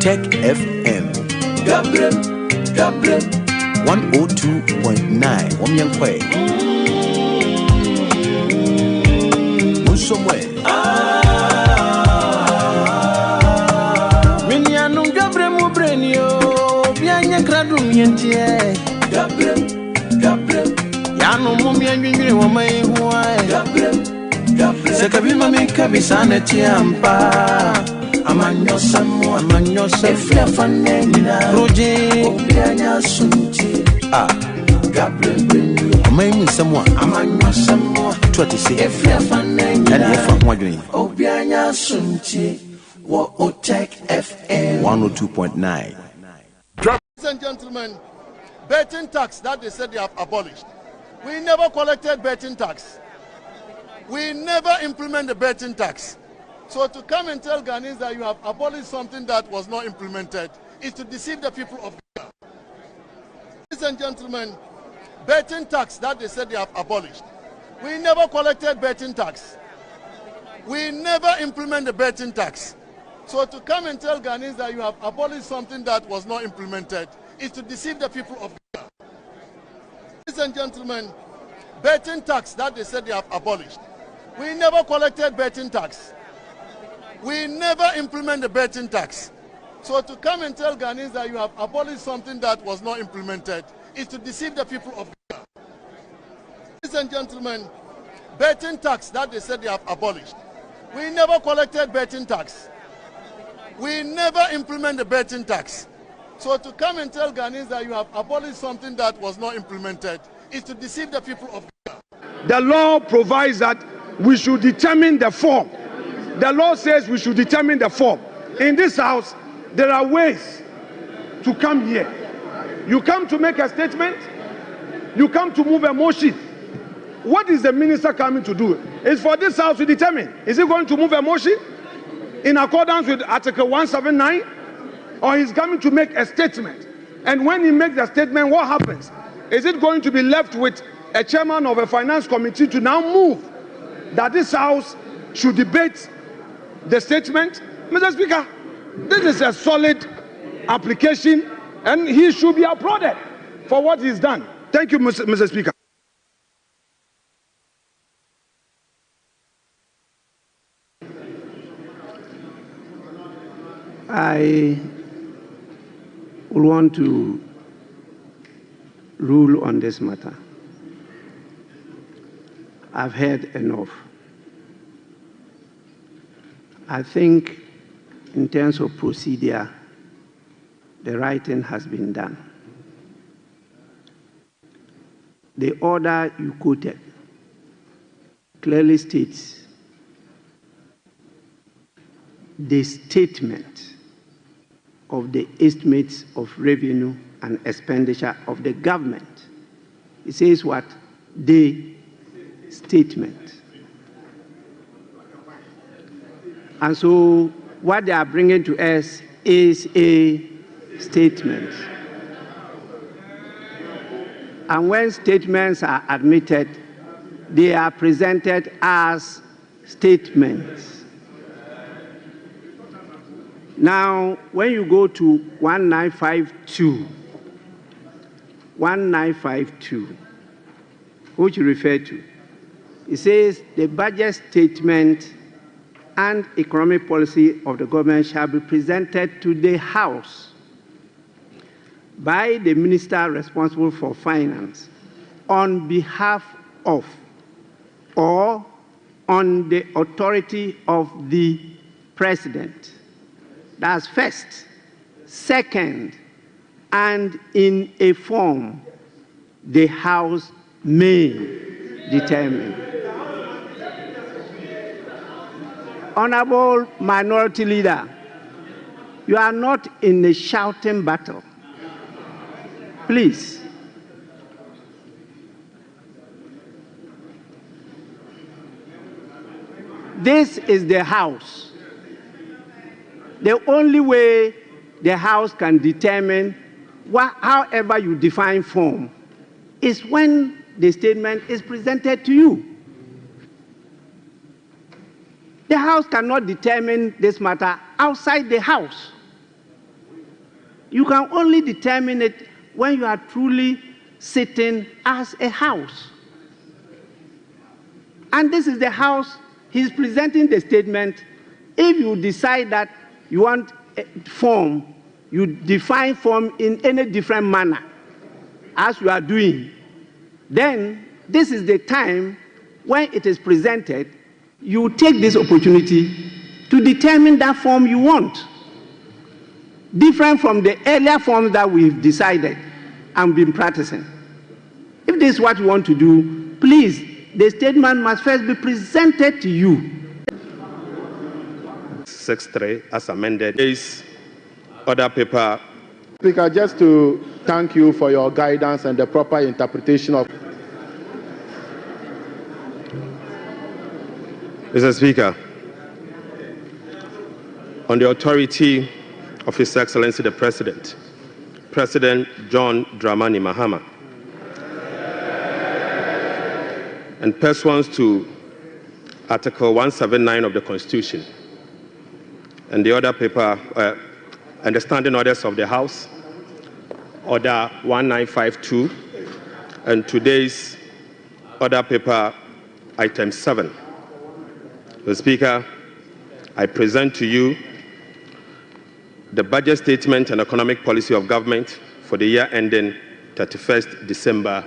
OTEC FM. Dwabrem 102.9. Wamyankwe. Musomwe. Minyanum Dwabrem ubrenio. Bianya kradum yentie. Dwabrem. Yano mumyanywinwi wamai huwae. Dwabrem. Sekabima mikabisane tiampa. Amanyo efia fanenina roje obianya sunti Dwabrem amayimu samwa amanyo samwa twatise efia fanenina na efa hwadwene obianya sunti wo OTEC FM 102.9. Ladies and gentlemen, betting tax that they said they have abolished. We never collected betting tax. We never implement the betting tax. So to come and tell Ghanaians that you have abolished something that was not implemented is to deceive the people of Ghana. Ladies and gentlemen, betting tax that they said they have abolished. We never collected betting tax. We never implement the betting tax. So to come and tell Ghanaians that you have abolished something that was not implemented is to deceive the people of Ghana. Ladies and gentlemen, betting tax that they said they have abolished. We never collected betting tax. We never implement the betting tax. So to come and tell Ghanaians that you have abolished something that was not implemented is to deceive the people of Ghana. Ladies and gentlemen, betting tax that they said they have abolished. We never collected betting tax. We never implement the betting tax. So to come and tell Ghanaians that you have abolished something that was not implemented is to deceive the people of Ghana. The law provides that we should determine the form. The law says we should determine the form. In this house, there are ways to come here. You come to make a statement. You come to move a motion. What is the minister coming to do? It's for this house to determine. Is he going to move a motion in accordance with Article 179? Or he's coming to make a statement? And when he makes the statement, what happens? Is it going to be left with a chairman of a finance committee to now move that this house should debate the statement? Mr. Speaker, this is a solid application and he should be applauded for what he's done. Thank you, Mr. Speaker. I would want to rule on this matter. I've heard enough. I think in terms of procedure, the right thing has been done. The order you quoted clearly states the statement of the estimates of revenue and expenditure of the government. It says what? The statement. And so what they are bringing to us is a statement. And when statements are admitted, they are presented as statements. Now, when you go to 1952, which you refer to, it says the budget statement and economic policy of the government shall be presented to the House by the minister responsible for finance on behalf of or on the authority of the president. That's first. Second, and in a form the House may determine. Honorable Minority Leader, you are not in a shouting battle. Please. This is the House. The only way the House can determine however you define form is when the statement is presented to you. The House cannot determine this matter outside the House. You can only determine it when you are truly sitting as a house. And this is the house. He's presenting the statement. If you decide that you want a form, you define form in any different manner as you are doing, then this is the time when it is presented, you take this opportunity to determine that form you want. Different from the earlier forms that we've decided and been practicing. If this is what you want to do, please, the statement must first be presented to you. 6.3 as amended is other paper. Speaker, just to thank you for your guidance and the proper interpretation of. Mr. Speaker, on the authority of His Excellency the President, President John Dramani Mahama, and pursuant to Article 179 of the Constitution, and the other paper, and the standing orders of the House, Order 1952, and today's order paper, Item 7. Mr. Speaker, I present to you the budget statement and economic policy of government for the year ending 31st December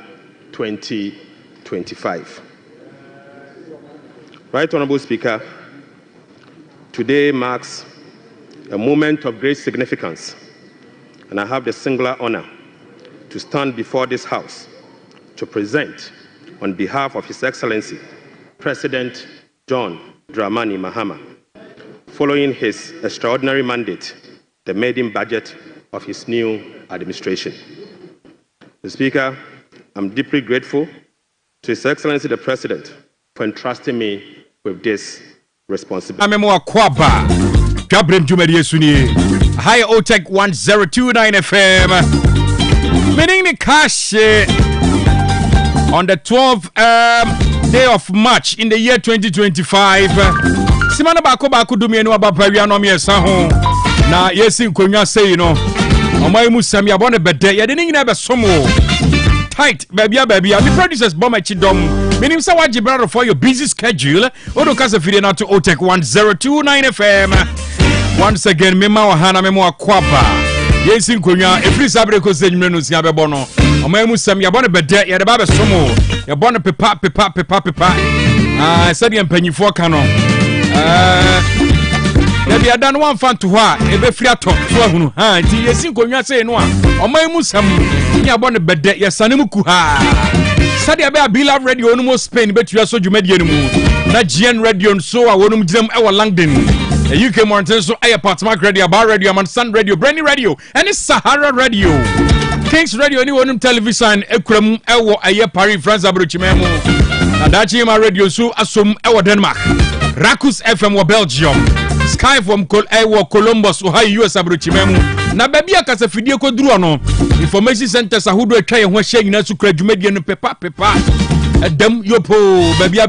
2025. Right Honorable Speaker, today marks a moment of great significance, and I have the singular honor to stand before this House to present, on behalf of His Excellency, President John Dramani Mahama, following his extraordinary mandate, the maiden budget of his new administration. Mr. Speaker, I'm deeply grateful to His Excellency the President for entrusting me with this responsibility. Dwabrem Jumedi Suni. Hi OTEC 1029 FM. Meaning the cash on the 12th day of March in the year 2025. Simana bako dumi enu abapari no me ho. Na yesi nkonwa say you know. Omai musam ya bone bede ye de nyina be somo. Tight baby. The producers bomb chidom. Meaning say what Gibraltar for your busy schedule. Odo kasa fide na to OTEC 1029 FM. Once again, Mema Wahana Memo Akwaba. Yes, in Kunya, a free sabrico segment was Yababono. Omamu Sam Yabona Bede, Yababa Somo, Yabona Pepa. Said him penny for canon. Maybe I done one fan to her, a be free top, so yes, in Kunya say no. Omamu Sam Yabona Bede, Yasanimukuha. Sadia Bila Radio no more Spain, but you are so you made your move. That GN Radio, so I won't them our Langdon. The UK Mountain, so I apart Mark Radio, Bar Radio, Man Sun Radio, Brandy Radio, and it's Sahara Radio. Kings Radio, anyone television, Ekrem, Ewo, Aye, Paris, France, Abruchimemo. Adachima Radio, so Asum, Ewo, Denmark. Rakus FM, wa Belgium. Sky from Ewo, Columbus, Ohio, US, Abruchimemo. Na baby, as a video code, Information Centers, who do a try and was shaking us to credit median pepa. Dem yopo, baby.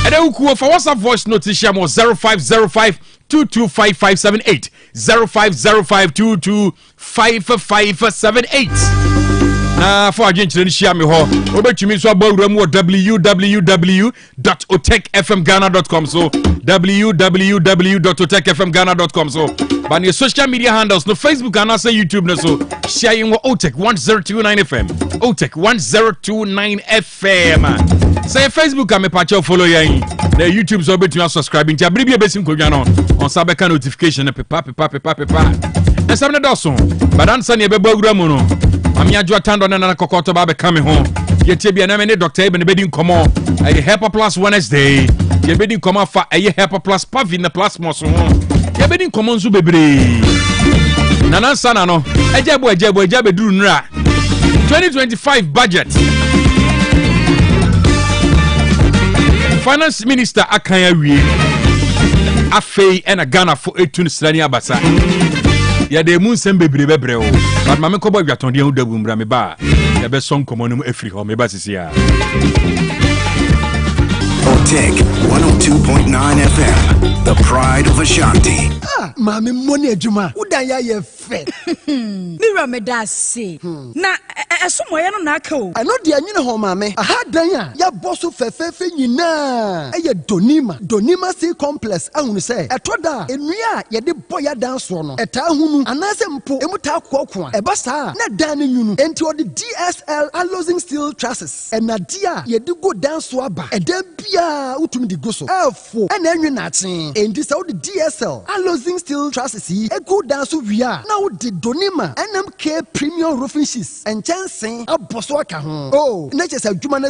And then for WhatsApp voice notice, 0505-225578. 0505-225578. For agent share me ho. Over to me so www.otecfmghana.com. So www.otecfmghana.com. So but your social media handles no Facebook and also YouTube no so sharing with OTEC 1029 FM. OTEC 1029 FM. Say Facebook am a patch of follow yin. The YouTube so bet you subscribing to abribi besim kodwa no on sabeka notification pepa. Na samne doso but answer ne bebo agura mu no ami adwo tando na kokoto ba be kame ho yetie bia na me ne Dr. Eben bedin komo aye Helper Plus Wednesday ye bedin komo fa aye Helper Plus Pavin na plus mo so ho ye bedin komo nzu bebre nana sana no ejebo beduru nra 2025 budget. Finance Minister Akanya wie afei ena Ghana for etun srani abasa ya de mu nsem bebre o but mame ko bo gwaton de hu dabu mbra me ba ya be son komonum afri ho me ba sisi ya OTEC 102.9 FM, the pride of Ashanti. Mame money adwuma udan ya ye afe. Mira medase. Na esomoye no na aka o. Eno de anyine ho maame. Aha dan a ya boso fefefe nyina. Eye Donima C complex ahunu se. Etoda enua ye de boya dan so no. Eta hunu anase mpo emuta akoko a. Eba saa na dan nyunu. Enti odi DSL alloying steel trusses. Enadia ye de go dan so aba. Eda bia utumi di go so. Efo ena enwe na aten. Enti se odi DSL alloying steel trusses yi ego dan so wia. Na odi Donima NMK premium roofing sheets. Enchansen aboso aka ho. Oh, na chese adwuma na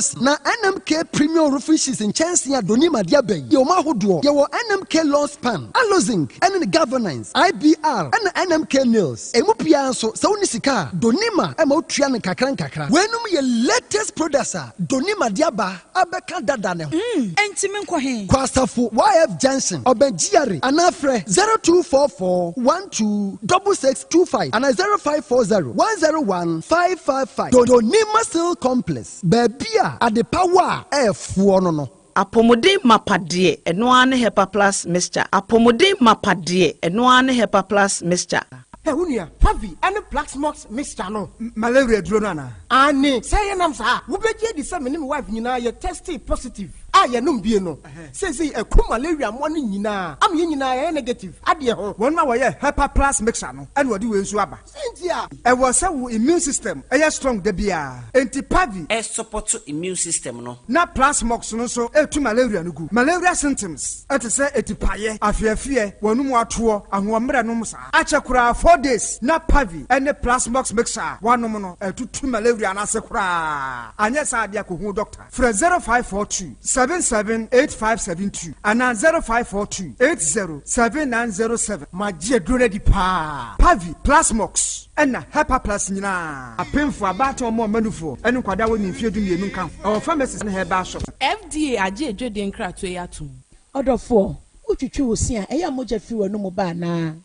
NMK premium roofing sheets enchansen a Donima dia ben. Ye o ma hodo. Ye wo NMK long span. Alloying ene governance IBR ene NMK nails. Emu pia so se woni sika Donima e ma otua ne kakra. Wenum ye latest products a Donima diaba abeka dada ne ho. Enti me nkɔ he. Kwasafo YF Junction Obenjiare anafre 0244 126625 and 0540 101 555. Donima Steel Complex. Babia at the power F1 no. Apomode mapade eno ane Hepa Plus mixture. Apomode mapade eno ane Hepa Plus mixture. Hey, unia, Pavi, and the Plaxmox mixture no. Malaria dronana. Ane, say nam sa. Ubeje di sa menim wife nyina ye testy positive. Aye no bie no. Say a ku malaria mo nyina. Am ye nyina negative. Ade ho. Won ma wo ye Hepa Plus mixture no. And wodi we nsu aba. Sentia. E wo say wo immune system e strong da bia. Enti Pavi e support immune system no. Na Plaxmox no so e tu malaria no gu. Malaria symptoms. Et say etipaye, afiafie, wonum ato, ahomre no msa. Achekura 4 days na Pavi and the Plasmox mixer one no to malaria na sekura anya sa dia ko hu doctor from 0542 778572 and 0542 807907 magie drone di pa Pavi Plasmox and Hepa Plus nyina apemfo abato mo manufo enu kwada woni mfiedu mienu nka our pharmacies na herba shop FDA age edwede nkrato yatum odofo utwitwi wosia eya moja fi wanu mo ba na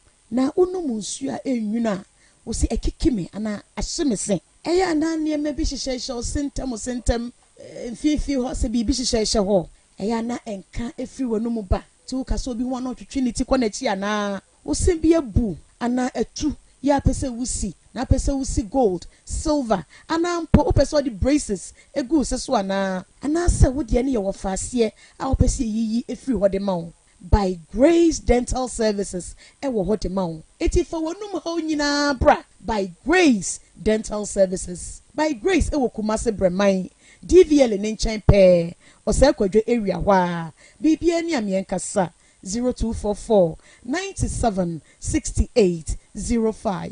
unumu nsu a enwuna wosi ekikime ana ahyemese eya na niema bi hyehyehye sentem mfifi ho se bi hyehyehye ho eya na enka efi wanumu ba ti wo kaso bi ho na otwitwi ni ti kona chi ana wosi bi abu ana etu ya pese wusi na pese wusi gold silver ana mpo opese di braces egu seso ana se wodi ene ye wo faase a opese yiyi efi ho de ma by Grace Dental Services ewo hote maun eti fa wonum ho nyina bra by Grace Dental Services by Grace ewo Kumase Breman DVL ne nchen pe osakwadwo area hwa bibia ni amenkasa 0244 97 68 05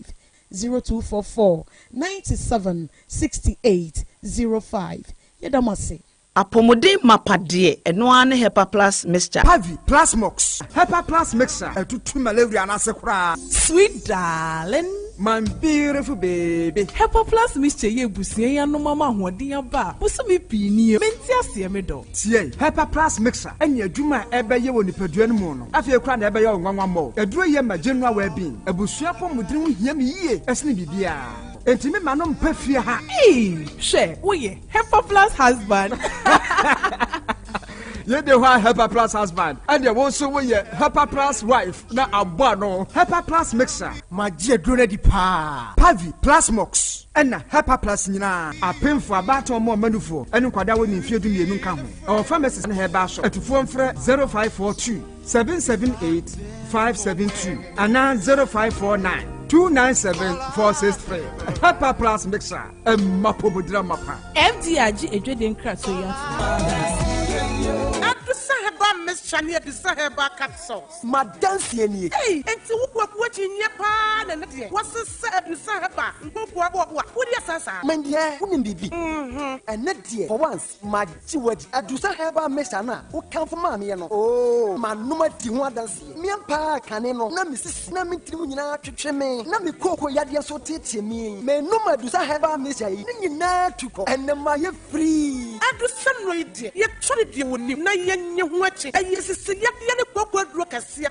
0244 97 68 05 yedamase Apomode mapade eno ane Hepa Plus mixture. Pavi Plasmox Hepa Plus mixture to malaria na sekura. Sweet darling, my beautiful baby. Hepa Plus mixture ye busie ya no mama hoden aba. Buso me pini menti ase me do. Tie Hepa Plus mixture enya adwuma ebe ye woni padua no mu no. Afie kura na ebe ye nwanwa mo. Eduro ye ma general well being. Ebusua pom mudiri ho hia me yie. Esne bibia. Enti me ma no mpafie ha. She wo ye Hepa Plus husband. You the one Hepa Plus husband, and you also we Hepa Plus wife. Na abano Hepa Plus mixer. Magie drone di pa. Pavi Plasmox. And Hepa Plus nyina. Apemfo abato mo manufo. Enu kwada woni mfiedu mienu nka ho. Our pharmacies na herba shop. Etufo mfre 0542 778 572 and 0549 297-463. Hepa Plus mixer. Mapobodra mapa. FDIG edwede nkrato ya. Miss Chania the Sahaba cat sauce. Madam Sieni. Hey, and to what you near pan and what's the said you Sahaba? What do you say? Mandia, wouldn't be. And not dear. For once, my jewet at the Sahaba Messana, who come from Mammy. Oh, my number Tiwadas. Me and Pa Caneno, no Mrs. Namitrina Chicheme, Nami Coco Yadia so teach me. May no Madusa have a Messiah, and the Maya free. adu samno ide ye tore de woni na ye nye ho achi ayesisi ye ne kokko duro kase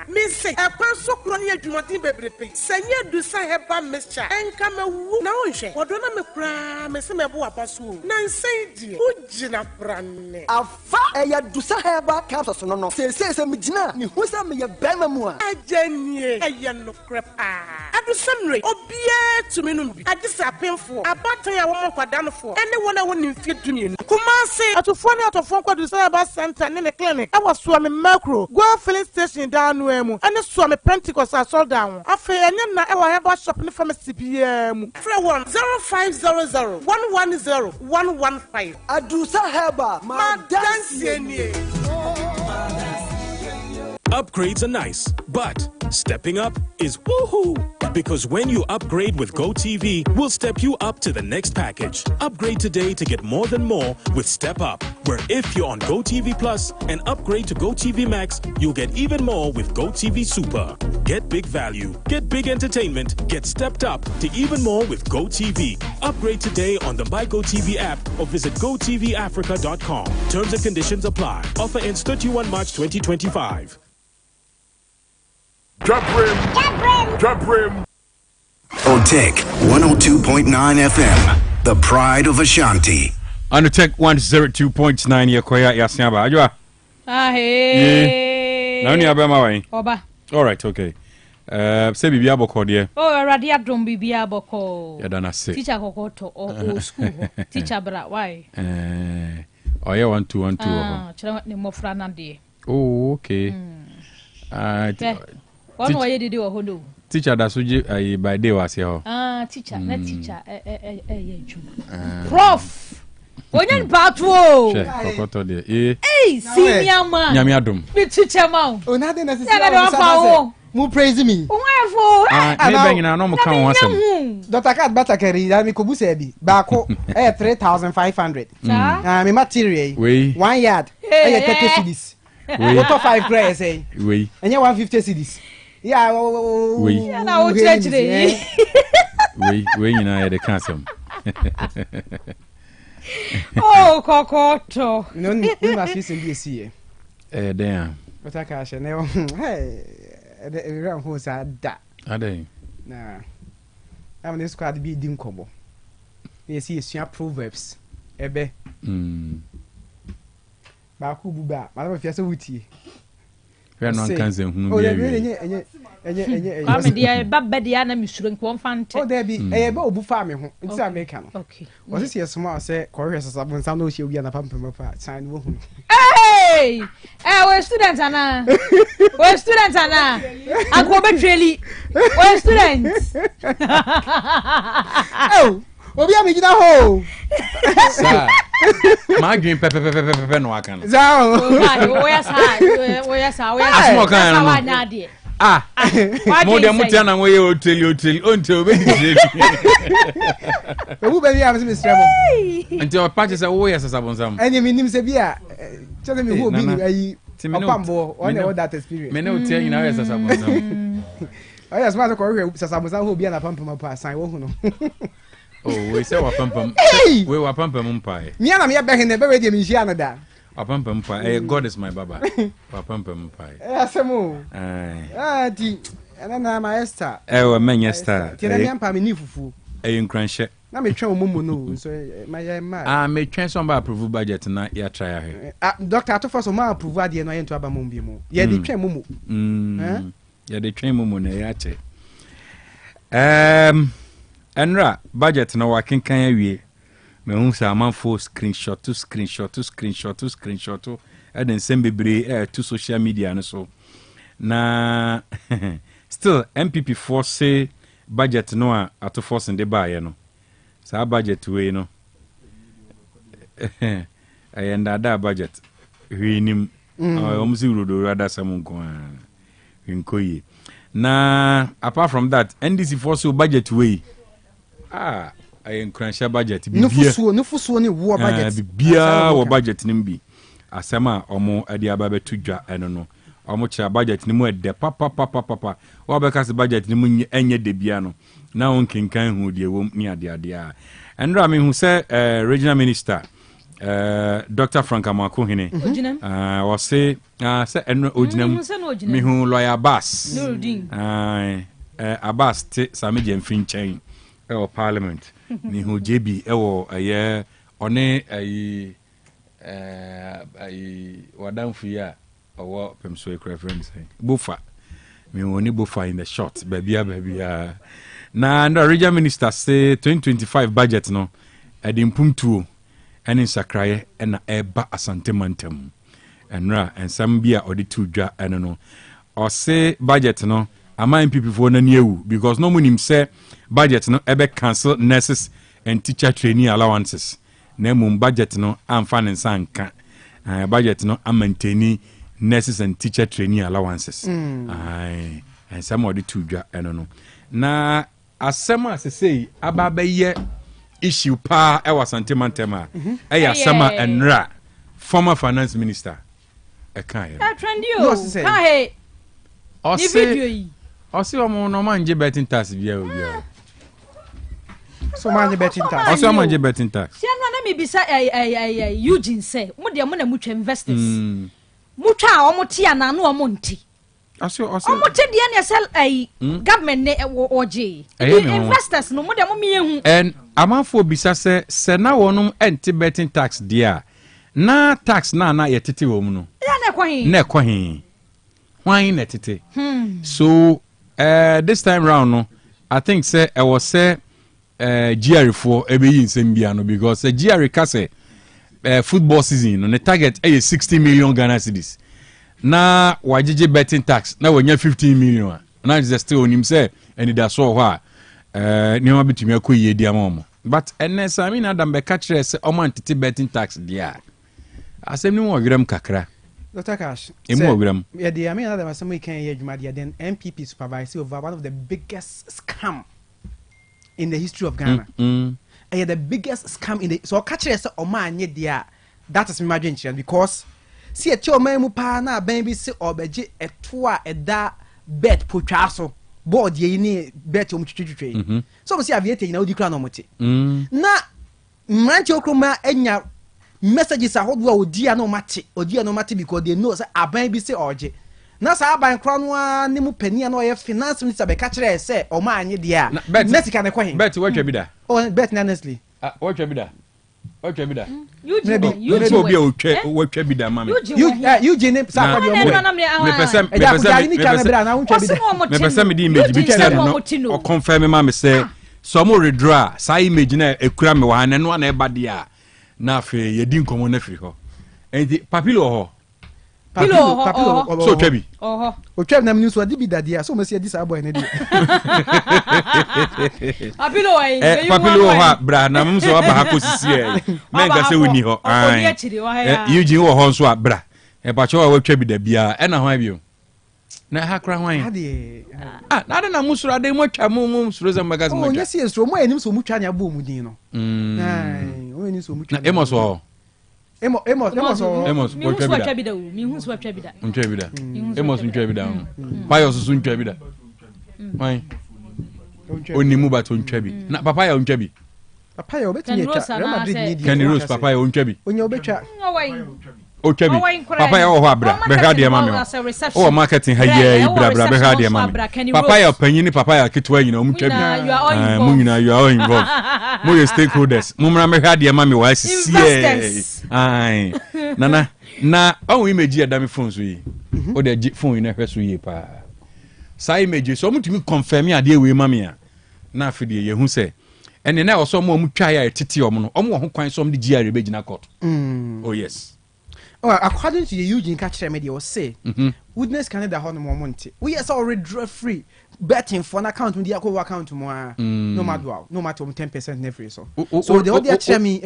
me say e kwan so kro ne adwumaden bebrepe sanye du sa heba mixture enka mawu na wonhwe wodo na me kra me se me bo abaso na nsai die ugina pranne afa eya du sa heba capsules no se me gina ni hu sa me ye bema mu a ajanie eya no krepa adu samre obia tumi no bi agisa penfo abatan ya wo nkwadanfo ene wona woni mfie dumie kumase atofo ne atofo kwadu sa heba center ne clinic e waso me macro go filling station down no emu ene so me Pentecost asol down afa enye na e wa heba shop ne pharmacy bia mu 0500 110 115 adusa heba ma dance nie. Upgrades are nice, but stepping up is woohoo! Because when you upgrade with GoTV, we'll step you up to the next package. Upgrade today to get more than more with Step Up, where if you're on GoTV Plus and upgrade to GoTV Max, you'll get even more with GoTV Super. Get big value, get big entertainment, get stepped up to even more with GoTV. Upgrade today on the My GoTV app or visit GoTVAfrica.com. Terms and conditions apply. Offer ends 31 March 2025. Dwabrem. OTEC 102.9 FM, the pride of Ashanti. OTEC 102.9 Yakoya Yasiaba. Ajua. Hey. Now you are my Oba. All right, okay. Say Bibia Boko dear. Oh, Radia don't Bibia Boko. You don't say. Teacher Kokoto or school. Teacher Bra, why? Oh, yeah, 1 2 1 2. Children, more Franandi. Oh, okay. One way did you a hodo? Teacher, that's what you by day was here. Teacher, not teacher. Prof. Onyan Batwo. Hey, senior man. Yamiadum. Big teacher man. Oh, nothing necessary. Mu praise me. Wonderful. Maybe na no mo kan won asem. Dr. Kat Batakari da mi kobu se bi. Baako 3,500. Me material. 1 yard. 30 cedis. Motor 5 credit say. We. Enye 150 cedis. Yeah, we. Na o church dey. We nyina ya de cancel. Oh, Kokoto. No, na fi se bi esi e. Damn. Dr. Cash na hey. The ran who said that. Ade. Nah. I'm the squad be dim combo. You see a proverbs. Ebe. Ba ku buba. Ma ba fiase wuti. We no kan se hunu bi. Enye. Kwame dia babba dia na misuro nko mfante. Oh there be. Be obu fa me ho. Nti America no. Okay. Was this small say correct sasabon sa no she obi na pam pa sign wo hu. Hey! We students ana. We students ana. Akwo betweli. We students. Oh, obi am gina ho. Sir. My dream pepe no akan. Zao. We yes. Asmo kan no. Mo de mutia na we hotel until we dey. Obu be am se Mr. Mo. Until our patches are we yes sabonsam. Eni mi nim se bia. Tell me who be ayi. Opambo on that experience. Me no tell you now yes sabonsam. Oh yes, ma ko we sabonsam who be na pampam pa sign wo hu no. Oh, we say wa pampam. We wa pampam mpai. Me na me be he na be we dey me hia no da. Pampam mpai. God is my baba. Wa pampam mpai. Asemo. Di. Na master. We menya star. Ti na me ampa me ni fufu. Nkranhye. Na me twen omumu no so my me twen so ba approve budget na ya try ahe. Doctor Atofo so ma approve ade no ye nto aba mom bi mu. Ye dey twen mumu. Ye dey twen mumu na ya che. Enra budget na wa kenkan awie. Me hu sa amanfo screenshot e den sem bebre to social media no so. Na still MPP force budget no a Atofo sen de baaye no. Sa budget we no. Ayenda da budget. Hwinim. Omzi rodo rada samunko nkoyi. Na apart from that, NDC force budget we. I encourage budget. No fusu ni war budget. Bia wo budget nimbi. Asema omo ade ababe tudwa eno no. Omo cha budget ni mu ede papa. Wo be ka budget ni mu enye de bia no. Na won kenkan hu de wom ni ade a. Enra me hu say regional minister Dr. Frank Amakuhine was say and Ojinam Mihu lawyer Abbas Abbas Samiji and Finchain or Parliament Mihu JB a year on a Wadam Fia or what Pemsway reference Bufa Mihu Bufa in the short baby now the regional minister say 2025 budget no at the Impumtu and in Sakraye and Eba Asante Mantem and Ra and Sambia or the two dra and no or say budget no among people for no new because no one say budget no ebe cancel nurses and teacher trainee allowances nemum budget no am fan and sanka budget no am maintaining nurses and teacher trainee allowances and some of the two dra and no na asema se say ababe ye issue pa e wasante mantema asema enra former finance minister e kan ye trendio ka he ni video yi o se o mo no manje betting tax bia obia so manje betting tax o se o manje betting tax se no na me bisa Eugene say mo de mo na mutwa investors mutwa a o mo tia na na o mo nti o mo te de na sell government ne oje investors no mo de mo mehu and amafo bisa se na wonum anti betting tax dia na tax na yetete wo mu no na kwahin why na tete so this time round no I think say I was say GR for ebeyi nsem bia no because GR ka say football season no the target is 60 million Ghana cedis na wajije betting tax na wonya 15 million na is still onim say and that so ho ni ma bitumi akoyie dia mom but ns I mean adam be catch say o man tete betting tax dia asem ni wo wiram kakra Dr. Cash, yeah, the I mean that was some can hear then MPP supervise over one of the biggest scam in the history of Ghana. The biggest scam in the so catch us o man there that is imagine because see a cho man mu pa na ban bi se obeje etoa eda bet potwa so board ye ni bet o mutwitwitwe so mo see aviate na odi kra no mote na mranche okroma enya messages are hot odia no mate because they know say aban bi say oje na sa aban kro no ni mu pani na oye finance minister be ka kire say o ma anye dia net ka ne kwahin bet watch bi da oh bet honestly watch bi da you obi watch bi da mama you jene sa kwa me person me di image bi kire no o confirm ma me say so mo redraw sa image na ekura me wa na no na e ba dia na fe yedi nkomo na firi ho enti papilo ho so twabi o twabi na minu so adi bi dadia so mo se adi sa boy na di papilo ho bra na mum so aba ha ko sisi e menga se woni ho Eugene wo ho so abra e ba cho wa twabi da bia e na ho abio na ha kra hwan na de na musuro ade mo twa mo musuro za magazine mo twa yes yes mo enim so mu twa nya bo mu din no o enim so mu twa emos twa bi da mi hu so twa bi da emos twa bi da payo so twa bi da hwan onimu ba to twa bi na papa ya twa bi papa ya obetini twa Real Madrid ni di Kenny Rose papa ya twa bi onya obetwa o twabi papa ya ho abra be ha de mama o marketing ha ye bra be ha de mama papa ya panyini papa ya kitwa nyina o mtwabi mu nyina you are all involved mo ye stakeholders mo mra me ha de mama wa sisi ai na o image ya da me phone so yi o de phone na hweso yi pa sai image so mutumi confirm ya de we mama ya na afide ye hu se ene na o so mo mutwa ya tete o mo no o mo ho kwan so mo de GR be gina court oh yes. Oh, according to the Eugene catcher media was say witness Canada honor more money. We are already draw free betting for an account with the account more no matter 10% never so the other tell me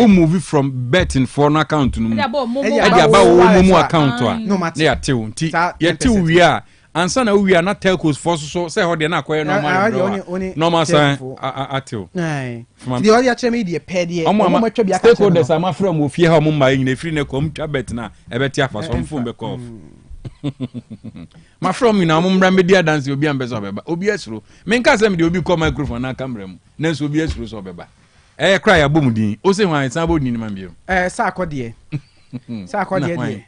move from betting for an account to no account no matter yeah till we are and so now we are not telcos for so say how they na kwere normal sign atil the other tell me the pay there stakeholders am from ofie ha mo ma yin free na kom twa bet na e beti afa so mfo be call ma from na mo mra media dance obi ambe so beba obi esuro me nka say me de obi call microphone na camera mu na so obi esuro so beba cry a boom din. O say why somebody ni man bio. Sa akode. Sa akode dey.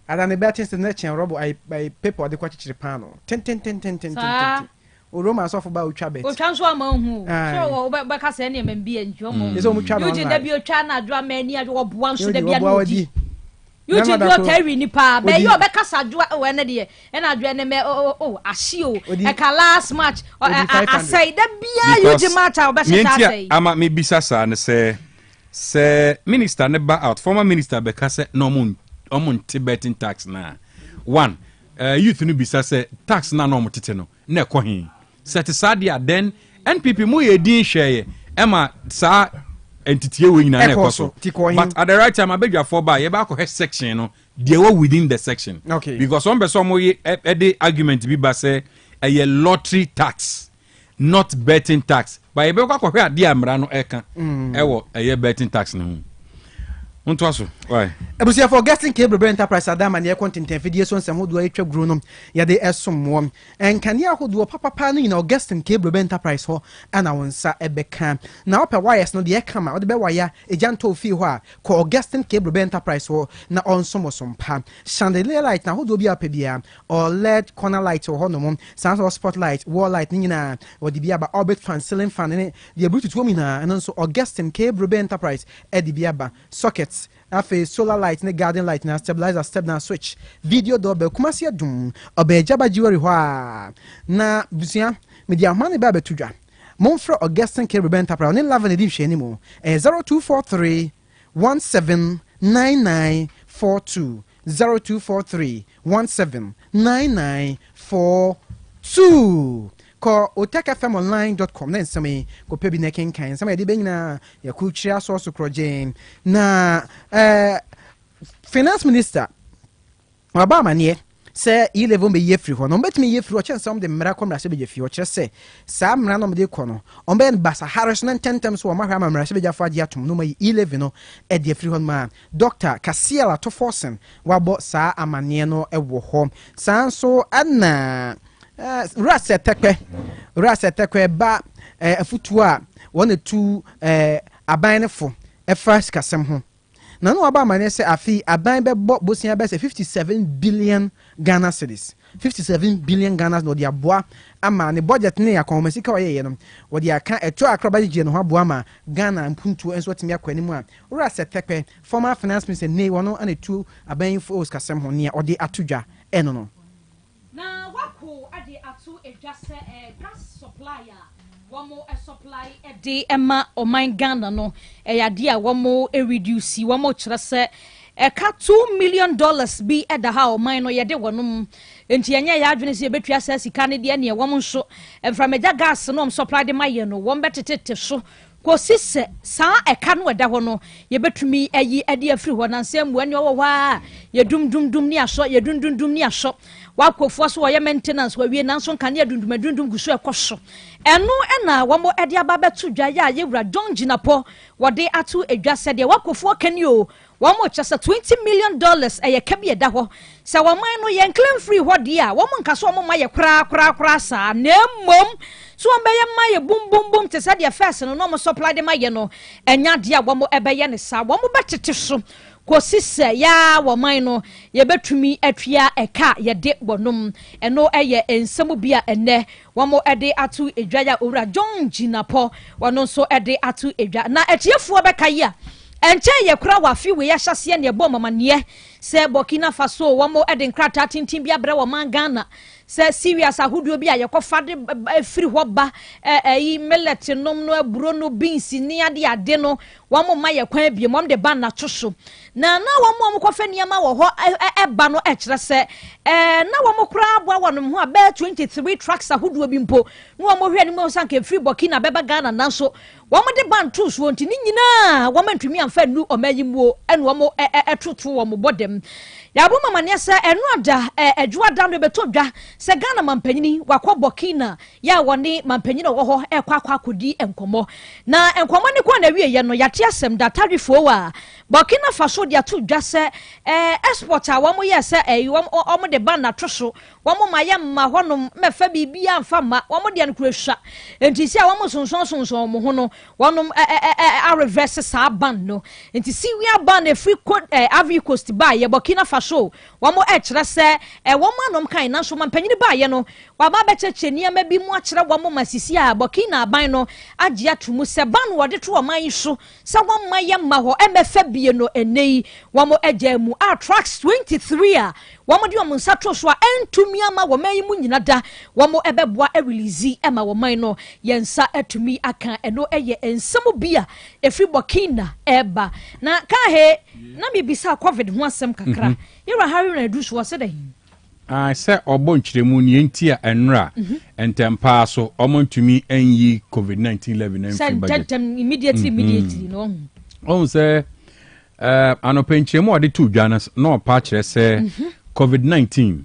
Ada ne betting the next robo I paper the kwachi pan no. 10. O Roma so for ba utwa bet. O twa so ama hu. So o be ka se ne men bia njo mo. Eso mu twa no. You dey bi o twa na adwa mani adwa bo anso da bia no di. You dey do terry ni pa. Be you be kasa adwa we ne de. E na adwa ne me ahye o. E ka last match. I say da bia you dey match o be se ta say. Ama me bisa sa ne se minister ne ba out. Former minister be ka se no mo betting tax na. One, youth no bisa se tax na no mo tete no. Na ko hin. Set sadia then NPP mu ye din hweye ema sa entity we nyina na ekoso but at the right time abegwa for ba ye ba ko section no they were within the section because one person mo ye the argument bi ba say a lottery tax not betting tax but ye be ko hwe ade amra no eka ewo a betting tax no Untoaso, why? Ebusia for getting cable enterprise adama na content video so nsem hodo atwa gro no ya de esomwo en kania hodo papa no ina Augustine cable enterprise ho ana wonsa ebeka na opa wires no de kama o de be waya ejanto fi ho a ko Augustine cable enterprise ho na onsomosompa chandelier light na hodo bi apebia or LED corner light ho no mom sans spotlight wall light nyina o de bia ba orbit fan ceiling fan ne de bluetooth wo mina and so Augustine cable enterprise e de bia ba sockets afi solar light ne garden light na stabilizer step down switch video doorbell kumasi adum obejaba jewelry ho na busia media mane ba betudwa monfra Augustine cable enterprise ne 11 edi hwe ni mo 0243 179942 0243 179942 ko OTECFMonline.com na nsame ko pebi na kenkan nsame de benyina ya kulchira so krojen na finance minister Obama ne se E11 be yefri ho no betimi yefri o chensam de mra komra se be yefi o kire se sa mra no de ko no on be basa Harris na tentem so ma hwa ma mra se be jafa de atom no ma E11 no e de yefri ho ma Dr. Kasiela to Forsen wabo sa amane no e wo ho sanso ana Rasetekwe ba afutua one two abanefo e first kasem ho na no aba mane se afi aban be bosia be se 57 billion Ghana cedis 57 billion Ghana no dia boa ama ne budget ne akomasi ka oyeye no wo dia ka eto akroba gye no ho boa ma Ghana mpuntu enso timi akwani mu a Rasetekwe former finance minister ne wono ane two abanfo kasem ho ne ode atudwa eno no na wako ade atu edwase gas supplier womo supply de ema oman Ghana no yade a womo reduce womo kire se ka $2 million bi eda ha oman no yede wonum enti enye ya adwene se betua sa sika ne de ne womo nso enframeja gas no supply de maye no wom betetete so ko sise sa eka no eda ho no ye betumi ayi ade afiri ho na nsem ani wo wa ye dum ni aso ye dum ni aso wakofo so ye maintenance wa wie nanso nka ne dundum guso ekoso eno na womo ede aba betu dwa ya yewura John Ginapo wode atu edwa sede wakofo kani o womo chasa $20 million eye kabi eda ho se woman no ye claim free ho de a womo nka so womo ma ye kra sa na mom so on beye ma ye bum te sade first no no mo supply de ma ye no enya de a womo ebeye ne sa womo betete so ko sise ya woman no ye betumi atwia eka ye de bonum eno eye ensemu bia ene womo ede atu edwa ya owura John Ginapo wono so ede atu edwa na etiefo beka ya enche ye kura wafi we ya hyase ne bo mamane se Burkina Faso womo ede nkrata tintin bia bre wo man Ghana se serious ahuduo bi a ye kofa de free ho ba yi millet nom no aburo no beans ni ade no womo ma ye kwan bie mom de ban na twoso na womo kofa niama wo ho eba no kire se na womo kura aboa wonom ho ba 23 trucks ahuduo bi mpo no womo hwe ni mo sanke free Burkina beba Ghana na so womo de ban tools wonti ni nyina womo ntumi amfa nu omayimuo ene womo etoto womo bodem ya bo mama ne se enu ada adwa da no beto dwa se Ghana mampanyini wakọ Burkina ya woni mampanyini wo ho ekwa akodi enkomo na enkomo ne kwa na wie ye no yate asem da tarifo wa Burkina Faso dia to dwa se exporter wo mo ye se wo mo de ban na twoso wo mo maye ma honom mefa bibia amfa ma wo mo de an kurahwa enti sia wo mo sonson mo ho no wɔnom a reverse saa ban no nti si we ban free Ivory Coast ba ye Burkina Faso wɔn ɛkyerɛ sɛ wɔn anom kan na so mampanyini ba ye no waba bɛkyɛkyɛ nneɛma bi mu akyerɛ wɔn masisi a Burkina ban no agye atumu sɛ ban wɔde to wɔn yi so sɛ wɔn ma yɛ ma hɔ ɛmɛfɛ bie no enei wɔn agya mu a tracks 23 a wɔn de wɔn nsa to so a ɛntumi ama wɔn yi mu nyina da wɔn ɛbɛboa release ɛma wɔn no yɛn nsa atumi aka ɛno ɛyɛ nsɛm bi a efiri Burkina ɛba na kahe na bibisa COVID ho asɛm kakra yɛwɔ Harry na edu so wɔsɛ dɛ sɛ ɔbɔ nkyerɛmu ne yɛnti a ɛnra ntɛmpaa so ɔmo ntumi ɛnyi COVID-19 11 na mfi budget immediately no ɔmo sɛ anɔpɛ nkyerɛmu ɔde to dwa na ɔpa kyerɛ sɛ COVID-19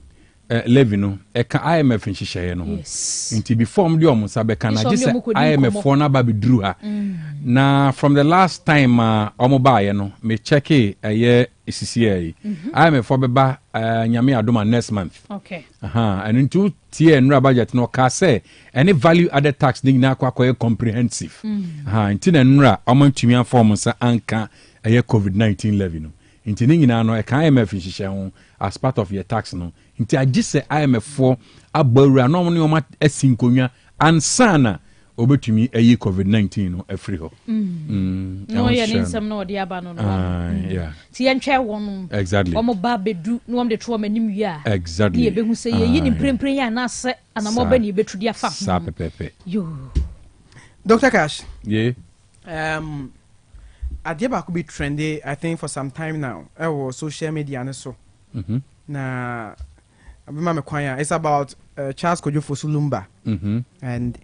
levy no ɛka IMF nhyehyɛeɛ no ho nti before m de ɔmo nsa bɛka na gye sɛ IMF no aba bɛduru ha na from the last time ɔmo baeɛ no me check ɛyɛ esisia yi IMF bɛba nyame adoma next month and nti tie nra budget no ka sɛ any value added tax ne nyinaa akɔyɛ comprehensive nti na nra ɔmo ntumi afɔ ɔmo nsa anka ɛyɛ COVID-19 levy no nti ne nyinaa no ɛka IMF nhyehyɛ ho as part of your tax no nti agye sɛ IMF for abawura na ɔmo ne ɔmo asi nkonnwa ansana obetumi ayi COVID-19 no afiri hɔ no yɛ ne nsɛm na ɔde aba no ti yɛntwɛ wɔn exactly ɔmo ba bedu na ɔmo de to ɔmo anim wie a exactly ne yɛbɛhu sɛ yɛyi ne mprempren yɛ anaasɛ anamɔ bɛ ne yɛbɛtu de afa ho saa pɛpɛpɛ yo Dr. Cash adeɛ baako bi trendy I think for some time now ɛwɔ social media ne so na abema me kwan it's about Charles Kojofo Sulumba and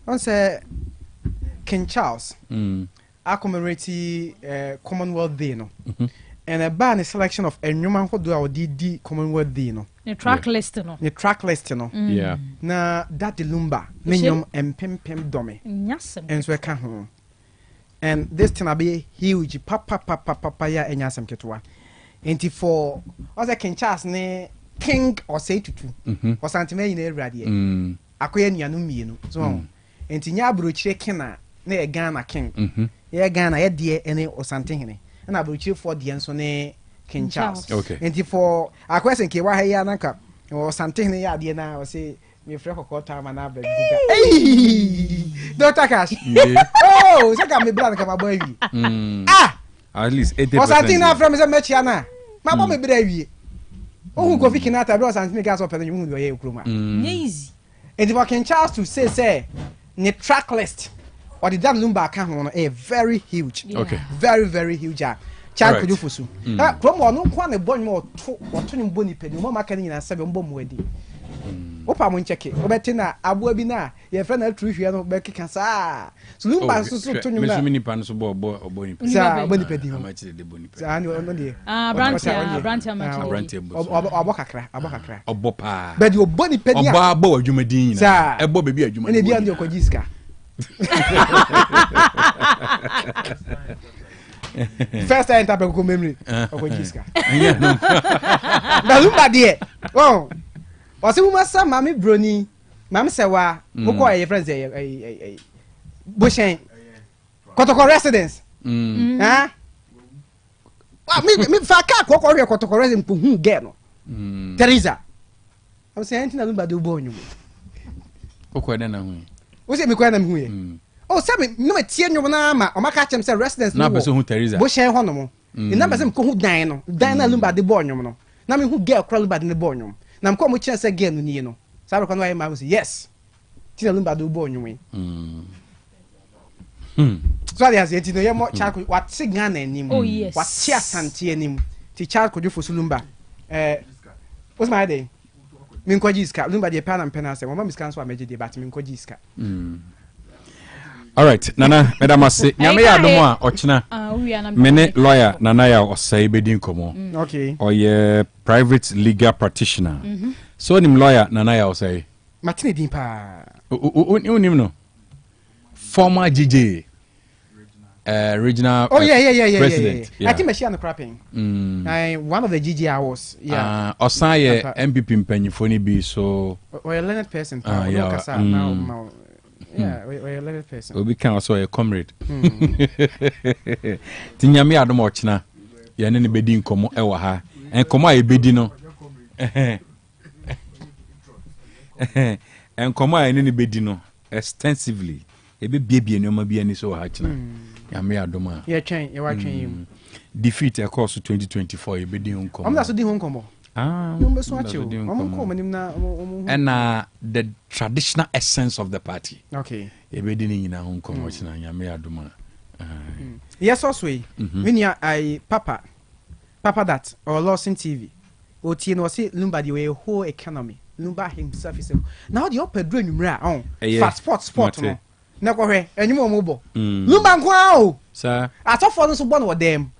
on say King Charles a commemorate Commonwealth Day no and a ban a selection of enyuma ho do a di Commonwealth Day no the track list no yeah na that the Lumba nenyom empempem dome and so ka ho and this thing be huge papa ya enyasem ketwa enti for was King Charles ne king or say tutu or santime yin ewrade akoya nuanu mienu so enti nya abrochire kina na e Ghana king ye Ghana ye de ene osantehene na abrochire for de enso ne King Charles enti for akwese nke wa ha ya nanka osantehene ya de na o say me frɛ kokɔ ta ma na ba buga Dr. Cash oh se ka me bra na ka ma boy wi at least 80% osantehene from se mechia na ma bo me bra wi oh Kofi Kinata bro osantehene ga so pɛ no hu ye kroma easy and if I can Charles to say the track list or the Dan Lumba account on a very huge very huge Charles Kojufusu from one no kwan e born more to ni boni pe ni mo maka ni na sebe mbom wadi opa mo check e obeti na abo bi na ye friend na true hwe no be keka sa so Lumba so to ni na mini pan so bo boni pe sa boni pe di ho ma chire de boni pe sa no de Brantia abo kakra obo pa but you boni pe ni oba bo adwumadin nyina ebo bebi adwumadin ene bia ndi okojiska first time tap ko memory okojiska na Lumba de oh wasi mu masa mami broni mami sewa moko ye friends eh Boshen Kotoko residence ha me fa ka ko hwe Kotoko residence po hu ge no Teresa o se anti na Lumba de bo onyu okwa de na hu o se me kwa na hu ye o se me no tie nyu na ma o maka chem se residence na beso hu Teresa Boshen ho no mo na beso me ko hu dan na Lumba de bo onyu no na me hu ge kra Lumba de bo onyu na mko mo kire se ge no ni no sabe kwa no ayi ma say yes tina Lumba de bo onyu so they has yet no yemo Charles what Ghana anim what tia sante anim ti Charles Kojofo Sulumba what's my day min kwajiska Lumba de pan and penance mama miskan so ameje de but min kwajiska all right nana madam ase nyame ya domo a ochina mene lawyer nana ya osai bedin komo okay oye private legal practitioner so nim lawyer nana ya osai matine din pa unim no former GJ regional president. Yeah. I think Machine no crapping. One of the GG I was. Yeah. Osaye MPP mpanyifo ni bi so. Or a learned person. Yeah, we're a level person. Obi can also a comrade. Tinyame adom ochina. Ya ne bedi nkomo ewa ha. Nkomo a ebedi no. Nkomo a ne bedi no extensively. Ebe biebie ne ma bia ni so ha china. Yame adom a. Yeah, train, you are train. Defeat a course 2024 ebedi nkomo. I'm not so di nkomo. And the traditional essence of the party. Okay. Yes, also, when you I Papa that or Lawson TV, or Tino say Lumba the whole economy. Lumba himself is now the upper dream on fast sport. No, go ahead, any more mobile. Lumba, wow, sir. I saw for the one with them.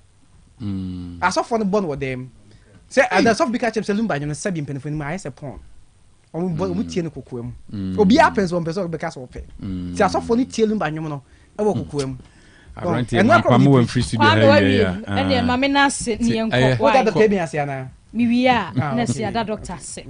I saw for the one with them. Say ada soft bika chep selum ba nyo sabi mpenfo ma ayese pon omu tie ne kokoam obi apens won person beka so pe ti asofo ni tie lumba nyo no e wo kokoam and pa mo wan free studio ya and ma me na se ni enko what are the pay me asiana mi wia na se ada doctor se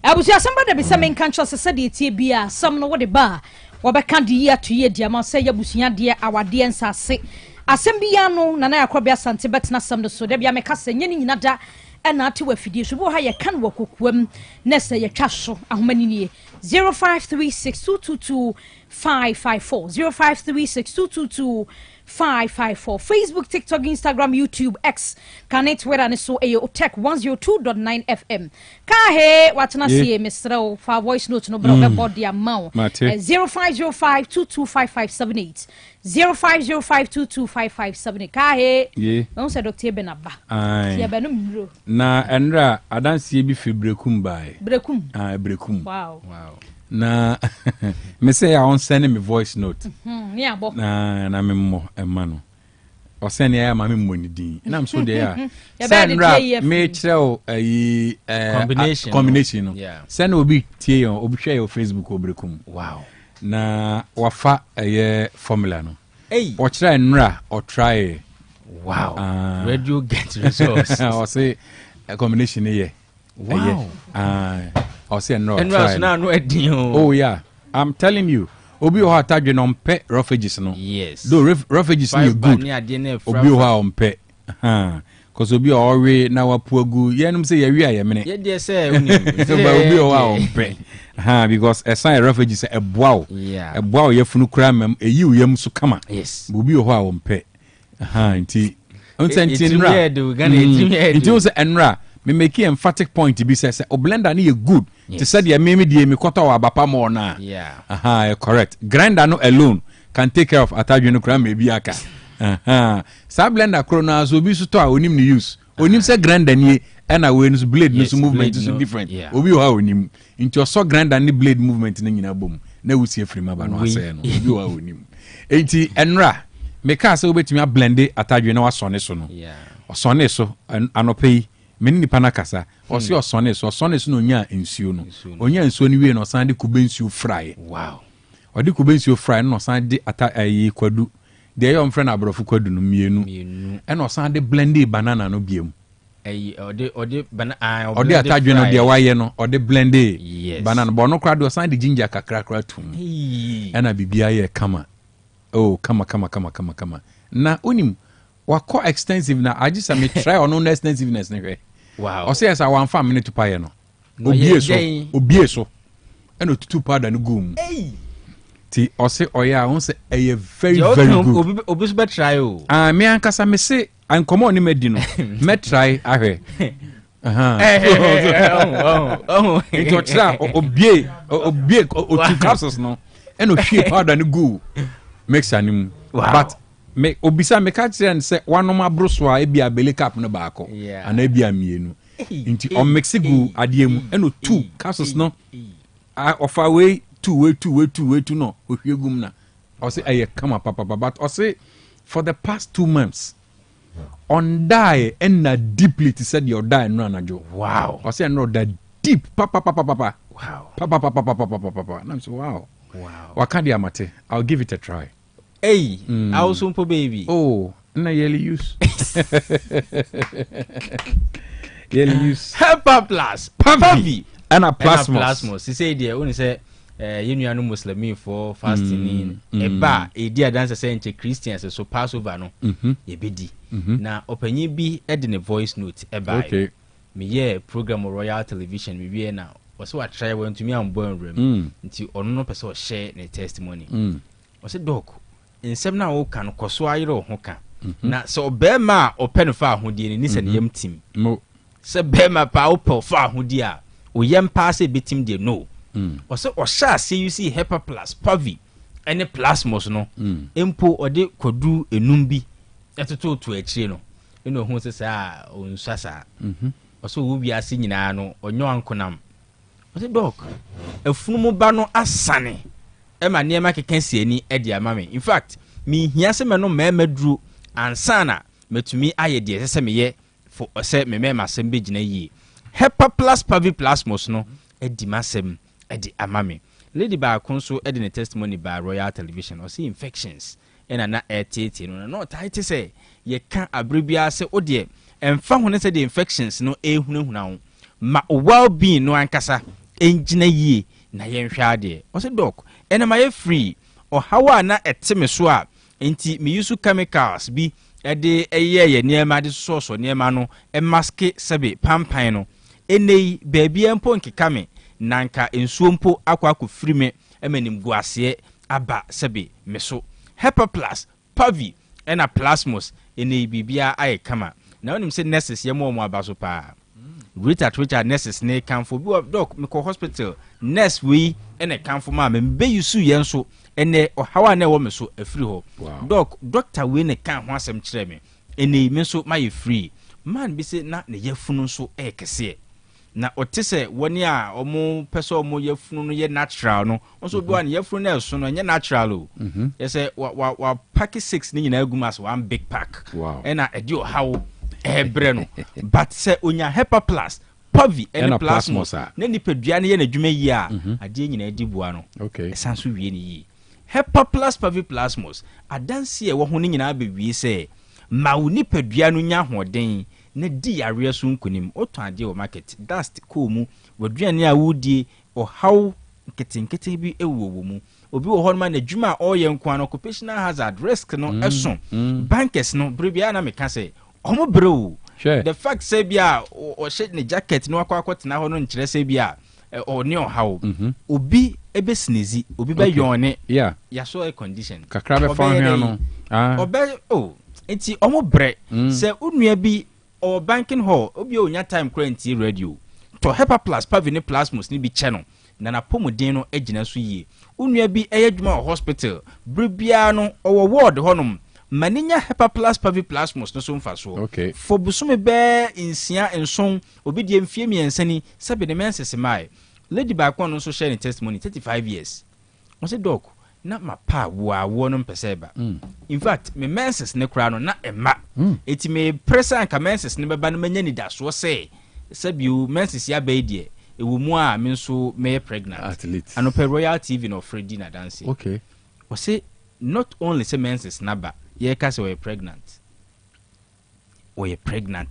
abusu asamba da be se men kan cho se de tie bia sam no wo de ba wo be kan de ya to ye dia ma se ya busunya de awade ensase asem bia no na na yakobia sante betna sam no so da bia me ka se nyeni nyina da and ati wa fidie so bo ha ye kan wo kokoam na se ye twa so ahomani nie 0536222554 0536222554 Facebook, TikTok, Instagram, YouTube, X connect where and so a OTEC 102.9 FM ka he watna see Mr. for voice note no bro body amount 0505225578 0505225578 ka he no say Dr. Benaba ya benum na enra adansie bi fi brekum bai brekum brekum wow na me say I want send me voice note yeah bo na me mo emano o send ya ma me mo ni din na am so there send me tell combination no send obi tie obi share your Facebook obrekum wow na wafa formula no o try nra o try wow radio get results o say combination here wow I'll say no. Oh yeah, I'm telling you. Obi oha tadwe no mpe refugees no. Yes. Though refugees are good. Obi oha mpe. Cause obi already na wapuagu. Yenum say ye wi ayemene. Ye dey say so obi oha mpe. Because a sign refugees e boaw. Yeah. E boaw ye funu kra mem eyi uyam so kama. Yes. Obi oha mpe. Nti. Nti nra. Nti o say enra. Me make emphatic point be say blender na good to say the me die me kwata wa bapa mo na correct grinder no alone can take care of atadwe no kra me bi aka sa blender kro na so bi so to a onim ni use onim say grinder ni e na we no blade no movement is different obi o ha onim into so grinder ni blade movement na nyina bom na wusi afiri maba no asay no obi o ha onim enti enra me ka say obetimi a blend atadwe na wa sone so no osone so anopai meni nipa na kasa osi osone so no nya nsuo no onya nsuo ni wie no san de kube nsuo fry wow odi kube nsuo fry no san de kwadu de yom friend abrofu kwadu no mienu e no san de blend banana no biem odi banana odi atadwe no de waye no odi blend banana bo no kra de san de ginger kakra tum e na bibia ye kama kama na onim wako extensive na agisa me try on no extensiveness ne wow o say yes I wan farm me to pay no obie so e no tutu powder no gum ti o say oya won say e very good obi so be try o me ankasa me say ankomo ni medi no me try ahwe into try obie o two capsules no e no hwe powder no go mix anim but me obisa me ka kire say wanom abroso a ebia bele cap no baako ana ebia mienu nti on mexico adiemu eno two capsules no of away two no ohwiegum na o say aye come papa but o say for the past 2 months on die and na deeply to said your die no anajo wow o say no that deep papa wow papa na so wow wakandi amate I'll give it a try. Hey, I was simple baby. Oh, na yelly use. Yelly use. Helper plus. Pavi. And a plasmos. He say there only say yenu Muslimi for fasting eba edi adanse say nche Christians so Passover no yebedi na opanyi bi ede ne voice note eba me ye program Royal Television me wie na wose wa try won to me am born room nti ono no pese o share ne testimony wose doc nsem na wo kan koso ayere ho ka na so obema open fa ahodie ni se ne yam tim se bema pa open fa ahodie a o yam pass e betim de no wose o sha se you see Hepa Plus Pavi ene plasmos no empo ode kodu enum bi etoto to akire no eno ho se sa o nsasa wose wo biase nyina no onyo ankonam wose doc afunu ba no asane ema niema kekensi ani edi amame in fact mi hia se me no madru ansana metumi ayede se me ye for se me masem begina yi Hepa Plus Pavi Plasmos no edi masem edi amame lady ba konso edi ne testimony ba Royal Television o see infections ena na etete no no tight say ye kan abribia se odie emfa hone se the infections no ehunahuna ho ma well being no ankasa engina yi na ye nhwa ade o se doc ena ma ye free o hawa na eteme so a enti me use chemicals bi ede ye niema de so niema no maske sebe pampan no enei baby empo nkekame nanka ensuo mpo akwa frime emanim guase aba sebe meso Hepa Plus Pavi ena Plasmos enei bibia aye kama na onim se nurses ye mo abaso pa Richard nurses ne kanfo bi doc me ko hospital nurse we ene kanfo ma me be yusu yen so ene ohawa na wo me so afiri ho doc doctor we ne kan ho asem kire me ene me so my free man bi se na ne yafunu so kese na otise woni a omo pese omo yafunu no ye natural no so bi wa ne yafunu na so no ye natural o say wa pack 6 ni nyina agumas one big pack ena edi ohawo ebre no but say onya Hepa Plus Pavi and Plasmos na nipadua ne ye na dwuma yi a ade nyina edi bua no esanso wie ni yi Hepa Plus Pavi Plasmos adanse e wo ho ne nyina be wie say ma wo nipadua no nya hoden na di yare so nkunim oto ade o market dust ko mu waduane a wudie o haw nketenkete bi ewo mu obi wo ho ma na dwuma o ye nkwa no occupational hazard risk no eso bankers no brebia na meka say omo bro the fact say bia o shed ne jacket no akwa ho no nkire say bia o ne o haw obi ebe sneezi obi ba yone ya so a condition kakra be fa hwe no obe enti omo bre say unua bi o banking hall obi onya time current radio to Hepa Plus Pavi ne Plasmos ni bi channel na na pomodin no agina so yie unua bi eyadwuma hospital brebia no o ward honum maninya Hepa Plus Pavi Plasmos no so mfa so for busume be insia enson obi die mfie miensani sabe de menses mai lady back one also share testimony 35 years I say doc na mapa wo no mpeseba in fact me menses ne kra no na ema eti me presa anka menses ne beba no manya ni da so say sabiu menses ya be die ewo mu a me nso me pregnant and per Royal TV no Freddy na dance we say not only say menses na ba ye ka say we pregnant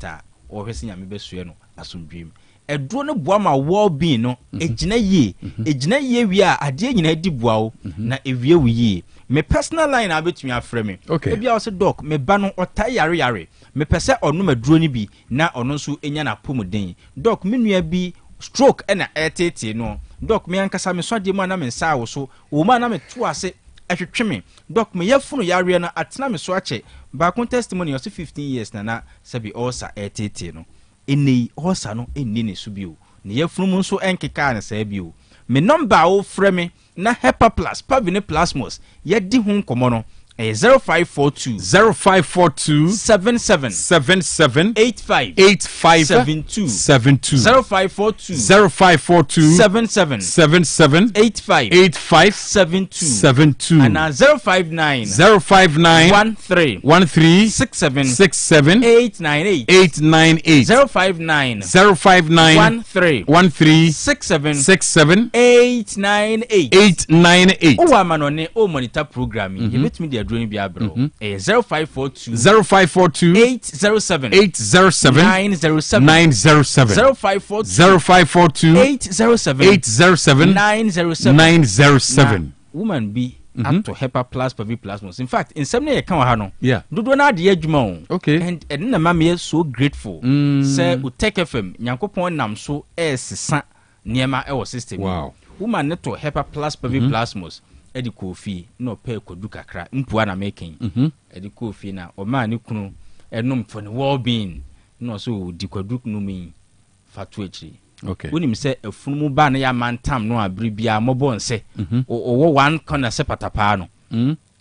a o hwese nya me besue no asomdwem edro no boa ma well being no ejina ye wi a ade nyina di boa o na ewie wi me personal line abetumi afre me ebia o se doc me ba no otai yare me pese onu maduro ni bi na onu nso enya na pomuden doc me nua bi stroke na etete no doc me ankasa me so de mu na me nsa wo so wo ma na me to ase ehwetwe me doc me yafunu yare na atena me so ache ba kon testimony o se 15 years na sabi osa etete no eni osa no eni ne subio ne yafunu nso enkeka na sa bio me number wo frɛ me na Hepa Plus Pavi ne Plasmos yedi ho nkomo no 0542 77 85 72 0542 77 85 72 and 059 13 67 898 059 13 67 898 898 o wa manone o monitor programming you meet me there adroni bi abro 0542 807 907 0542 807 907 woman bi ato HEPA plus pavi plasmos. In fact, in some way, come on, yeah, do not the edge mo. Okay, and mammy is so grateful. Say, OTEC FM, Yankopon nam so san near our system. Wow, woman net to HEPA plus pavi plasmos. Eddie Kofi, no pay koduka cra, impuana making. Eddie Kofi na, or man, you know, and num for the well being. No, so the quadruple no mean fatuity. Okay. When him say a fumu ban ya man tam no abribia mobo nse o one corner sepatapa no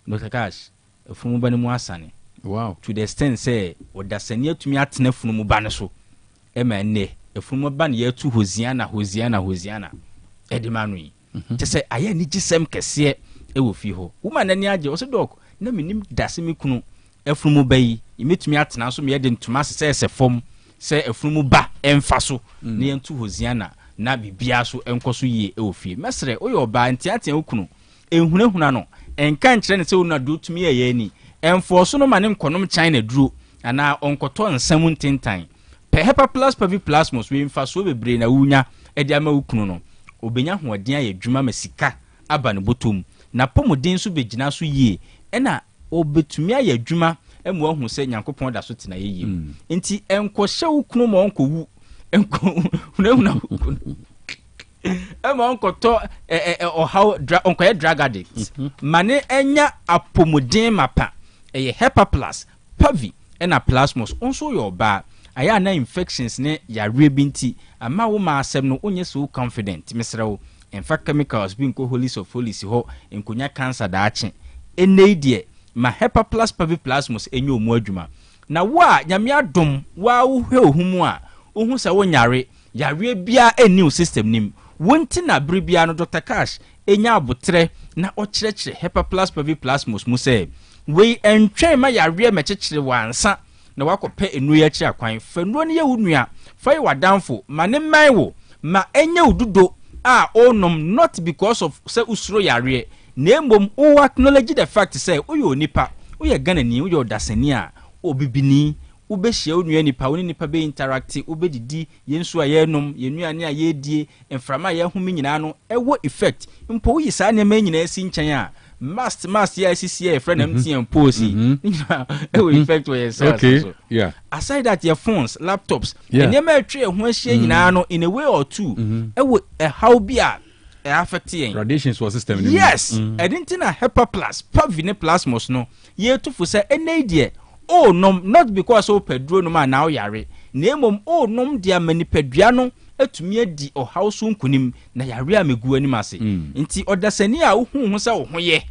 no cash a fumu ban mu asane. Wow. To the extent say o da sane atumi atena fumu ban so e ma ne a fumu ban ye tu Hosiana Edimanui. Te say aye ni gisem kese e wo fi ho. Woman nani age o se dok na minim dasemi kunu e fumu bayi imetumi atena so me de ntuma se fom se efunumu ba emfaso ne yentu Hosiana na bibia so enkoso yie e ofie mesre oyo ba ntiatia okunu ehunahuna no enka nkire ne se wona do tumi ye ni enforso no mane nkonom China duro ana onkoto nsam ntintan pe HEPA plus pavi plasmos we mfaso bebre na wunya e dia ma okunu no obenya hoɔden ayɛ dwuma masika aba ne botom na pomodin so begina so yie ɛna obetumi ayɛ dwuma emu ahu sɛ Nyankopɔn da so tena yie nti enko hye okunu ma onko wu enko hunahuna ema onko to how onko ye drug addict mane enya apomodin mapa HEPA plus pavi ena plasmos onso yo ba aya na infections ne yare binti ama wo ma asem no onye so confident mesrewo in fact chemicals bi nko holy of holies ho enkonya cancer da ache enedie ma HEPA plus pavi plasmos enyo omu adwuma na wo a nyame adom wa wo hwe ohumu a ohu se wo nyare yare bia eni system nim wonti na bribia no Dr. Cash enya abotre na okyerɛkyerɛ HEPA plus pavi plasmos mu se we entwen ma yare mekyekere wansa na wakɔpɛ enu ya kyi akwan fa nuo ne ye wunua fa yi wadanfo ma ne man wo ma enye ududo a onom not because of say usuro yare na mbom o acknowledge the fact say oyo nipa oye ganani oyo dasani a obibini ubehia onua nipa woni nipa be interact obedidi yensu a yenom yenuane a yedie emframa ye humi nyina no ewo effect mpo yi saa ne ma nyina asi nkyɛn a must ya sisi ya friend MTN posi ewo effect we so okay yeah aside that your phones laptops and you may try ho ahia nyina no in a way or two ewo how be a affecting radiations for system yes I didn't na HEPA plus pavine plasmos no ye to for say enadie oh no not because o pedro no ma now yare na emom oh nom dia manipedua no atumi adi o house nkunim na yare amegu anim ase nti odasani a wo hu sa wo ho ye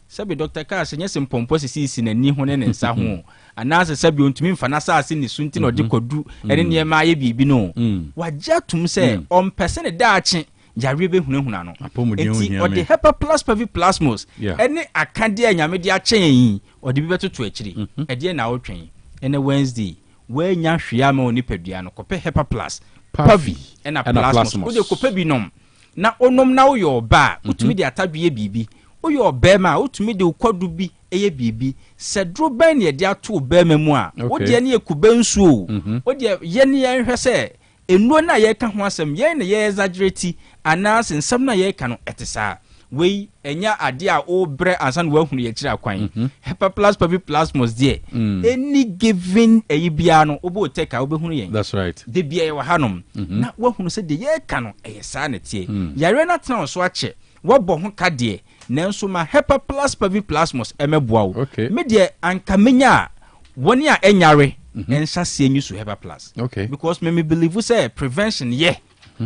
sabi Dr. Cash nyɛ sempompo sisi na ni ho ne nsa ho anase sabi ontumi mfa na saase ni sunti na ɔde kodu ɛne ne ma ayɛ bibi no wagya tum sɛ ɔmpɛsɛ ne daache yare be hunahuna no nti ɔde HEPA plus pavi plasmos ɛne akade a nyame de akyɛn yi ɔde bi bɛtoto akyiri ɛde na ɔtwɛn ɛne Wednesday wanya hwea ma oni padua no kɔpɛ HEPA plus pavi ɛna plasmos wode kɔpɛ bi nom na onom na wo yɛ ɔba utumi de atadwe bibi oyo obema utumi de ukwadu bi eye bibi sedro ben ye de ato obema mu a wo de ne ekube nsuo wo de ye ne ye hwɛ sɛ enuo na ye ka ho asɛm ye ne ye exaggerate anas nsɛm na ye ka no etesa wei enya ade a o bre ansan wo ahunu ye kyira kwan HEPA plus pavi plasmos de any given eyi bia no obo OTEC a obehunu ye that's right de bia ye wa hanom na wo ahunu sɛ de ye ka no eye saa na tie yare na tena so akyɛ wo bɔ ho kade nanso ma HEPA plus pavi plasmos emeboa wo me de anka menya woni a enyare ensa se enyu so HEPA plus because me believe say prevention ye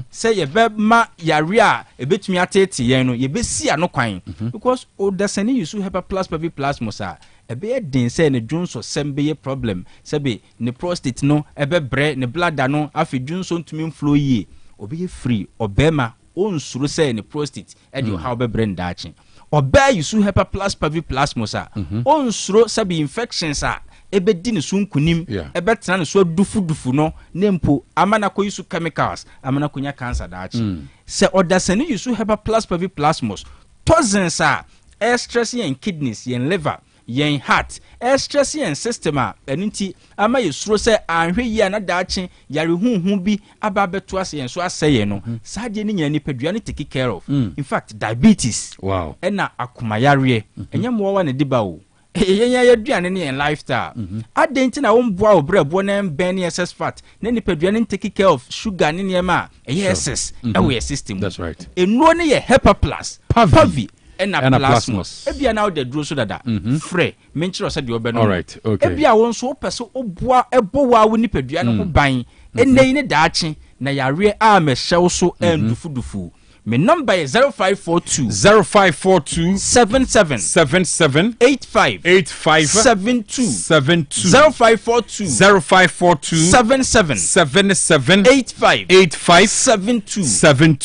say ye be ma yare a ebetumi atete ye no ye be si ano kwan because o dasani use HEPA plus pavi plasmos a ebe den say ne dwonso sembe ye problem sebe ne prostate no ebe bre ne bladder no afi dwonso ntumi flow ye obi free obema onsuru say ne prostate e de how be bre ndaache oba yusu HEPA plus pavi plasmos a onsuro sabi infections a ebedi ne so nkunim ebetena ne so dufu no nempo amana ko yusu chemicals amana konya cancer daache se odasani yusu HEPA plus pavi plasmos toxins a stress yen kidneys yen liver yen heart stress yen system a enunti ama yesuro se anhwe yi na daache yare hunhu bi aba beto ase yen so aseye no saade ni nya nipadua ne take care of in fact diabetes wow ena akumayare enye mo wa ne diba o yenya yaduane ne yen lifestyle adenti na womboa obrebo na ben excess fat na nipadua ne take care of sugar ne niema excess ewe system that's right enuo ne ye hepa plus pavi ena plasmos ebia na de duro so dada frɛ menkyerɛ sɛ de obɛ no all right okay ebia won so pɛso oboa ebowa wo nipadua ne ho ban enei ne daache na yare a mɛhyɛw so endufudufu my number is 0542 77 85 72 0542 77 85 72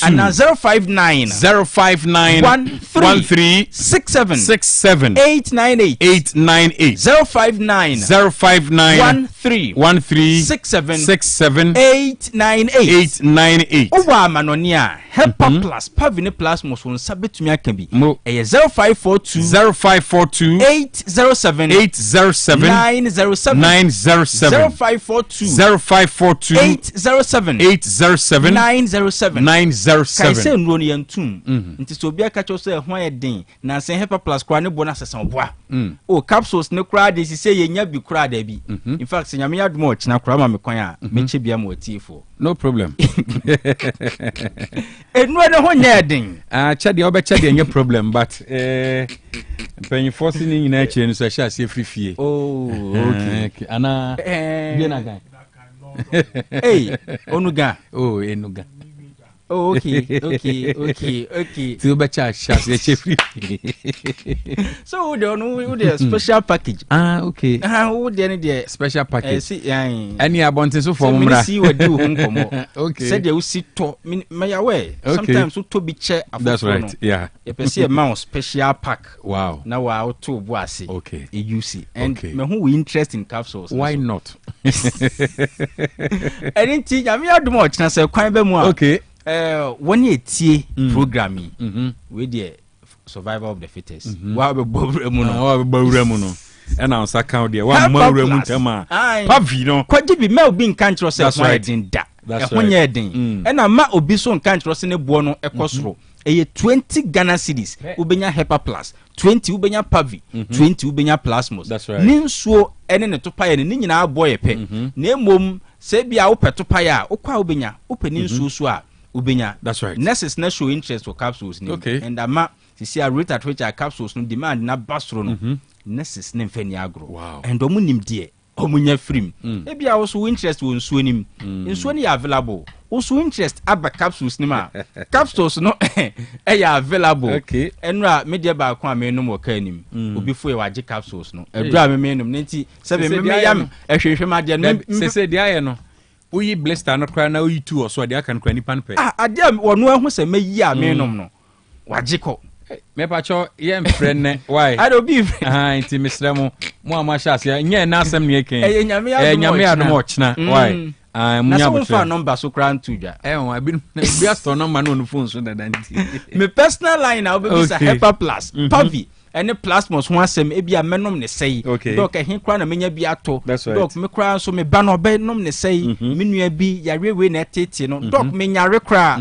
and 059 13 67 898 059 13 67 898 owa manonia hepa plus pavine plus moson sabetumi aka bi eye 0542 807 907 0542 807 907 kaise nro ne yantum nti so obi aka cho so ehwan ye den na sen hepa plus kwa ne bo na sesan boa o capsules ne kra de sise yenya bi kra da bi in fact senyame yadom o china kra ma me kwan a meche bia ma otiefo no problem enro ne ho nya den chade obecha de problem but penny force ni nyina chire no so sha ase frifie okay ana biena gan hey onuga enuga oh okay to becha chas ye free so we the special package okay we the special package see any abonte so for mra see we do honkomo okay said you see to me aware sometimes we to be chair that's right yeah you see a man special pack wow now we out to boase okay you see and me who we interest in capsules why not anything am you do much na say kwan be mu okay when you tie programming with the survival of the fittest wa be bawura mu no and on account there wa mawura mu ntama pavi no kwaji bi ma obi nkan kyerɛ sɛ ho edin da ho nya edin and ma obi so nkan kyerɛ sɛ ne boɔ no ekɔsoro eye 20 Ghana cedis ubenya hepa plus 20 ubenya pavi 20 ubenya plasmos ninsuo ene ne topaye ne nyina aboye pe na emom se bia wo petopaye a okwa ubenya openi nsuo so a ubenya that's right nurses na show interest for capsules ni and ama see a rate at which our capsules no demand na bastro no nurses ne mfani agro wow and omunim de omunya free e bia wo so interest wo nsuo nim nsuo ni available also interest aba capsules ni ma capsules no available okay enra media ba kwa me no mo ka nim obi fo e waje capsules no edura me no nti se be me yam ehwehwe ma de no se de aye no uyi blister no kra na uyi tu oso de aka no kra ni pan pe ade wono ahu se meyi a me nom no waje ko me pa cho ye mfre ne why I don't be nti mesra mo ama hya nye na asem ne eken nyame adom ochna why munya phone number so kran tuja bi store number no phone so that me personal line na obi say Hyper Plus Pavi any plasmos ho asem e bia menom ne sei doc ehin kra na menya bi ato doc me kra so me ba no be nom ne sei me nua bi yare we na tete no doc me nyare kra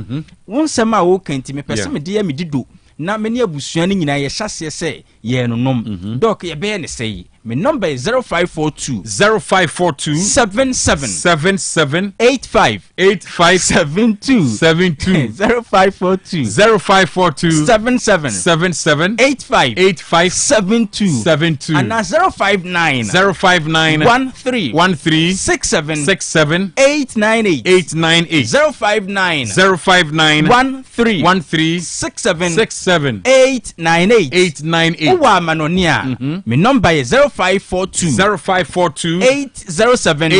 wonsem a wo kanti me pese me de ya me dido na me ne abusua ne nyina ye hyase se ye no nom doc ye be ne sei my number is 0542 77 85 72 0542 77 85 72 and 059 13 67 898 059 13 67 898 Owa manonia my number is 0542 807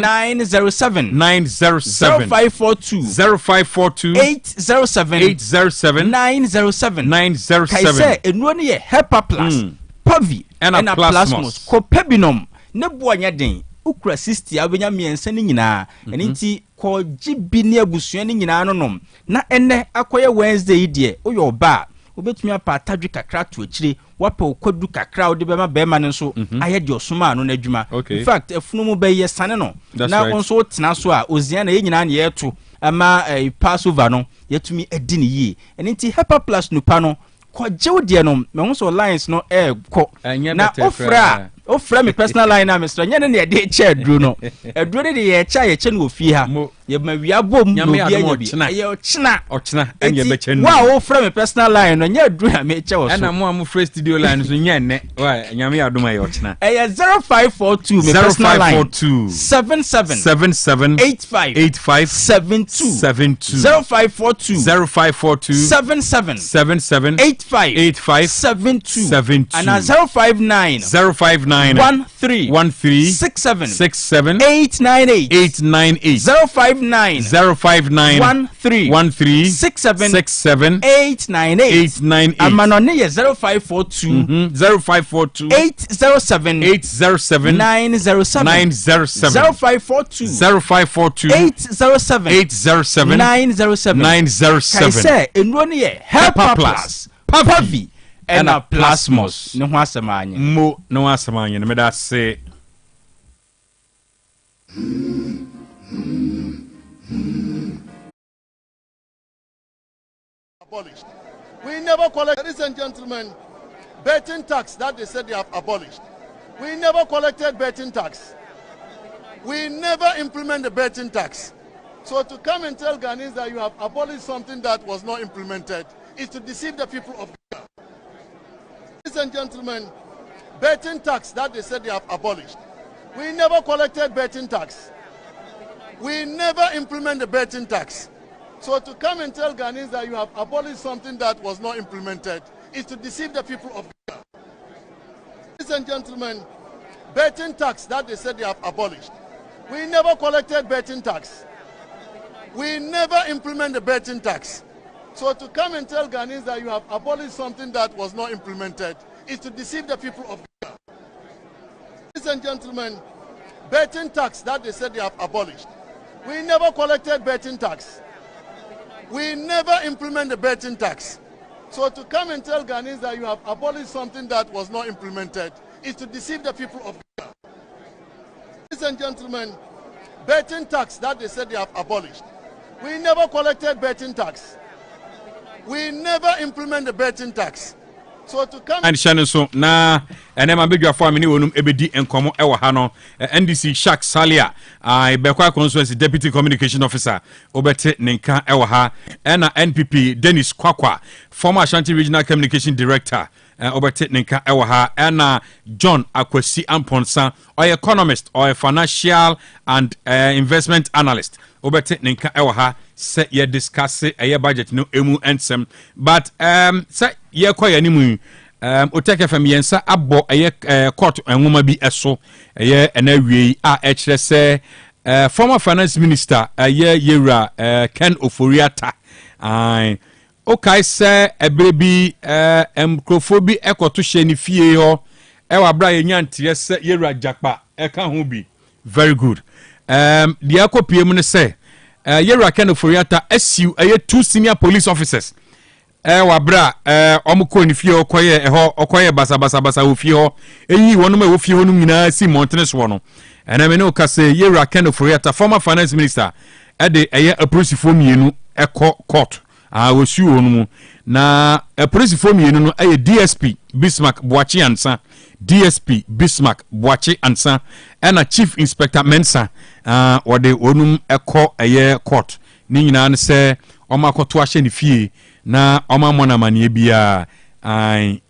907 0542 807 907 kaise enuo ne ye Hyper Plus Pavi and Plasmos ko pebinom ne bo anya den ukura 60 abenya miensa ne nyinaa ene nti ko gibi ne abusua ne nyinaa no nom na ene akoye Wednesday die oyo ba obetumi apa atadwe kakra to akire wape okwadu kakra ode bema bema ne so aye de osoma no na adwuma in fact efunu mu be yesane no na onso tena so a ozia na yenyina na yeto ama Passover no yetumi edi ne yi enti Hepa Plus nupa no kwajew de no me ho so lines no ko na ofra me personal line na Mr. nyane ne de che aduro no aduro de ye cha ye che no ofie ha ye ma wia bom no bia ye ochina enye be che no wa ofra me personal line no nya aduro ha me che wo so na mo free studio line so nya ne wa nyame adoma ye ochina 0542 me personal line 77 0542 77 and 059 13 67 898 059 13 67 898 amanone ye 0542 807 907 0542 807 907 kaise enro ne ye Hepa Plus Papavi and a plasmos no wasamanya mo no wasamanya me da say abolished. We never collected, ladies and gentlemen, betting tax that they said they have abolished. We never collected betting tax. We never implement the betting tax. So to come and tell Ghanaians that you have abolished something that was not implemented is to deceive the people of Ghana. Ladies and gentlemen, betting tax that they said they have abolished. We never collected betting tax. We never implement the betting tax. So to come and tell Ghanaians that you have abolished something that was not implemented is to deceive the people of Ghana. Ladies and gentlemen, betting tax that they said they have abolished. We never collected betting tax. We never implement the betting tax. So to come and tell Ghanaians that you have abolished something that was not implemented is to deceive the people of Ghana. Ladies and gentlemen, betting tax that they said they have abolished. We never collected betting tax. We never implement the betting tax. So to come and tell Ghanaians that you have abolished something that was not implemented is to deceive the people of Ghana. Ladies and gentlemen, betting tax that they said they have abolished. We never collected betting tax. We never implement the betting tax. So to come and Shannon so na enema bedwa for amini wonum ebedi enkomo ewo ha no NDC Shak Salia Ibekwa Constituency Deputy Communication Officer obete nenka ewo ha na NPP Dennis Kwakwa former Ashanti Regional Communication Director obete nenka ewo ha na John Akwasi Amponsa economist or financial and investment analyst obete nenka ewo ha se ye discuss budget no emu ensem but se ye kwaya ni mu OTEC FM yensa abo court enwoma bi eso enawie a kire se former finance minister Yera Ken Oforiata okay se ebrebi microphone ekoto hye ni fie ho wa bra yenyantie se Yera Jakpa eka ho bi very good dia kopiem ne se Yera Ken Oforiata SU 2 senior police officers wabra omuko ni fie okoye basa ofie ho eyi wonuma ofie ho no nyina si mountain so no ena me no kase Yera Ken Oforiata former finance minister de apolisifoɔ mienu court wosu onu na apolisifoɔ mienu no DSP Bismarck Boachi Ansa DSP Bismarck Boachi Ansa ena Chief Inspector Mensa wode onum court ni nyina ne se omakoto ahye ne fie na oma mona mane bia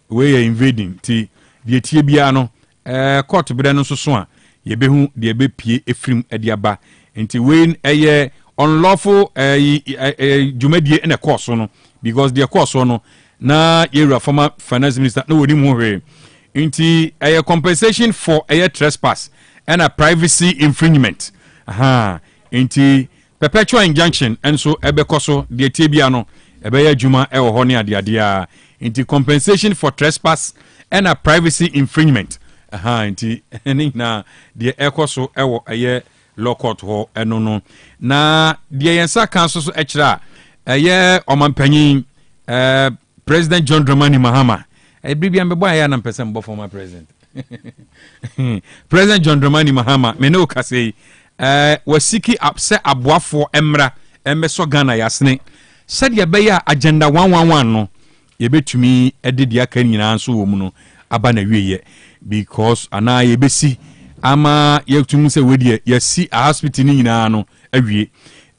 we invading ti die tie bia no court bere no so a ye behu de be pie efrim ediaba enti we unlawful jumadie in a course no because the course no na Yera former finance minister no woni mu hwe enti compensation for trespass and a privacy infringement enti perpetual injunction and so ebekoso de tie bia no ebeya juma ewo ho ne adeadea enti compensation for trespass and a privacy infringement enti eni na de ekoso ewo law court ho eno no na de yensa kan so ekira omampanyin President John Dramani Mahama bibi am boy ya na person bo former president President John Dramani Mahama me no ka say wasiki se aboafo emra embeso Ghana yasne said ya be ya agenda 111 no ye betumi ededi aka nyina nso wo mu no aba na wieye because ana ye besi ama ye tumu se wedi ye si a hospital ni nyina no awie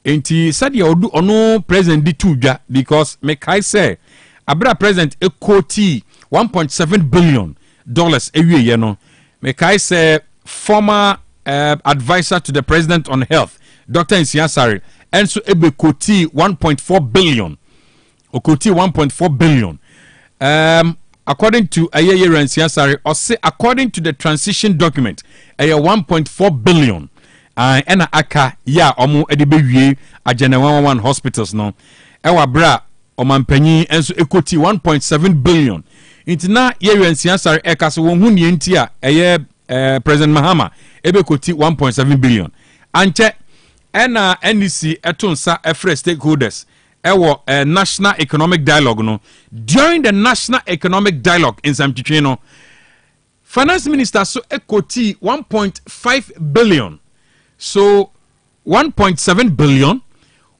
enti said ya odu ono president di tudwa because me kai say abra president ekoti $1.7 billion awie ye no me kai say former advisor to the president on health Dr. Nsiasare and so ebe koti 1.4 billion okoti 1.4 billion according to Ayeye Nsiasare or say according to the transition document 1.4 billion and aka ya omo edibewie agena 111 hospitals no ewa bra omampanyi enso ekoti 1.7 billion intina Ayeye Nsiasare ekase won hu ne ntia President Mahama ebe koti 1.7 billion anche ena NDC etonsa efre stakeholders ewo national economic dialogue no during the national economic dialogue in Samchichwe no finance minister so ekoti 1.5 billion so 1.7 billion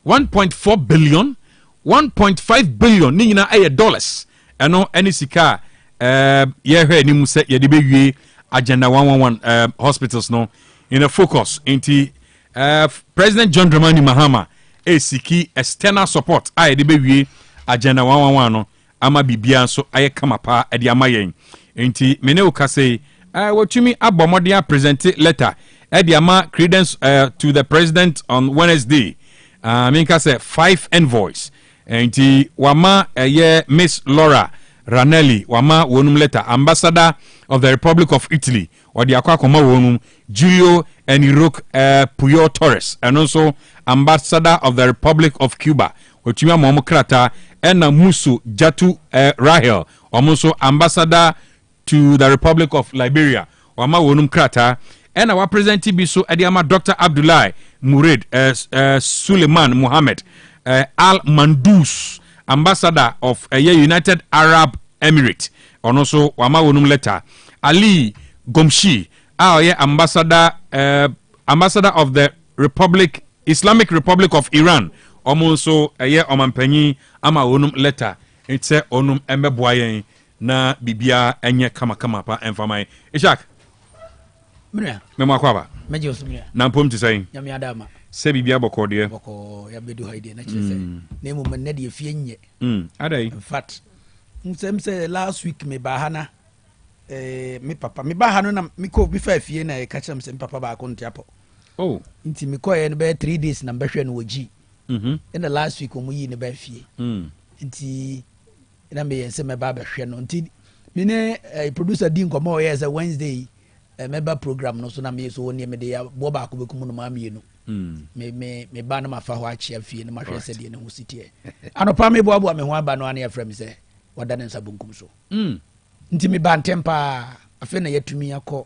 1.4 billion 1.5 billion ni nyina dollars eno NDC ka ye hwe ni mu se ye de bewie agenda 111 hospitals no in a focus into President John Dramani Mahama siki external support a de bewie agenda 111 no ama bibia so aye kamapa e de amayen enti mene o kase wotumi abomode present letter e de ama credence to the president on Wednesday minka say 5 envoys enti wama Miss Laura Ranelli wama wonum letter ambassador of the Republic of Italy or the Aquacoma wonum Julio Enrique Puyol Torres and also ambassador of the Republic of Cuba Ochima Momokrata and Musu Jatu Rahel also ambassador to the Republic of Liberia wama wonum krata and our president biso ediama Dr. Abdullah Murid Suleiman Mohammed Al Mandous ambassador of United Arab Emirates and also wama wonum letter Ali Gomshi ambassador of the Islamic Republic of Iran also omampanyi ama wonum letter it's onum embeboyen na bibia enye kama pa enfamai Ishak mena memo akwaba meje osumia na mpom ti sayin nyame adama se bibia bokode boko ya bedu haide na chese na mu men de fie nye adai in fact mse last week me bahana me papa me bahano na me ko bi fa fie na ka chem se papa ba ko ntiapo oh nti me ko ye no be 3 days na behwe no woji in the last week omu yi ne ba fie nti na me yense me ba behwe no nti me ne producer din komo ye say Wednesday member program no so na me so woni me de ya bo ba ko bekum no ma mienu me ba na ma fa ho a chia fie na ma hwe se de ne ho sitie anopa me bo abo me ho aba no ana ya frame se wada ne nsa bunkum so nti me ba ntempa afi na yatumi akọ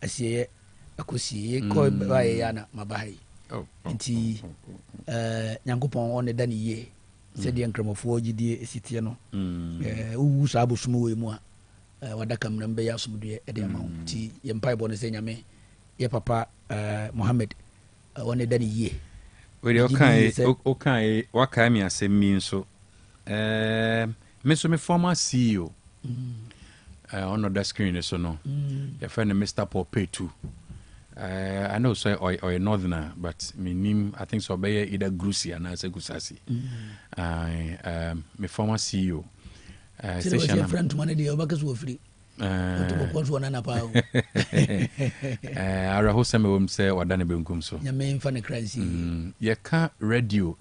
asiye akosie ko ba ye yana mabahai nti nyankopon on da ne ye se de nkramofo gidie esitie no uwu sa abosumu we mu a wada kamra mbe ya sumduye e de ma nti ye mpai bo ne se nyame ye papa Mohammed on da ne ye we okai wakai mi asemi nso me so me former CEO on the screen so no your friend Mr. Pope too I know so or northerner but me name I think so be either Grusi and as Gusasi me former CEO station your friend to money the obakes wo free to go for na pa ara ho se me wom se wadane benkum so ya me mfa ne crazy ye ka radio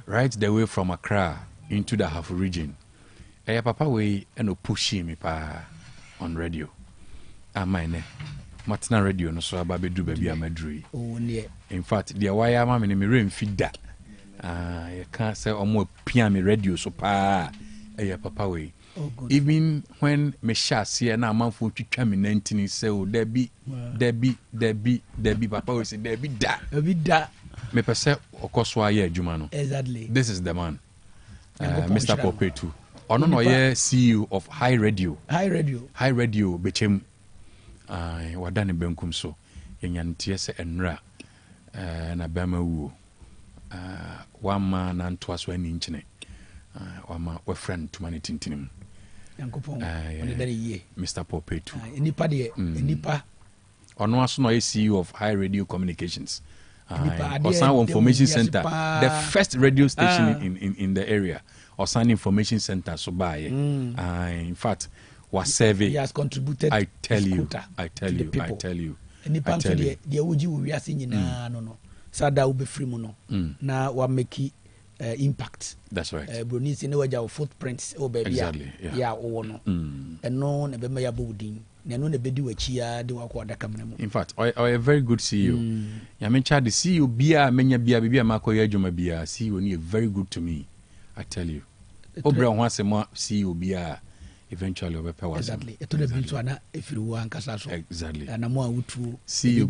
right the way from Accra into the Half region papa we eno pushing me pa on radio amine matna radio no so aba bedu ba bia madrui oh ne in fact the wire ama me me remfida you can't say omo pia me radio so pa papa we even when me sha see na amanfo twitwa me 19 say o debi papa we say debi da da me pese okoso aye adwuma no exactly this is the man Mr. Popetu. Ono no ye CEO of High Radio bechem wadane benkum so yenyantie se enra na bema wu wama na ntoa so ani nchine wama we friend to mani tintinim yankopon oni dare ye Mr. Popetu nipa de nipa ono aso no ye CEO of High Radio Communications Osan Information Center, the first radio station in the area. Osan Information Center, so by in fact, was serving. He has contributed. I tell you. Nipa mfe de oji wo wiase nyina no. Sada wo be free mu no. Na wa make impact. That's right. Bronisi ne waja footprints o baby ya wo no. Eno na be ma ya bodin. In fact, I a very good CEO. Yamencha the CEO bia menya bia makoya adwuma bia CEO ni very good to me. I tell you. Obra wase mo CEO bia eventually obepa was. Exactly. Eto de bintu ana efiru ankasa so. Exactly. Na mo awutu CEO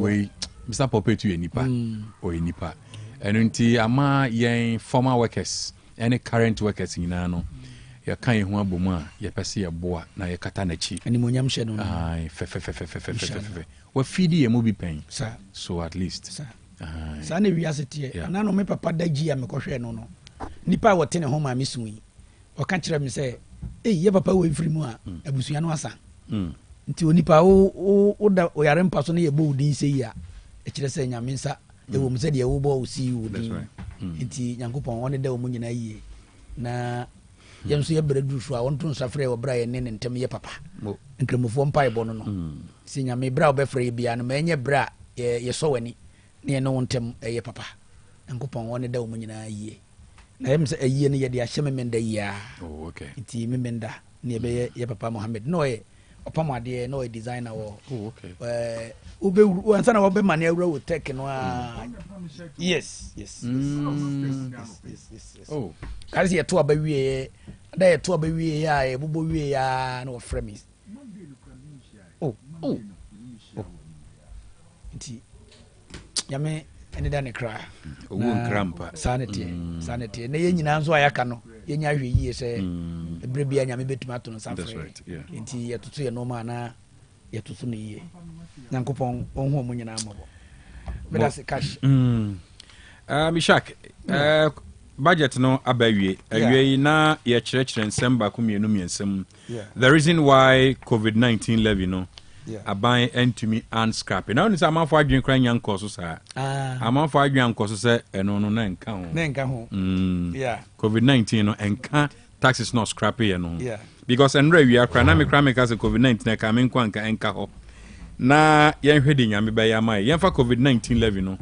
way Mr. Popetu enipa o enipa. Eno nti ama yen former workers any current workers nyina no. Ya kan ye ho abomu a ye pese ye boa na ye kata na chi animonyam hye no ai fe wa fidi ye mo bi pen so at least sa na wiase tie na no me papa daji ya me kohwe no nipa wote ne ho ma me sui o kan kire me se ye papa wo mfiri mu a abusua no asa nti onipa o da o yare mpa so na ye bo udin se ya e kire se nyame nsa e wo mu se de wo bo o si udin nti nyankopon woni da wo mu nyina yie na yamso ye bredu so a wonto nsafre wo bra ye ne ntem ye papa nkremofo mpa ebo no si nyame bra wo befre bia no menye bra ye so wani ne no ntem ye papa nkopon woni da wo mu nyina yie na yemse ayie ne ye de ahye memenda ya nti memenda ne be ye papa Mohammed no ye opamade no ye designer wo ube wansana wo be mane awura wo tech no yes oh kasi ye to abawie da ye to abawie ya e bobo wie ya no frame oh nti yame ene da ne kra owo nkrampa sanity na ye nyina nso ayaka no ye nya hwe yie se ebre bia nyame betuma to no sanfre nti ye tutu ye no ma na ye tutu ne yie nyankopon onhu mu nyina amabo bedase cash Mishak budget no abawie awie na ye kyerɛkyerɛ nsɛm ba ko mienu miensɛm the reason why COVID-19 levy no aban entumi and scrap na oni sa amanfo adwen kran nyanko so sa amanfo adwen anko so se eno no na nka ho COVID-19 no enka taxes no scrap ye no because enra wi akra na me kra me ka se COVID-19 ka me nkwa nka enka ho na yen hwedi nyame ba ya mai yen fa COVID-19 levy no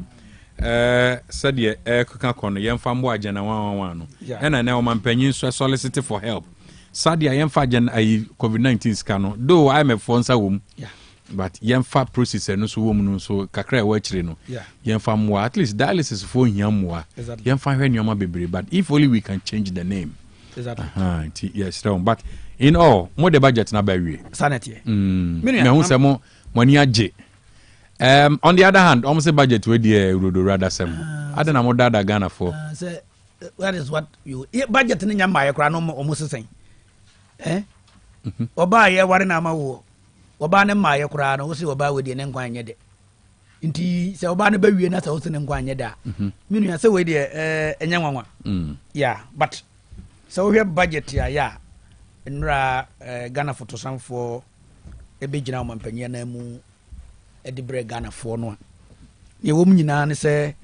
said kaka kono yen fa mbo agena 111 no ena na o mampanyin so solicit for help sadia yen fa agena ai COVID-19 ska no though I am a fonsa wom but yen fa process no so wom no so kakra e wa kire no yen fa mbo at least dialysis for hiam mwa yen fa hwe nyoma bebre but if only we can change the name exactly yes but in all mo the budget na ba wie sanity me hu se mo money age on the other hand almost a budget we dey rodo rather sem adena mo dada Ghana for say that is what you budget ni nyamba ye kra no almost sen oba ye ware na ma wo oba ne ma ye kra no wo se oba we dey ne nkwan nye de nti se oba ne ba wie na se wo se ne nkwan nye da minu ya se we dey enya nwanwa yeah but so we have budget ya nra Ghana fotosanfo ebegina omampanya na mu edibre Ghana for no ye wom nyina ne se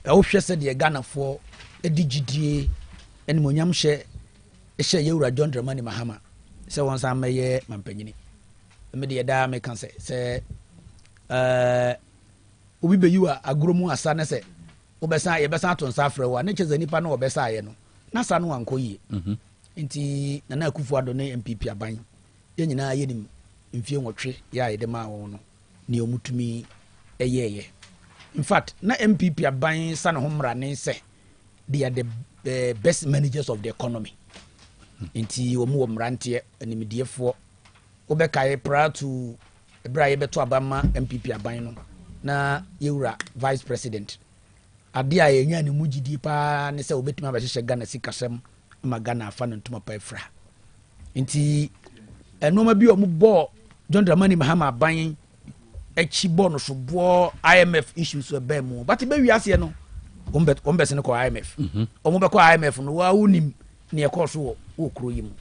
wo hwe se de Ghana for edigidie enimonyam hye yewura John Dramani Mahama se won sa meye mampanyini me de da me kan se obi beyiwa agromu asa ne se obesa ye besa to nsa afre wa ne cheze nipa no obesa ye no na sa no ankoyi nti na Akufo Addo ne MPP aban ye nyina ye nim mfie nwotwe ya yede ma wo no ne omutumi eyeye in fact na MPP aban sa no homra ne se they are the best managers of the economy nti wo mu wo mrante animdiefo obekaye prior to ebra ye beto abama MPP aban no na yewura vice president ade a yɛnya ne mu gidi paa ne sɛ wobɛtumi abɛhyehyɛ Ghana sikasɛm ma Ghana afa no ntoma pa afra nti ɛnoma bi ɔmo bɔ John Dramani Mahama ban akyi bɔ no so bɔ IMF issues so bɛn mu but bɛ wiase no ɔmo bɛsɛ no kɔ IMF ɔmo bɛkɔ IMF no wa wonim ne ɛkɔ so wɔ kuro yi mu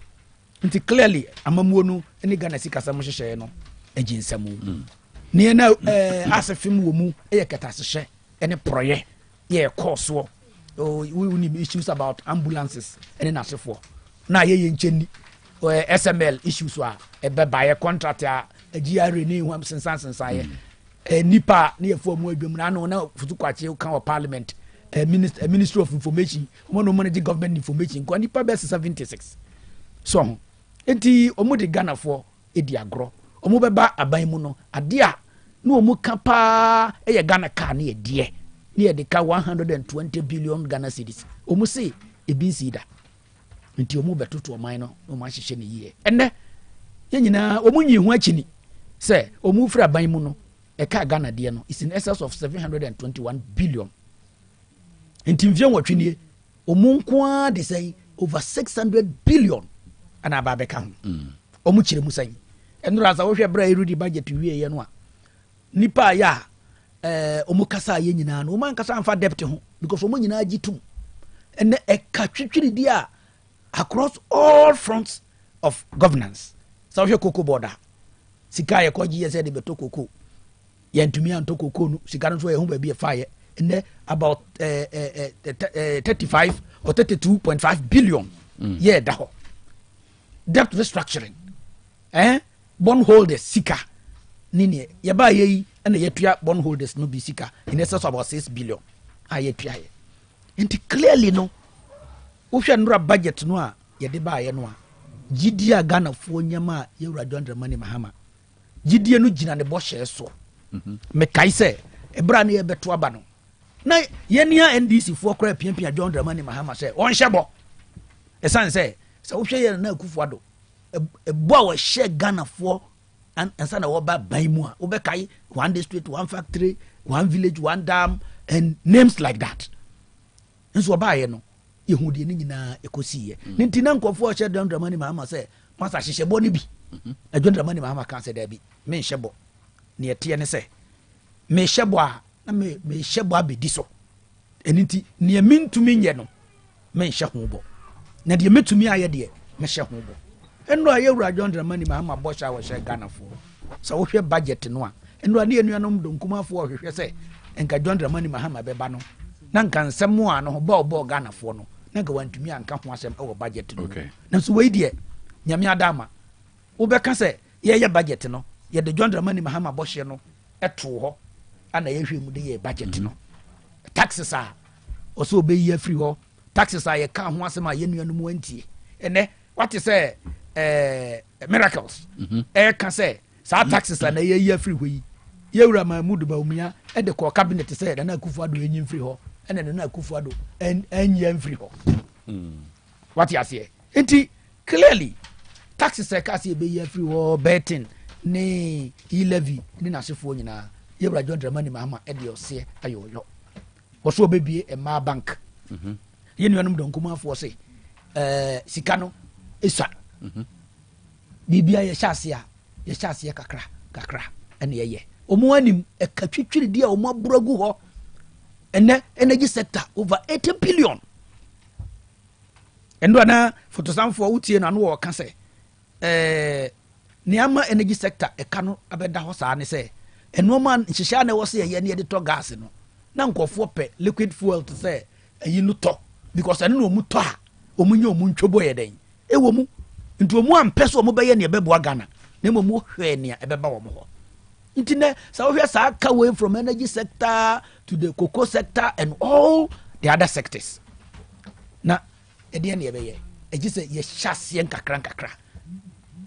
nti clearly amamuo no ne Ghana sikasɛm hyehyɛ no agye nsɛm ne na asefim wɔ mu ɛyɛ kɛtasehye ɛne proyɛ yɛ kɔ so we need issues about ambulances ɛne nasefoɔ na yɛ nkyɛni SML issues a ɛbɛba yɛ contract a GRA ne hwam sensan yɛ nipa ne yɛ fo mu adwam na no na futu kwache kan wɔ parliament ministry of information wɔn no manage government information ko nipa bɛ 76 so enti ɔmo de Ghana fo edi agro ɔmo bɛba aban mu no ade a na ɔmo ka paa ɛyɛ Ghana car ne yɛ deɛ ne yɛ de ka 120 billion Ghana cedis ɔmo se ebi nsi da nti ɔmo bɛtoto ɔman no ɔmo ahyehyɛ ne yie ɛnɛ yɛn nyinaa ɔmo nyi ho akyini sɛ ɔmo fira aban mu no ɛka Ghana deɛ no is in excess of 721 billion nti mfie nwɔtwe nie ɔmo nko a de sɛ over 600 billion ana aba bɛka ho ɔmo kyerɛ mu sɛn ɛnora asa wohwɛ bra erudi budget wie yɛ no a nipa ya ɔmo kasa yɛ nyinaa no ɔmo ankasa amfa debt ho because ɔmo nyinaa gyi tum ɛnɛ ɛka twitwiri di a across all fronts of governance sa wohwɛ koko border sika yɛ kɔgye yɛ sɛ de bɛtɔ koko yɛntumi antɔ koko no sika no so yɛ ho baabi ɛfa yɛ ɛnɛ about 35 or 32.5 billion yɛ da hɔ debt restructuring bond holders sika nini yɛba yɛ yi ɛna yɛtua bond holders no bi sika in excess of about 6 billion a yɛtua yɛ nti clearly no wohwɛ nora budget no a yɛde baayɛ no a gidi a Ghanafoɔ nyama a yɛwura John Dramani Mahama gidi no gyina ne bɔhyɛ so mekae sɛ ɛbra ne yɛbɛto aba no na yɛnia NDC foɔ kora piapia John Dramani Mahama sɛ ɔnhyɛ bɔ ɛsan sɛ wohwɛ yɛ na Akufo-Addo ɛbɔ a wɔhyɛ Ghanafoɔ ansa na wɔba ban mu a wobɛkae one district, one factory, one village, one dam and names like that nso ɔbaayɛ no yɛhu deɛ ne nyinaa ɛkɔsiiɛ ne nti na nkɔfoɔ hyɛ John Dramani Mahama sɛ masa hyehyɛ bɔ no bi na John Dramani Mahama ka sɛ daabi menhyɛ bɔ ne yɛteɛ ne sɛ mehyɛ bɔ a na mehyɛ bɔ abɛdi so ɛno nti neɛ mentumi nyɛ no menhyɛ ho bɔ na deɛ mɛtumi ayɛ deɛ mehyɛ ho bɔ ɛno a yɛwura John Dramani Mahama bɔhyɛ a wɔhyɛ Ghanafoɔ sɛ wohwɛ budget no a ɛno a ne yɛnuanom donkumafoɔ ɔhwehwɛ sɛ ɛnka John Dramani Mahama bɛba no na nka nsɛm a no ho bɔɔbɔɔ Ghanafoɔ no na nka wantumi anka ho asɛm ɛwɔ budget no na nso wei deɛ nyame adama wobɛka sɛ yɛyɛ budget no yɛde John Dramani Mahama bɔhyɛ no ɛtoo hɔ ana yɛhwɛ mu de yɛ budget no taxes a ɔsɛ ɔbɛyi afiri hɔ taxes a yɛka ho asɛm a yɛnuanom antie ɛnɛ wate sɛ miracles ɛka sɛ saa taxes a na yɛyi afiri hɔ yi yɛwura Mahmoud Bawumia ɛde kɔ cabinet sɛ Nana Akufo-Addo ɛnyi mfiri hɔ ɛna Nana Akufo-Addo ɛnyi mfiri hɔ wate aseɛ nti clearly taxes ɛka sɛ yɛbɛyi afiri hɔ betting ne e-levy ne n'asefoɔ nyinaa yɛwura John Dramani Mahama ɛde ɔseɛ ayɛ ɔyɔ wɔso ɔbɛbie ɛmaa bank yɛnuanom dɔnkumafoɔ sɛ sika no ɛsua biribia yɛhyɛ aseɛ kakra ɛne yɛyɛ ɔmo anim ɛka twitwiri di a ɔmo abura gu hɔ ɛnɛ energy sector over 80 billion ɛndo ana fotosanfoɔ wotie no ano wɔ ka sɛ neama energy sector ɛka no abɛda hɔ saa ne sɛ ɛnoɔma nhyehyɛ na ɛwɔ sɛ yɛyɛ ne yɛde tɔ gas no na nkɔfoɔ pɛ liquid fuel to sɛ ɛyi no tɔ because ɛno na ɔmu tɔ a ɔmu nyɛ ɔmu ntwobɔ yɛ dɛn ɛwɔ mu nti ɔmu ampɛ so ɔmu bɛyɛ nea ɛbɛboa Ghana na mmom wohwɛ nea ɛbɛba wɔ mo hɔ nti nɛ sɛ wohwɛ saa ka way from energy sector to the cocoa sector and all the other sectors na ɛdeɛ ne yɛbɛyɛ ɛgye sɛ yɛhyɛ aseɛ nkakra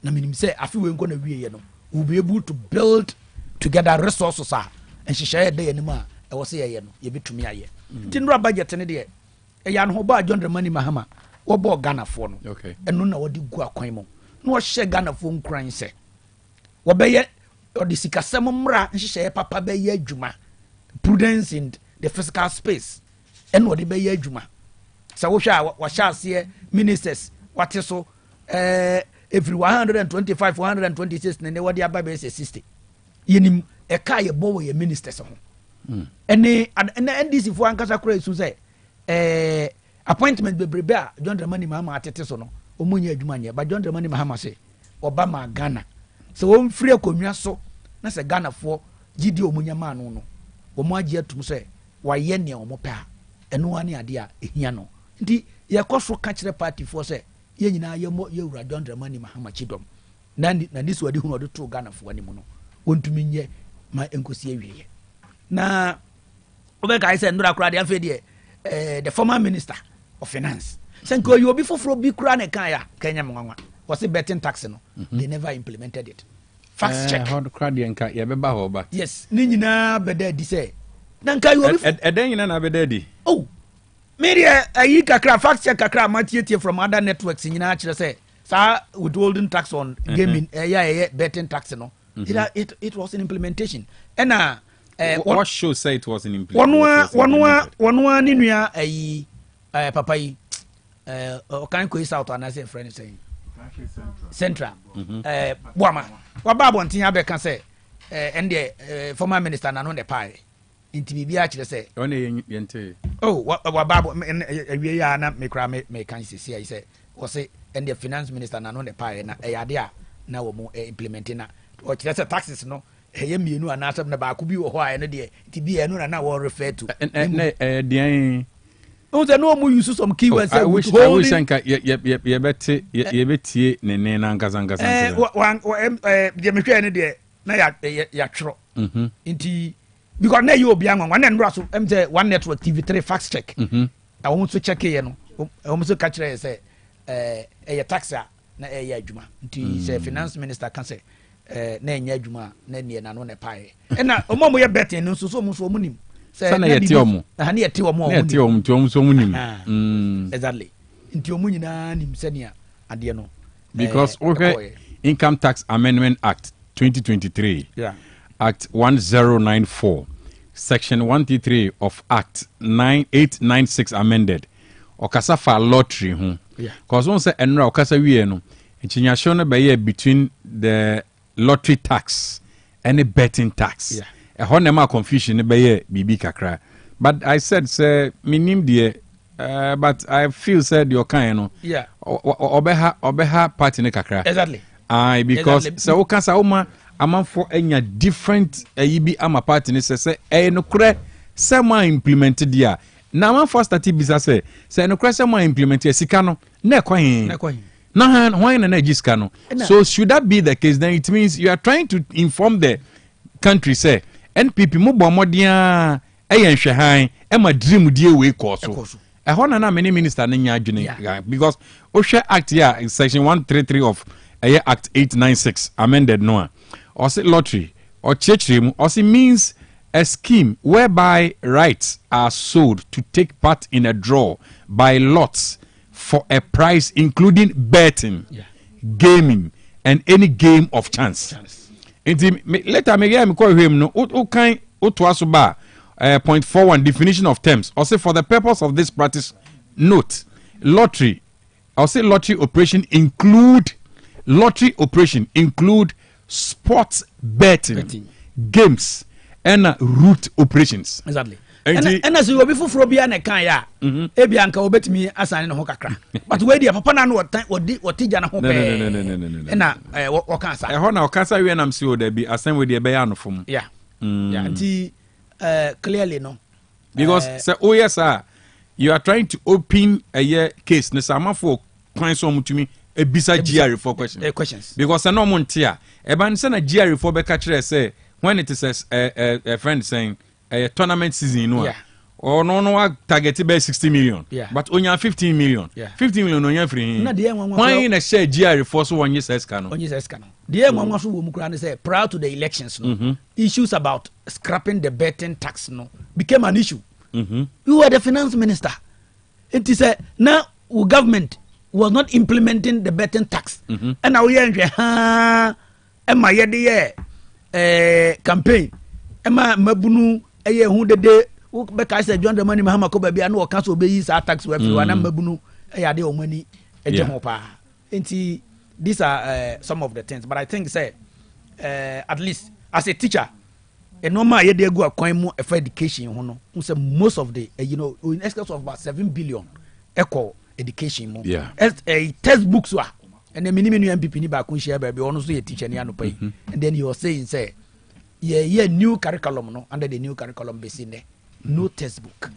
na menim sɛ afe wei nkɔ na wieɛ no we'll be able to build together resources a nhyehyɛeɛ da yɛnim a ɛwɔ sɛ yɛyɛ no yɛbɛtumi ayɛ nti nnora budget ne deɛ ɛyɛ anohɔbɔ a John Dramani Mahama wɔbɔɔ Ghanafoɔ no ɛno na wɔde gu akwan mu na wɔhyɛ Ghanafoɔ nkuran sɛ wɔbɛyɛ ɔde sikasɛm mmra nhyehyɛeɛ papa bɛyɛ adwuma prudence in the physical space ɛna ɔde bɛyɛ adwuma sɛ wohwɛ a wahyɛ aseɛ ministers wate so every 125 126 ne wɔde aba bɛyɛ sɛ 60 yɛnim ɛka yɛbɔ wɔ yɛ ministers ho ɛne NDC foɔ ankasa kora esu sɛ appointment bebrebe a John Dramani Mahama atete so no ɔmo nyɛ adwuma nyɛ but John Dramani Mahama sɛ ɔba ma Ghana sɛ wɔn firi akonnwa so na sɛ Ghana foɔ gidi ɔmo nyɛ maa no ɔmo agye atum sɛ wayɛ nea ɔmo pɛ a ɛno ani adeɛ a ehia no nti yɛkɔ so ka kyerɛ party foɔ sɛ yɛn nyinaa yɛwura John Dramani Mahama kyidɔm na ne so ɔde hu ɔde to Ghana foɔ anim no wɔntumi nyɛ ma nkosi awie na wobɛka sɛ ndora kora de afei deɛ the former minister of finance sɛ nka ɔyɛ obi foforɔ bi kora ne kan ya kanya mwanwa wɔse betting tax no they never implemented it fast check kora deɛ nka yɛbɛba hɔ ba yes ne nyinaa bɛda adi sɛ na nka yɛ obi ɛdɛn nyina na bɛda adi oh me deɛ ayi kakra fast check kakra matietie from other networks nyinaa kyerɛ sɛ saa withholding tax on gaming ɛyɛ betting tax no it was in implementation ɛna what show say it was in implementation wɔnoa ne nua ayi papa yi ɔkan kɔyi south anasɛ friend saying central boama waba abɔnten abɛka sɛ ɛndeɛ former minister nano ne pae nti biribi akyerɛ sɛ ɔne yɛnte waba awie yɛ na mekora mekan sisi ayi sɛ wɔse ɛndeɛ finance minister nano ne pae na ɛyɛ ade a na wɔ mu implement na ɔkyerɛ sɛ taxes no ɛyɛ mmienu anaasɛ na baako bi wɔ hɔ a ɛno deɛ nti bi ɛno na wɔ refer to deɛn sɛ no ɔmu use some keywords I wish nka yɛbɛtie ne ne na nkasa deɛ mehwɛ ne deɛ na yɛatwerɛ nti because na ɛyɛ obi anwanwa na nnora so ɛm sɛ one network TV3 fact check ɛwɔm nso checkeyɛ no ɛwɔm nso ka kyerɛ sɛ ɛyɛ tax a na ɛyɛ adwuma nti sɛ finance minister ka sɛ na ɛnyɛ adwuma na neɛ nano ne paeɛ ɛna ɔma mo yɛ betting no nso so ɔmo nso ɔmo nim sɛ na yɛte ɔmo ne yɛte ɔmo nti ɔmo nso ɔmo nim exactly nti ɔmo nyinaa nim sɛnea adeɛ no because wohwɛ Income Tax Amendment Act 2023 Act 1094 Section 133 of Act 9896 amended ɔkasa fa lottery ho cause wɔn sɛ ɛnura ɔkasa wie no nkyɛnyahyɛ no bɛyɛ between the lottery tax and the betting tax ɛhɔ na ma confusion no bɛyɛ biribi kakra but I said say minim deɛ but I feel said your kind no ɔbɛha party ne kakra exactly because sɛ woka sa woma amanfo anya different ayi bi ama party ne sɛ ɛyɛ no korɛ sɛ ma implement deɛ a na amanfo start bisa sɛ no korɛ sɛ ma implement sika no na ɛkɔ he na why na jiska no so should that be the case then it means you are trying to inform the country say NPP mo bɔ mmɔden ɛyɛ nhwɛhan ɛma dream die wei kɔ so ɛhɔ na many minister ne nya adwene because ohwɛ act here section 133 of act 896 amended no a ɔse lottery ɔkyerɛkyerɛ mu ɔse means a scheme whereby rights are sold to take part in a draw by lots for a price including betting, gaming, and any game of chance. Later, me call him no. Point 41 definition of terms. Or say for the purpose of this practice, note lottery. I'll say lottery operation include sports betting, games, and route operations. Exactly. ɛna sɛ obi foforɔ bia ne kan ya ebia nka obetumi asane ne ho kakra but we dia papa na no wɔte gya ne ho pɛ ɛna wɔka sa ɛhɔ na ɔka sa wie nam si o da bi asan we dia bɛyɛ anofom nti clearly no because sɛ o yes you are trying to open a case ne samafo kwan so mutumi ebisa GR for questions because no mo nte a ɛba ne sɛ na GR for bɛka kyerɛ sɛ when it is a friend saying a tournament season no or no target be 60 million but onya 15 million 15 million onya free why in a share GR for so one year no the nwanwa so wo mu kra ne say prior to the elections no issues about scrapping the betting tax no became an issue you were the finance minister it is now government was not implementing the betting tax and now we are and my campaign Emma Mabunu eye hu dede wo bɛka sɛ John Dramani Mahama kɔ baabi a na wɔka sɛ ɔbɛyi saa tax wɔ afiri wana mmabunu ɛyɛ ade ɔmo ani ɛgye ho paa nti these are some of the things, but I think say at least as a teacher normal ye dey go akwan mu for education ho no say most of the in excess of about 7 billion equal education mu textbooks wa and then minimum MPP ni ba kun share ba ono so ye teacher ni anopai and then you are saying say yeah new curriculum no under the new curriculum base in there no textbook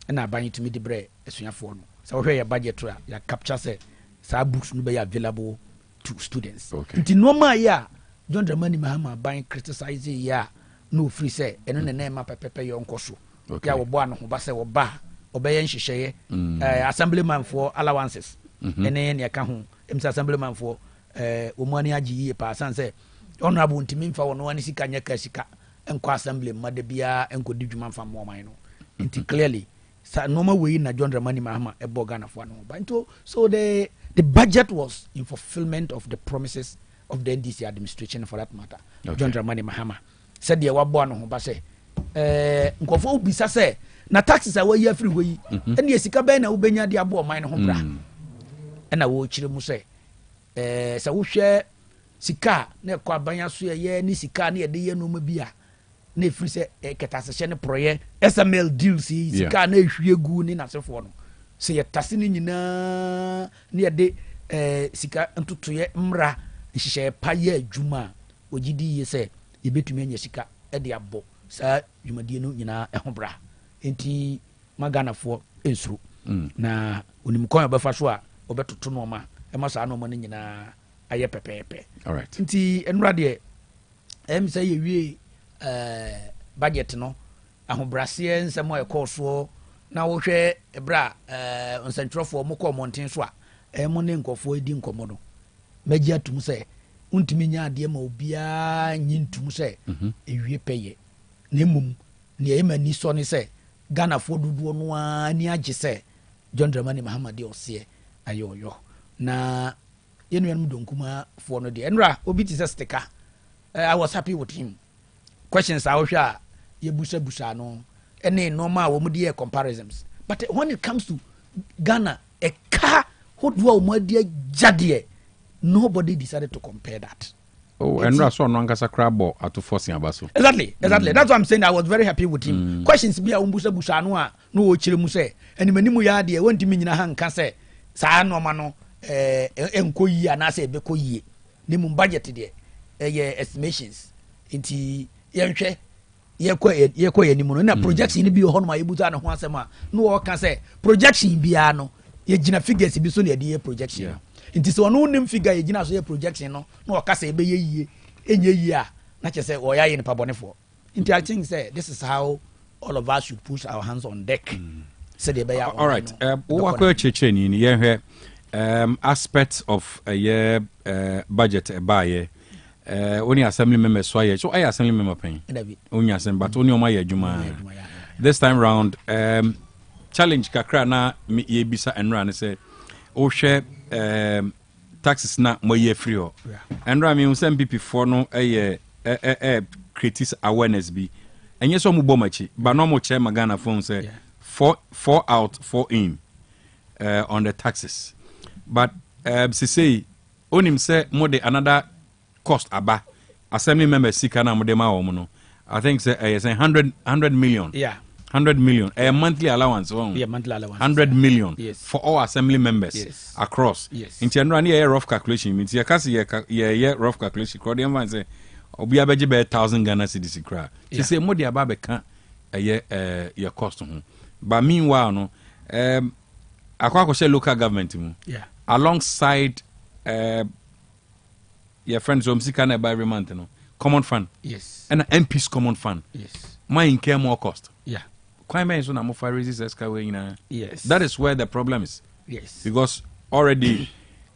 and I buy to me the bread esuafo no so where your budget to ya capture say sa books no be available to students nti normal ya John Dramani Mahama buying criticize ya no free say eno na ma pepepe yo nkoso ya wo bo ano ho ba say wo ba obeye nhihye assemblyman for allowances ene ne ka ho emsa assemblyman for wo mu ani agi yi pa san say honorable ntimi mfa wo no ani sika nya ka sika enko assembly made bia enko di dwuma mfa mo man no nti clearly sa normal way na John Dramani Mahama e bo Ghana for no ba nto so the budget was in fulfillment of the promises of the NDC administration for that matter. John Dramani Mahama said the wabo no ho ba say nkofo obisa say na taxes a we free we and the sika be na wo benya de abo man ho bra na wo chire mu say sa wo hwe sika na kwa banya so ye ni sika na ye de ye no ma bia na free say ketasehye ne proye SML deals sika na ehwie gu ni nasefo no say ye tase ni nyina na ye de sika ntotoye mra nhihye pa ye adwuma ogidi ye say ye betumi anya sika e de abo sa dwumadie no nyina ho bra enti magana fo ensuru na onim kon obefa so a obetoto no ma e ma sa no mo nyina aye pepepe alright nti enura de say ye wie budget no ahobrase nsemo e koso na wo hwe ebra onsentrofo mo ko monten so a mo ne nkofo edi nkomo no magia tum say untimi nya ade ma obia nyintum say ewie peye na mum ne e mani so ne say Ghana fo dudu no ani age say John Dramani Mahama de ose ayoyo na yenuanum donkuma fo no de enra obi ti say sticker. I was happy with him. Questions I was ye busa no any normal wo mu de comparisons, but when it comes to Ghana a car who do mo de jade nobody decided to compare that. Oh, and that's one Nankasa crab at to forcing abaso. Exactly. That's what I'm saying. I was very happy with him. Questions be a busa no chile muse. And many muya de went to me in a hand can say, Sa no mano, enko yi anase beko yi. Nimum budget de estimations. Inti yenhwe yekɔ yanimu na projection bi ho no ma yebuta na ho asema no can say projection bia no ye gina figures bi so na ye projection. Inti so no nim figure ye gina so ye projection no na o kasa ebe ye yie enye yie a na che say o ya ye ne pabonefo. Inti I think say this is how all of us should put our hands on deck. Say the be all right. Wo akwa cheche ni ye hwe aspects of a year budget buy only assembly members so I assembly member pen only assembly but only on my adwuma this time round challenge kakra na ye bisa enra say o share taxes na mo ye free ho enra me some people for no create awareness bi enye so mo bomachi but no mo che magana phone say 4 out 4 in on the taxes but say onim say mo de another cost aba assembly members sika na mo de ma wo no I think say 100 million 100 million a monthly allowance monthly allowance 100 million for all assembly members across in general a rough calculation means you can see a rough calculation crowd and say obi abeje be 1000 Ghana cedis kra she say mo de aba be kan your cost ho but meanwhile no akwa share local government mu alongside your friends from Sikana by every month no common fund and MP's common fund my incur more cost quite many so na mo for raises escaway na that is where the problem is because already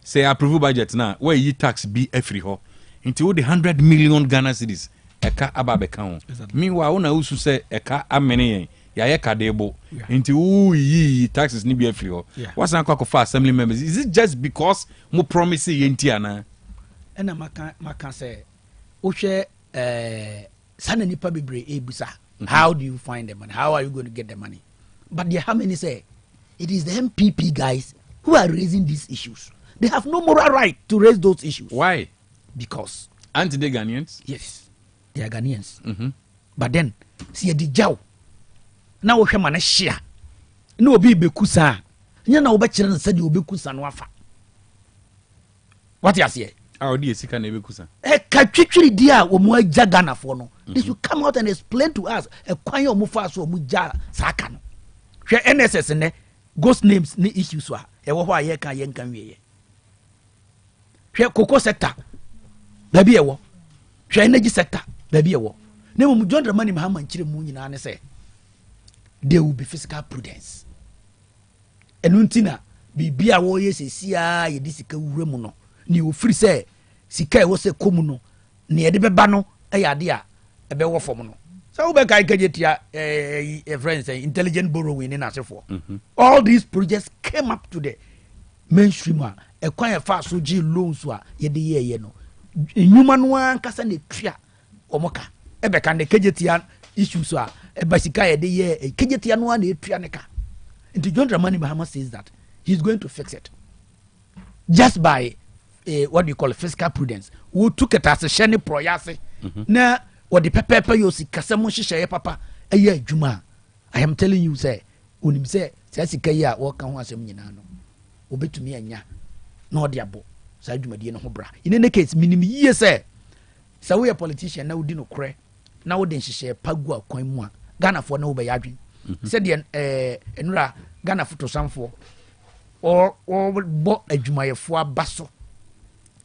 say approve budget now where you tax be every ho into the 100 million Ghana cedis eka ababe kan meanwhile una usu say eka amene ya ka debo into yi taxes ni be every ho what's an kwa for assembly members is it just because mo promise yenti ana ena maka say o hwe sana nipa bebre ebusa How do you find the money? How are you going to get the money? But how many say it is the MPP guys who are raising these issues? They have no moral right to raise those issues. Why? Because aren't they Ghanaians? Yes, they are Ghanaians. But then, see the jaw. Now we have share. No be bekusa. Nya na obechire said you bekusa no afa. What you say? How do you see can bekusa? Katwitwiri dia wo mu agya Ghana for no. They should come out and explain to us kwan yo mu fa so mu gya saka no. Hwe NSS ne ghost names ni issues wa. E wo ho aye kan ye nkan wiye. Hwe cocoa sector. Baby e wo. Hwe energy sector. Baby e wo. Na mu John Dramani Mahama nkyire mu nyina ne say there will be fiscal prudence. Enuntina bibia wo ye sesia ye disika wure mu no. Ni ofiri say sika e wo se komu no ne ye de beba no e ya de a e be wo fom no. So we be kai kajetia friends intelligent borrowing in asefo. All these projects came up to the mainstream e kwan e fa so gi loans a ye de ye no. Enyuma no an kasa ne tua omoka e be kan de kajetia issues a e basika ye de ye kajetia no an e tua ne ka. And John Dramani Mahama says that he's going to fix it just by what do you call fiscal prudence. We took it as a shiny proyase. Na what the pepper you see kasamo shisha papa a year juma. I am telling you, say, when him say, Sasika, walk on once a minano. Obey to me and ya. No diabo. Sajuma Dino Hobra. In any case, minimum years, say. So we a politician now didn't cry. Now then she share Pagua coin moi. Ghana for no bayadri. Said the Enra Ghana for to some for. Or bought a Jumaya for basso.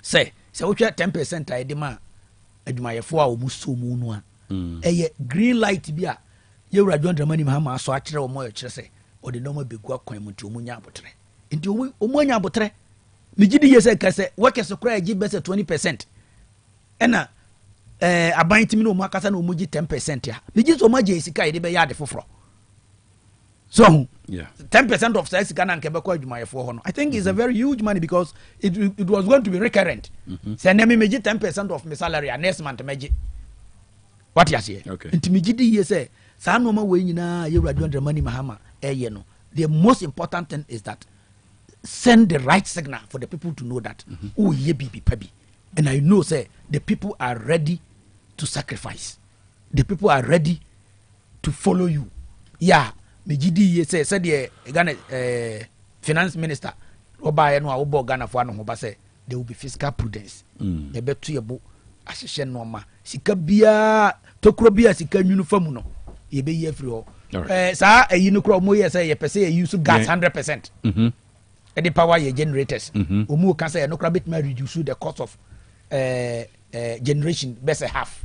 Say, so we 10% I demand a Jumaya for musu munwa. A green light be a you were John Dramani Mahama, so I tell more say, or the normal big work coin to Munya Botre. Into Umunya Botre. Mijidi yes, I say, what can so cry give better 20%. And a buying to me no Marcus no Muji 10% ya. Mijis Omaji Sika de Bayard for. So, yeah, 10% of size Ghana and Quebec Jumaya for I think it's a very huge money because it was going to be recurrent. Send me 10% of my salary and next month meji. What you say? Okay. Into Mijidi yes, say, Sanoma way na you are doing the money Mahama. No. The most important thing is that send the right signal for the people to know that oh ye be pebi. And I know say the people are ready to sacrifice. The people are ready to follow you. Yeah. Mijidi say said the Ghana finance minister oba no obo Ghana for no hoba say there will be fiscal prudence. E betu yebo ahihye normal sika bia tokro bia sika nwunu famu no ye be ye free ho. Sa ayi no kro mo ye say ye pese ye use gas 100%. E the power ye generators. Omu can say no kro bit ma reduce the cost of generation best half.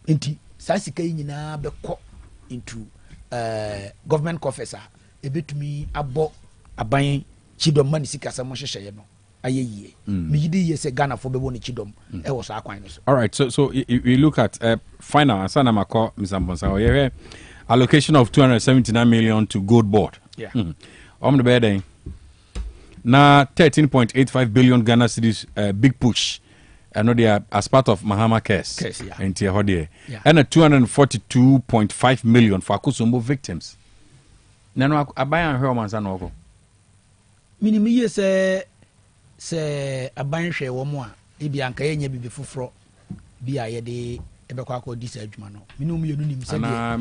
Enti sa sika nyina be ko into government coffers a bit me abo aban chidom money sika sa mo hwehwe no ayeye me yidi ye se Ghana for be woni chidom e wo so akwan no so. All right, so we look at final asana mako Mzambonsa we allocation of 279 million to gold board. Yeah. The bed na 13.85 billion Ghana cedis big push. I know they are as part of Mahama case yeah. In Tiahodie. Yeah. And a 242.5 million for Akusumbo victims. Nano abayan herman sanogo. Minimi ye se abayan hwe wo mo a ebi anka ye nya bibi foforo bi a ye de ebekwa akọ disa adwuma no. Minum ye no nim se de. Na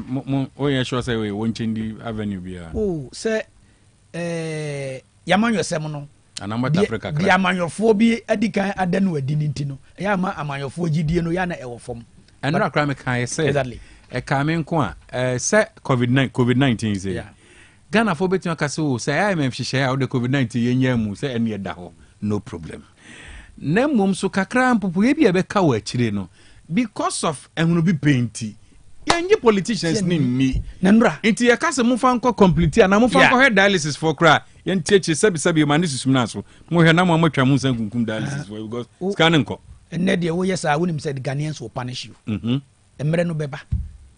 o ye sure say we wonchendi avenue bia. Oh, se yamanyo sem no. Anamata Africa kra. Dia amanyofo bi adikan adanu adini ntino. Ya ma amanyofo gidie no ya na ewo fom. Eno akra me kan say. Exactly. E ka me nko a say COVID-19 say. Yeah. Ghana fo betu akase o say I am hihye ya o de COVID-19 yenya mu say ene ye da ho. No problem. Na mom so kakra mpopo ye bi e be ka wa akire no because of ehunu bi penti. Yenye politicians ni mi. Nanura. Inti ye kase mu fa nko complete na mu fa nko head dialysis for kra. Yentiche sabi mani susumna so mo hwe na mo matwa mu san kunkum dialysis for because scanning ko enne de wo yesa wonim say the Ghanaians will punish you emre no beba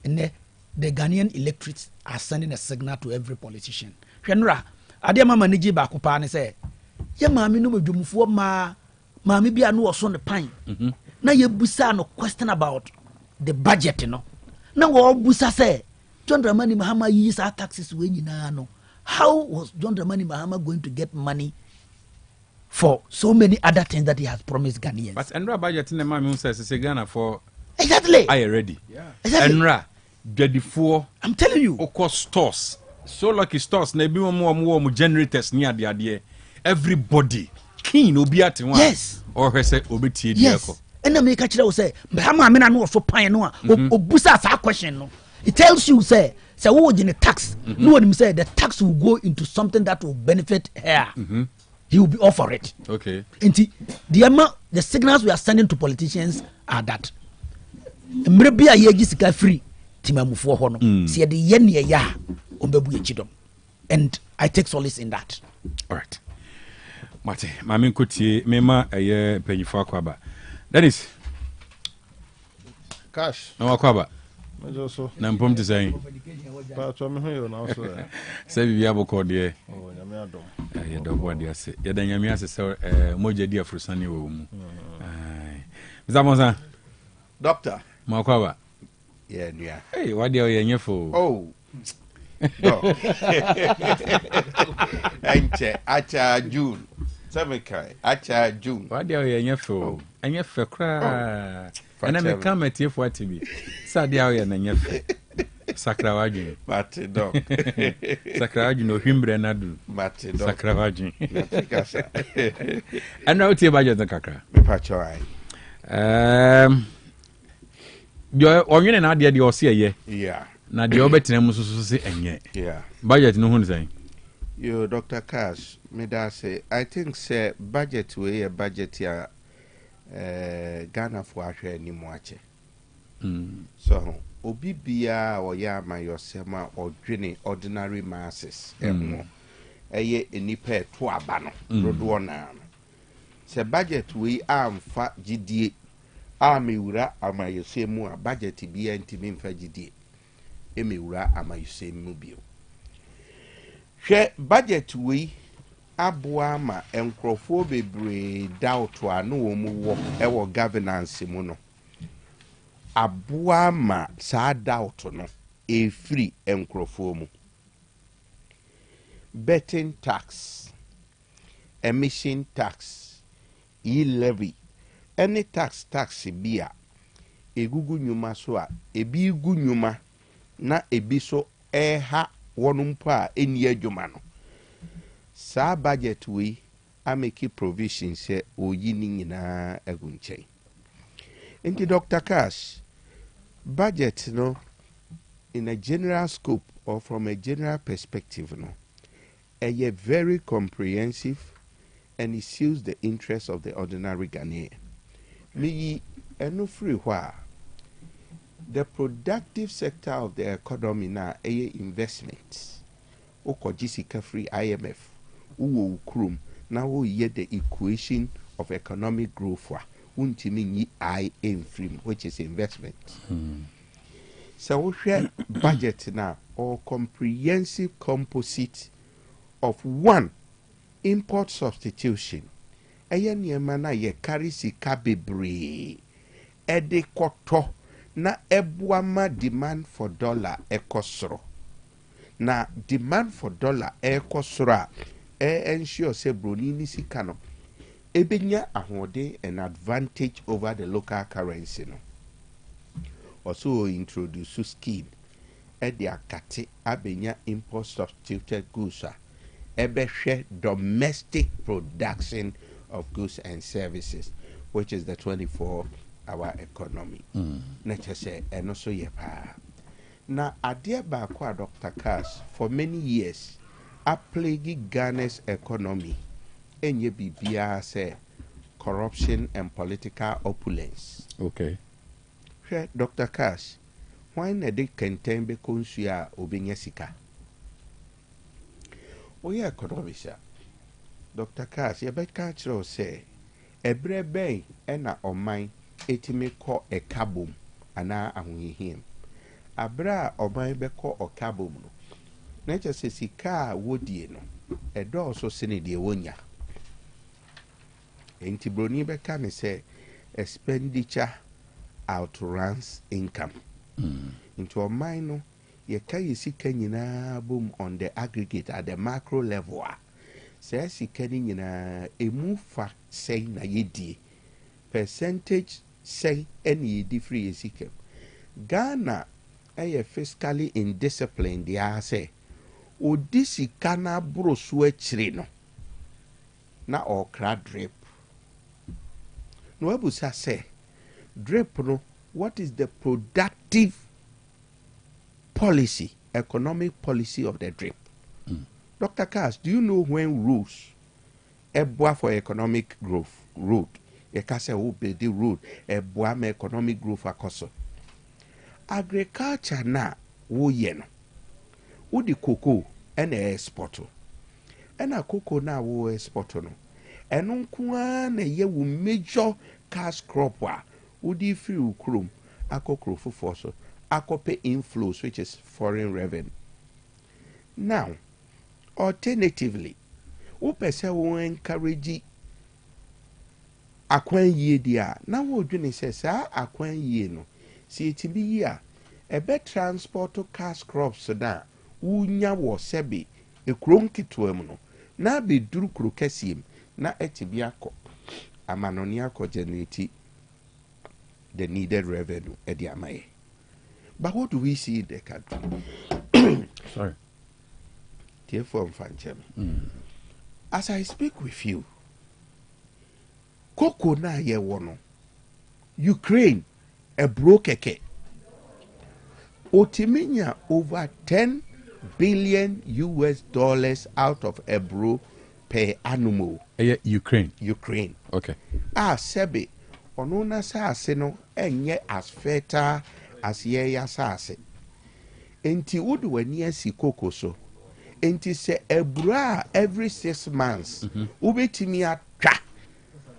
enne the Ghanaian electorates are sending a signal to every politician hwenura ade mama niji ba ko pa ne say ye maami no madwumfo maami bia no wo so ne pan na ye busa no question about the budget no na wo busa say John Dramani Mahama use our taxes we nyina no. How was John Dramani Mahama going to get money for so many other things that he has promised Ghanaians? But Enra budget in the man says Ghana for exactly. I ready. Yeah. Exactly. Enra before I'm telling you. Oko stores. So lucky stores na bi mo generators near the idea. Everybody keen obi at one. Yes. Or say obi tie di yes. And na make kire say Mahama me na no so pan no a obusa sa question no. It tells you say what in the tax. No one say the tax will go into something that will benefit her. He will be all for it. Okay. And the signals we are sending to politicians are that maybe a year sika free timamufo ho no. See the yen ya ombebu echidom. And I take solace in that. All right. Mate, mami nkotie mema eye penyifo akwaba. Dennis. Cash. No akwaba. So na mpom te saying pa to me ho na so say bibia boko de oh nyame adom ye do bo de ase ye da nyame ase se moja di afrusani wo mu ai bizamonza doctor makwaba yeah nua hey what dey ye nyefo oh no enche acha June Samekai acha June what dey ye nyefo enyefe kra ana me come atiefo atibi sade awo ye na nyefe sakrawaju matido sakrawaju no hwimbre na du matido sakrawaju nafikasa ana otie baje na kakra me pa choi yo onwene na ade de o se ye yeah na de obetena mu susu se enye yeah budget no hun say yo Dr. Cash me da say I think say budget we a budget ya Ghana for ahwe ni mu ache so obi bia o ya ma yosema odwene ordinary masses emo eye enipa to aba no dodo na se budget we amfa gidie amewura amayosemu a budget bia ntimi mfa gidie emewura amayosemu bio hwe budget we aboa ma enkrofo bebre doubt anu wo mu wo ewo governance mu no aboa ma sa doubt no e free enkrofo mu betting tax emission tax e-levy any tax bia egugu nyuma so a ebi igu nyuma na ebi so eha wonumpo a eni adwuma no sa budget we a make provisions say oyi ni nyina agunchen enti Dr. Cash budget no in a general scope or from a general perspective no a very comprehensive and it suits the interests of the ordinary Ghanaian me eno free wha the productive sector of the economy na investments okojisika free IMF uwo ukrum na wo ye the equation of economic growth wa untimi nyi I in free which is investment so we share budget na or comprehensive composite of one import substitution eye niema na ye carry sika bebre ede koto na ebuama demand for dollar ekosoro na demand for dollar ekosoro ensure say broni ni sika no ebenya ahode an advantage over the local currency no also introduce scheme the akate abenya import substituted goods ebehwe domestic production of goods and services which is the 24-hour economy na chese eno so ye pa na ade ba kwa Dr. Cash for many years a plague Ghana's economy enye bibia say corruption and political opulence. Okay. Dr. Cash, why na de kenten be konsuya obinya sika? Oya economist. Dr. Cash, ye bet ka chiro say ebre ben na oman etime ko ekabom ana ahunhihim. Abra oman be ko okabom no. Na che se sika wodie no. Edo so sene de wonya. Enti broni be ka me say expenditure outruns income. into a minor ye can see Kenyina boom on the aggregate at the macro level. Says he can a move for say na ye percentage say any free sikem. Ghana a fiscally indisciplined the say Odisi kana bro swechri na okra drip. No ebusa say drip no what is the productive policy, economic policy of the drip? Dr. Cass, do you know when rules eboa for economic growth road? You can say who build the road eboa me economic growth akoso. Agriculture na wo ye no. Wo di cocoa and export. And a cocoa na wo export no. Eno nko na ye wo major cash crop wa. Wo di free ukrom akokro fofo so. Akope inflows, which is foreign revenue. Now, alternatively, who person will encourage akwan ye dia. Now what you say, sir, akwan ye no. See it be here. A bet transport to cash crops da. Unya wo sebi e krom kitwem no. Na be duru kro kesim na etibi akọ. Amanoni akọ generate the needed revenue e di amaye. But what do we see in the country? Sorry. Dear from Fanchem. As I speak with you, Coco na ye wono. Ukraine, a brokeke. Otiminya over 10 billion US dollars out of Ebro per annum. Ukraine. Ukraine. Okay. Sebi, onuna sa no enye as fertile as ye ya sase. Enti wodu wani asi koko so. Enti se ebra every 6 months. Ubetimi atwa.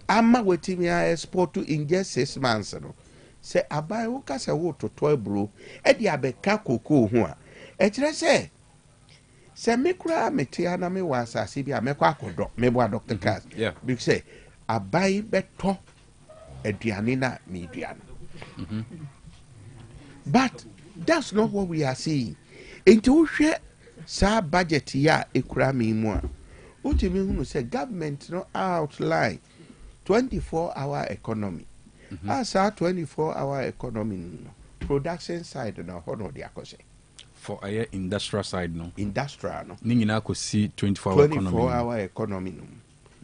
Ama wetimi export to in just 6 months no. Se abai woka se wo toto ebro e di abeka koko ho a. E kire se mekura metia na me wa asase bi a mekwa akodo me bo Dr. Cass. Yeah. Because say abai beto aduane na me aduane. But that's not what we are seeing. Into share sa budget ya ekura me mu a. Utimi hunu say government no outline 24-hour economy. As our 24-hour economy no, production side no hono de akose. For a industrial side no. Industrial no. Ni nyina ko see 24-hour economy. 24-hour economy no.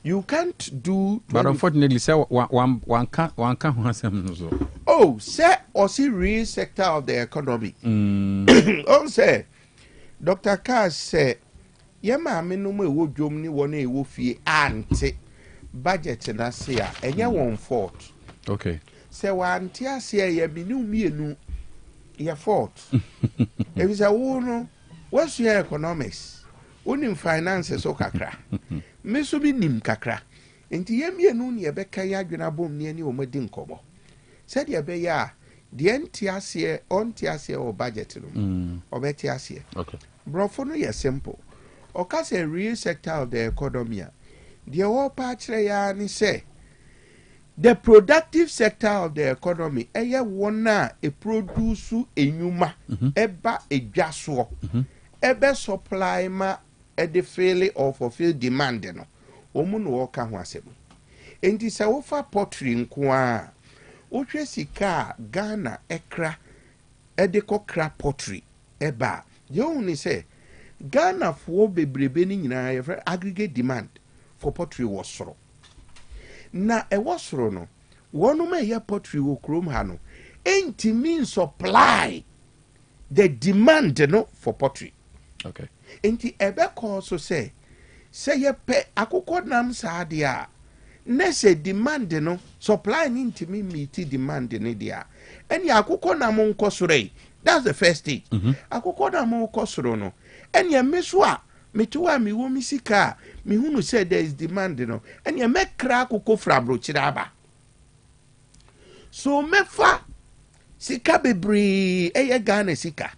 You can't do. But unfortunately, say one can't so. Oh, say or see real sector of the economy. Oh, say Dr. Cass say, "Yema me no me wo dwom ni wona e wo fie ante budget na say a enye 1/4." Okay. Say one tia say ye mienu ye fault. If you say wo no, what's your economics? Unim finances o kakra. Me so bi nim kakra. Enti ye mienu ne ye beka ya adwena bom ne ani o madi nkomo. Said ye be ya de entiase ontiase o budget no. Obetiase. Okay. Brofo no ye simple. Oka say real sector of the economy. The whole part ya ni say the productive sector of the economy eye wona e produce enyuma eba edwaso ebe supply ma e de fail or fulfill demand no omu no wo ka ho asem enti se wo fa pottery nko a wo hwe sika Ghana ekra e de kokra pottery eba you ni say Ghana fo bebrebe ni nyina ye aggregate demand for pottery was soro na e wasoro no wonu ma ye pottery wo krom ha no enti mean supply the demand no for pottery. Okay. Enti ebe ko so say ye pe akoko nam sa de a na se demand no supply ni ntimi meet demand ni dia eni akoko nam nko soro. That's the first stage. Akoko nam nko soro no eni emeso a metuwa mi wo mi sika mi hunu say there is demand no and ye make crack ko fra bro chiraba so mefa sika bebre eye Ghana sika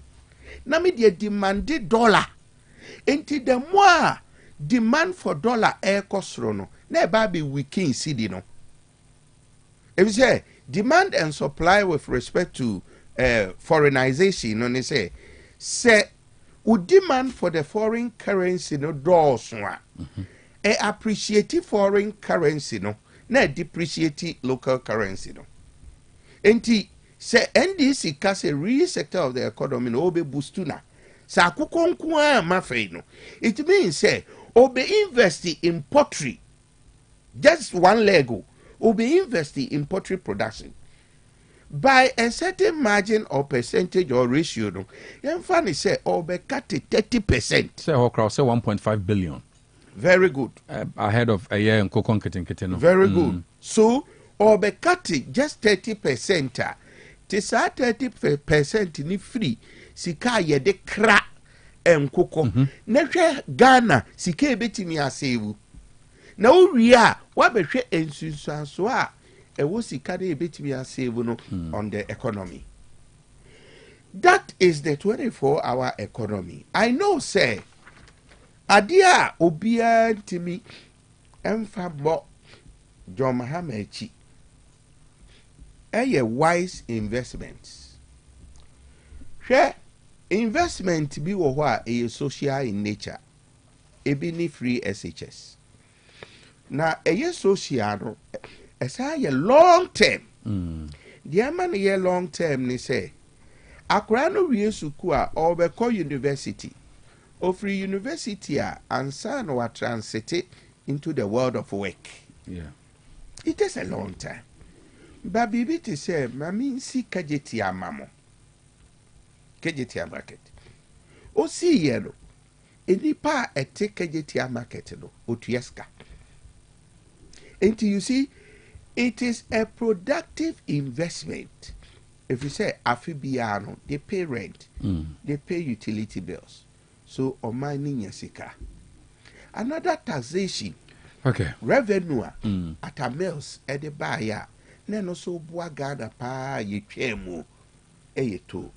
na me dey demand $, enti the more demand for dollar e kosro no na ba be weaken cedi no. If you say demand and supply with respect to foreignization no ne say would demand for the foreign currency no draws one. Appreciate foreign currency no na depreciate local currency no. Enti say NDC ka say real sector of the economy no be boost na. Sa akukonko a mafei no. It means say obe invest in pottery. Just one Lego. Obe invest in pottery production. By a certain margin or percentage or ratio, no, you funny say over cut 30%. Say Okra say 1.5 billion. Very good. Ahead of a year in Kokon Kitten. Very good. So over cut just 30%. Tis 30% ni free. Sika ye de cra koko. Neche Ghana sika betimi asewu. Na uria wabehwe ensunsuanso a ewo sika de betimi asewu no on the economy. That is the 24-hour economy. I know say adia obia timi emfa bo John Mahamachi a wise investments. Share investment bi wo ho a social in nature. Ebi ni free SHS. Na social no esa ye long term. The man ye long term ni say akra no wie suku a obekọ university. Ofri university a ansa no wa transit into the world of work. Yeah. It takes a long time. But bibi to say mami si kajeti amamo. Kajeti market. O si yelo. Enipa ete kajeti market no otieska. And you see, it is a productive investment. If you say afibiano, they pay rent, they pay utility bills. So omani yasika. Another taxation. Okay. Revenue at a mills at the buyer. Neno so buagada pa ye chemu eyeto.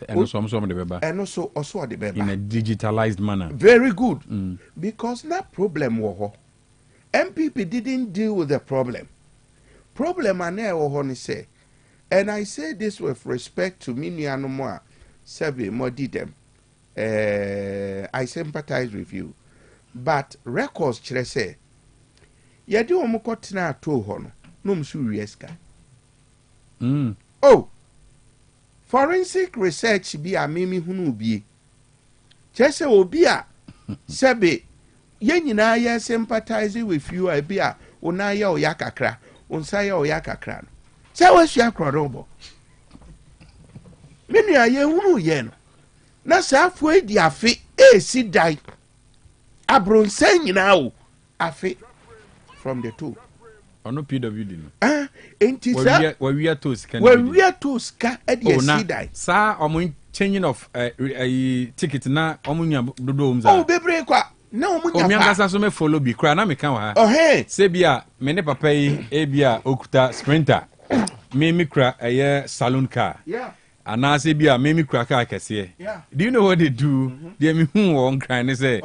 And also the beba. And also the beba. In a digitalized manner. Very good. Because that problem was MPP didn't deal with the problem. Problem ane say, and I say this with respect to many animal survey more them. I sympathize with you, but records chere say, yadi omukotina to hono no msurieska. Oh, forensic research bi a mimi hunu bi. Chese obi a sebe ye nyina ye sympathize with you a bia una ye oya kakra unsa ye oya kakra no se wasua krodobo menu ye hunu ye no na safo edi afi esi dai abronsa nyina o afi from the two ono PWD no enti sa we are to scan we are to scan edi esi dai sa omo changing of ticket na omo nya dodo umza oh bebre kwa na omunya mi angasa so me follow bi kra na me kan wa se bia me ne papa yi e bia okuta sprinter me kra saloon car ana se bia me kra car kese do you know what they do they me hu won kran ne say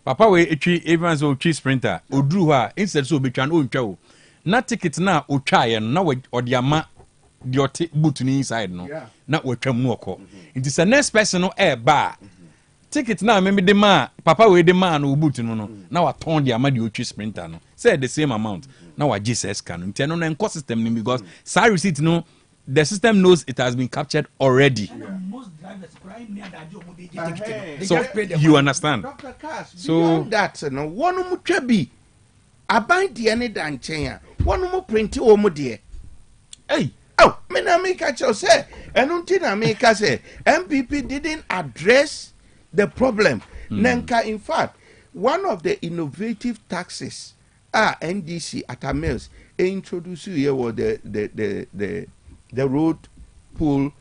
papa we etwi evans o twi sprinter oduru ho a instead so obetwa na ontwa o na ticket na otwa ye no na odiama the ote boot ni inside no na watwa mu okọ it is the next person no e ba ticket na me de ma papa we de ma no boot no no na waton de ama de otwi sprinter no say the same amount na wa Jesus can nti no na enco system ni because side receipt no the system knows it has been captured already. Most drivers crying near that so you understand. Dr. Cass, so that no one mu twabi aban de ne dan chen a one mu print o mu de hey oh me na me catch you say enunti na me ka say MPP didn't address the problem. Nenka, in fact, one of the innovative taxes NDC at a mills introduced here was the road pool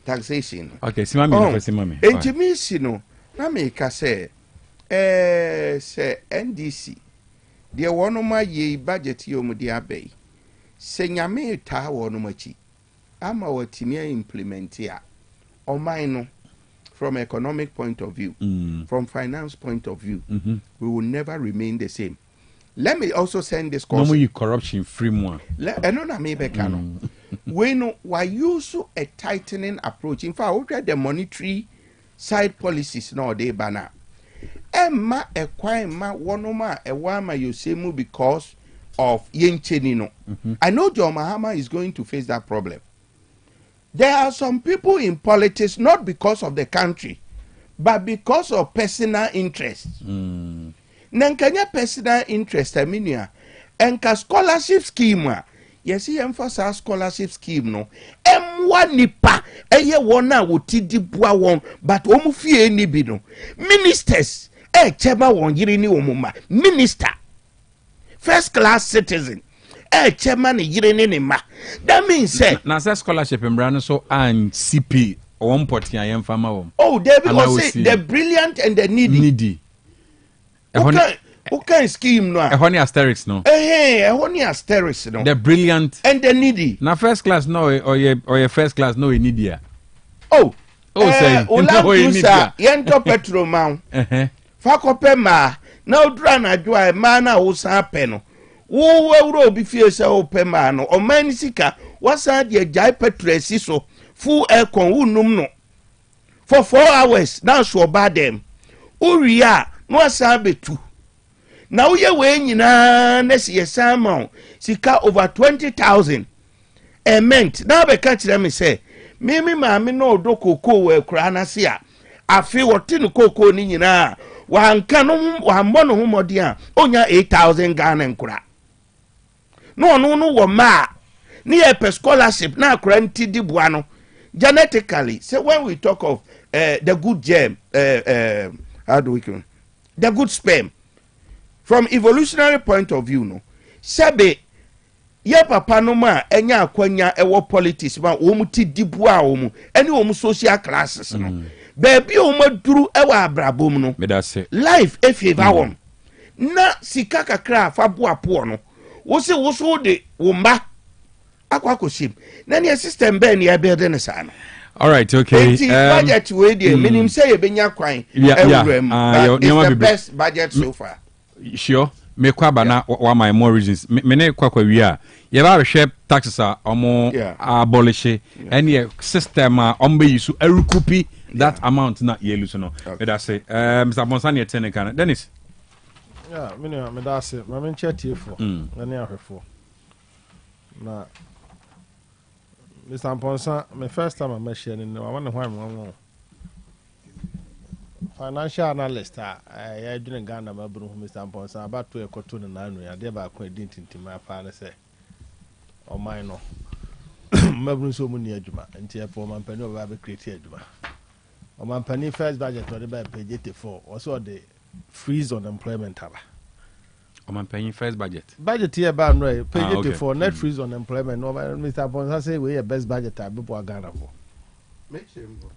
taxation. Okay, simami. Ejimisi no na me ka say say NDC the one ma ye budget yo mu de abey. Se nyame ta wo no machi ama watimi implement ya oman no from economic point of view, from finance point of view, we will never remain the same. Let me also send this question. No more corruption free more. we know why use a tightening approach. In fact, we the monetary side policies nowadays, bana. Emma a kwai ma wanoma a wama yosemu because of yenchenino. I know John Mahama is going to face that problem. There are some people in politics not because of the country, but because of personal interest. Nankanya personal interest aminia enka scholarship scheme. Yes, he emphasize scholarship scheme no. Emwa nipa eye wona wotidi bua won but omu fie ni bi no. Ministers chema won yiri ni omuma. Minister first class citizen chema ni yiri ni ma. That means say na scholarship embrano so and CP one poti ayen fama won. Oh, David was say the brilliant and the needy. Okay, scheme no. A honey asterisk no. A honey asterisk no. The brilliant and the needy. Na first class no or your first class no needy. Say Ola yento petrol man. Fakope ma na odura na adwa ma na wo san pe no. Wo wuro obi fie se wo pe ma no. O man sika wasan de jai petrol si so full air con unum no. For 4 hours now so bad them. Uria no wasan betu. Now we nyina nesi yesama sika over 20,000 a month. Now be catch them say mimi maami no do koko we kura na se a afi wote no koko ni nyina wa nka no wa mbɔ no ho mɔde a onya 8,000 Ghana nkura no wo ma ni e per scholarship na akura nti di boa no genetically. So when we talk of the good germ how do we call the good sperm from evolutionary point of view no sebe ye papa no ma enya akwanya ewo politics ma wo mu ti dibua wo mu ene wo mu social classes no baby wo maduru ewo abrabom no life efieva won na sika kakra fa boapo no wo se wo so de wo mba akwakoshim na ne system be ne ya build ne sa no. All right, okay. Budget we dey minim say e benya kwan it's the best budget so far. Sure. Me kwa bana wa my more reasons. Me ne kwa wi a ye ba hwe taxes a omo abolish any system a ombe yisu erukupi that amount na ye lose no. Me da say Mr. Bonsani etene kan. Dennis. Yeah, me da say ma me nchetie fo. Na ne ahwefo. Na Mr. Ponsa, my first time I'm sharing, I want to one financial analyst. I didn't Ghana, my brother, Mr. Ponsa, about to a cartoon and I never acquainted into my father say, or mine. My brother, so many Juma, and tear for my penny of Abbey created Juma. Or my penny first budget for the bad page 84, also the freeze on employment. I'm paying first budget. Budget here, ban right. Page 84, net freeze on employment. No, Mr. Ponsa say we have best budget I before Ghana for.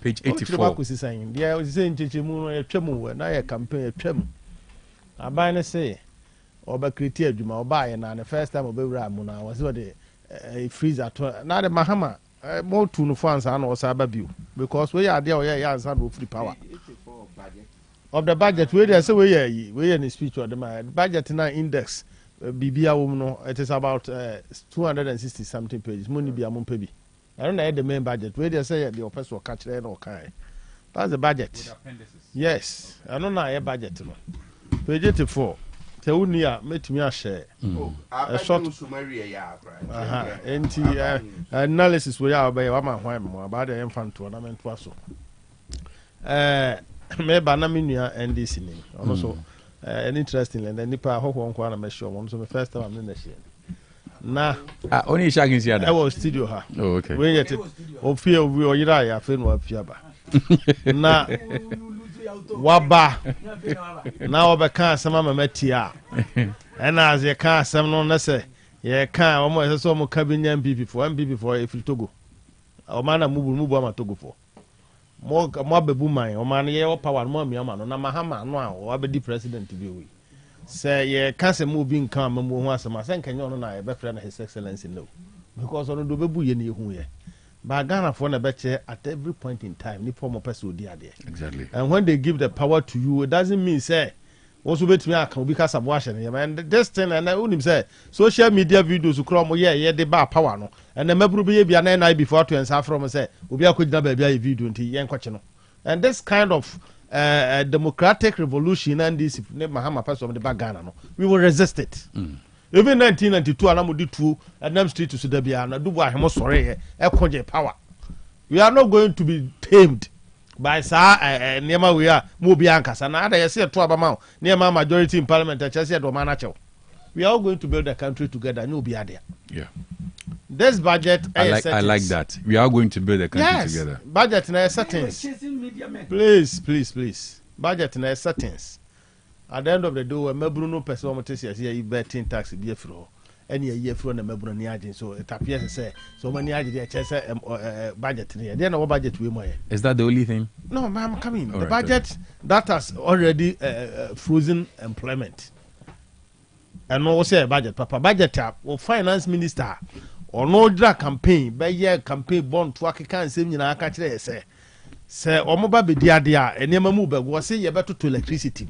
Page 84. Was saying, yeah, was saying Chichimu, a chemu, and I a campaign a chemu. I buy and say, or by criteria, you might buy, and the first time of Ramuna was what a freeze at not a Mahama, more to funds and or Sababu, because we are there, yeah, and free power. Of the budget, we are so we in the speech or the budget in our index, BBA, it is about 260 something pages. Money be among baby. I don't know the main budget. Where they say the office will catch there or kind. That's the budget. Yes, I don't know a budget. Page 84. Tell me, make me a share. A short analysis we are by one about the infant tournament. Me banaminia and this name also an interesting and then nipa ho ho nkwa na me show one so the first time I'm in the share na only shagging here I was studio ha okay we yet of fear we oyira ya fe no afia ba na waba na obeka asema mamatia and as ye ka asem no na say ye ka o mo so mo ka binya mpp for if Togo o mana mubu ama Togo for more bebu man o man ye power no me ama no na Mahama no a o abedi president bi we say ye can say move in come mo ho asema say nkanyo no na e be frɛ na his excellency no because ono do bebu ye na ehu ye ba Ghana for na be che at every point in time ni form person odi ade exactly and when they give the power to you it doesn't mean say also bet me can be cast abortion. And this thing, and I only say social media videos crom yeah, the bar power no. And the member be a night before to answer from say, we are could never be a video until young question. And this kind of democratic revolution and this Mahama person of the Bagana, no, we will resist it. Even 1992, and I'm with 2 and them street to Sudabiana, do what I'm sorry, power. We are not going to be tamed. By Nema we are Mubiancas and other say 12 amount near my majority in parliament at Chelsea or Manacho. We are all going to build a country together, no be there. Yeah. This budget I like that. We are going to build a country together. Budget in settings. Please. Budget in settings. At the end of the day, when Bruno person here you betting tax be flow. Any year from the Mebron Niagin, so it appears to say so many budget here. Then our budget we more. Is that the only thing? No, ma'am, coming. The right, budget that has already frozen employment. And no say budget, Papa budget or finance minister or no drug campaign, by year campaign bond to work can say in our country say or mobile be dia and never move was say you better to electricity.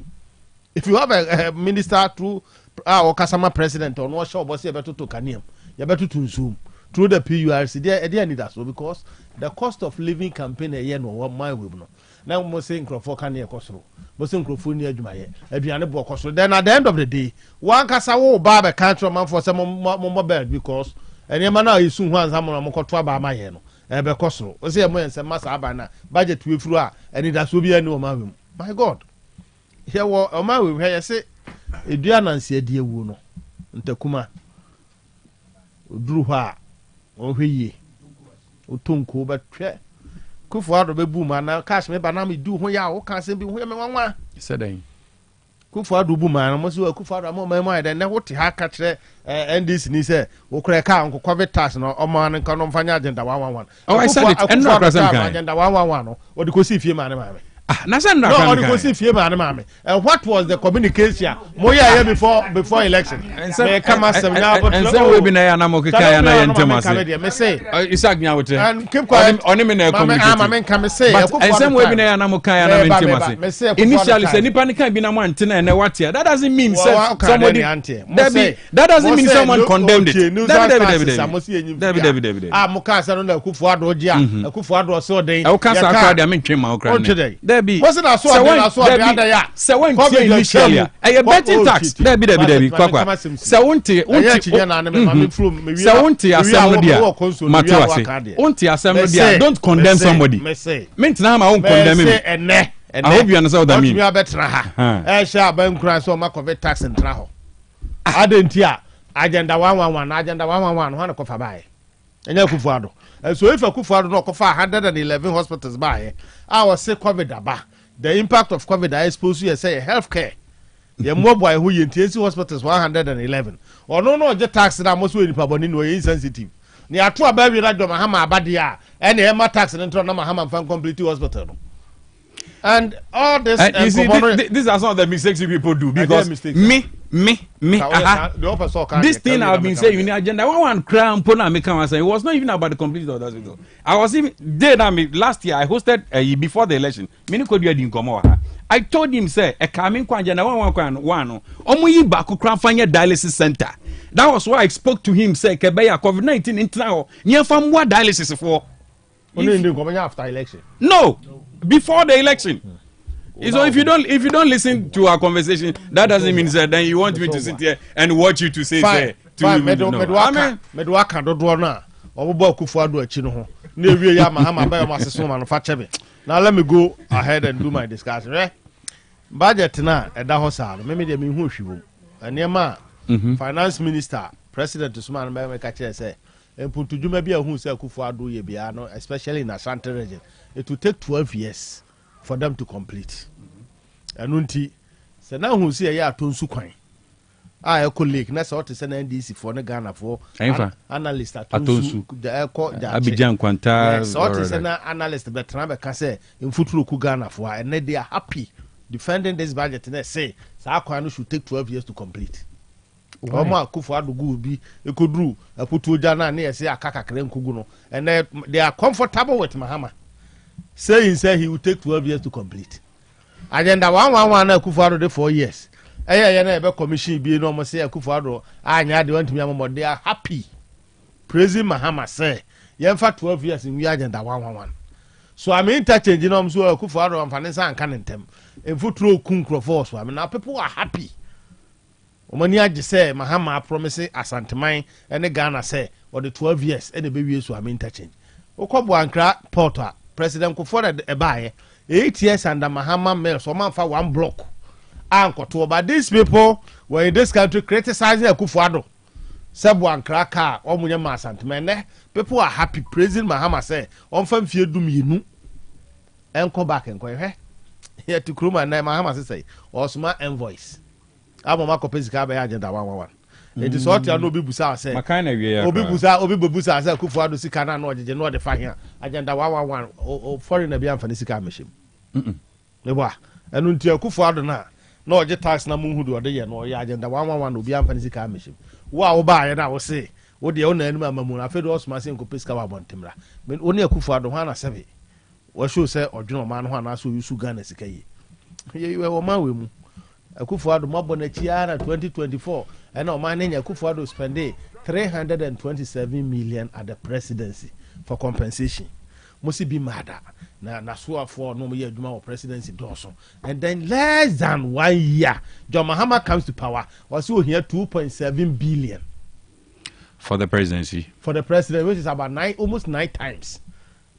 If you have a minister through or customer president or no sure was you better to Kanium, you better to Zoom through the PURC. There need that so because the cost of living campaign a year no 1 mile will no. Now we say for Kanye Kosro, but some Crofunia Jumaye, Adriana Bokosro. Then at the end of the day, one Casawo Barber country man for some more bed because and your man is soon once I'm on Mokotwa by my hand. Ebe Kosro, was here when some Massa Abana budget with flu and it has to be a no man. My God, here was a man with her say. Ediana said, dear Wuno, Ntakuma drew her or he, Utunko, but Kufuado be boom and cash me banami do when ya can't say be women 1 said Kufuado boom and almost a Kufuado more my mind and what ha catch and this ni say, O crack uncle cover tax or man and come on fanya agenda 111. Oh, I said it and not agenda 111 or the Cosi Fee man. No, and what was the communication? Moya before election. And so we be na na mo keka na yentemase. Me say Isaac Nyawote. And keep quiet. Oni me na communicate. Say and some we be na na mo kaya na yentemase. Initially say nipa ni kan bi na mo antena na watia. That doesn't mean somebody that doesn't mean someone condemned it. David. Ah mo ka say no na Kufuado gia. Kufuado so den. E o ka sa akra dia me ntwe ma okra. What's that? So when initially, a betting tax. Debbie, Quack. So unti assembly, don't condemn somebody. Meant now I won't condemn him. I hope you understand what I mean. I shall ban cry so much of a tax and travel. I didn't hear agenda 111, agenda 111, one of a buy. And you Kufuado. And so if a Kufuado no cover 111 hospitals by, I was say COVID aba. The impact of COVID I suppose you say healthcare. The mobile who you intensive hospitals 111. Or no just tax that most will be no insensitive. Ni atua baby radio Mahama abadia and the tax and intro Mahama fan complete hospital. And all this you see, these are some of the mistakes you people do because me this thing I've been saying in the agenda one crown pona me come and say it was not even about the complete of hospital. I was even there last year I hosted before the election many could you didn't come over. I told him say a coming agenda one omuyi baku crown fanya dialysis center. That was why I spoke to him say kebeya COVID-19 in now near from what dialysis for after election. No, before the election. So if you don't listen to our conversation, that doesn't mean that then you want me to sit here and watch you to say say to Medwaka do do na obo Kufuado achi no ho na ewie ya Mahama ba ma seso manufacture me. Now let me go ahead and do my discussion. Budget na eda ho sa me me dem hu hwibo. Anema finance minister president Usman ba me ka kire say emputujuma bi ehun say Kufuado ye bia no especially in Ashanti region it will take 12 years for them to complete. Anunti se na hu say ya atonsu kwan a e colleague na say what is NDC for na Ghana for analyst atonsu Abidjan Kwanta so what is na analyst betra be ka say infuturo ku Ghana for and they are happy defending this budget and they say sa kwan no should take 12 years to complete. Oma Kufuado go bi ekodru aputu oja na na say akakakre nkugu no and they are comfortable with Mahama saying say he will take 12 years to complete. Agenda 111 na Kufuado de 4 years. ɛyɛ na ɛbɛ commission bi no mo say Akufo-Addo anya de wantumi ammo they are happy praising Mahama say yɛmfa 12 years in we agenda 111 so I mean interchange no so Akufo-Addo amfane san kan ntem emfuturo kunkrofo so I mean now people are happy omani age say Mahama promise asanteman ene Ghana say or the 12 years ene be wie so I mean interchange okobo ankra porta president Kufuor e baaye 8 years under Mahama mail so man fa one block ankoto but these people were in this country criticizing Akufo-Addo Sabu ankra car omunye ma asanteman people are happy praising Mahama say on fam fie dum yinu enko back enko hwe here to kruma na Mahama say osuma envoice aboma kopesika be agenda 111 it is what you no be busa say makana wie ya obi busa say Akufo-Addo sika na no jeje no de fa here agenda 111 o foreign na bi amfa sika amehim lebo enu nti Akufo-Addo na oje tax na munhu do de ye no ya agenda 111 obi amfa sika amehim wo ba ye na wo say wo de ona anu amamu na fe do osuma say kopesika wa bontemra men oni Akufo-Addo ha na sebe wo show say odweno ma no ha na so yusu Ghana sika yi ye wo ma we mu Akufo-Addo mabo na chiara 2024 and o man nya Akufo-Addo spend 327 million at the presidency for compensation musi be mad na so for no ye adwuma of presidency doso and then less than 1 year John Mahama comes to power was so here 2.7 billion for the presidency which is about almost 9 times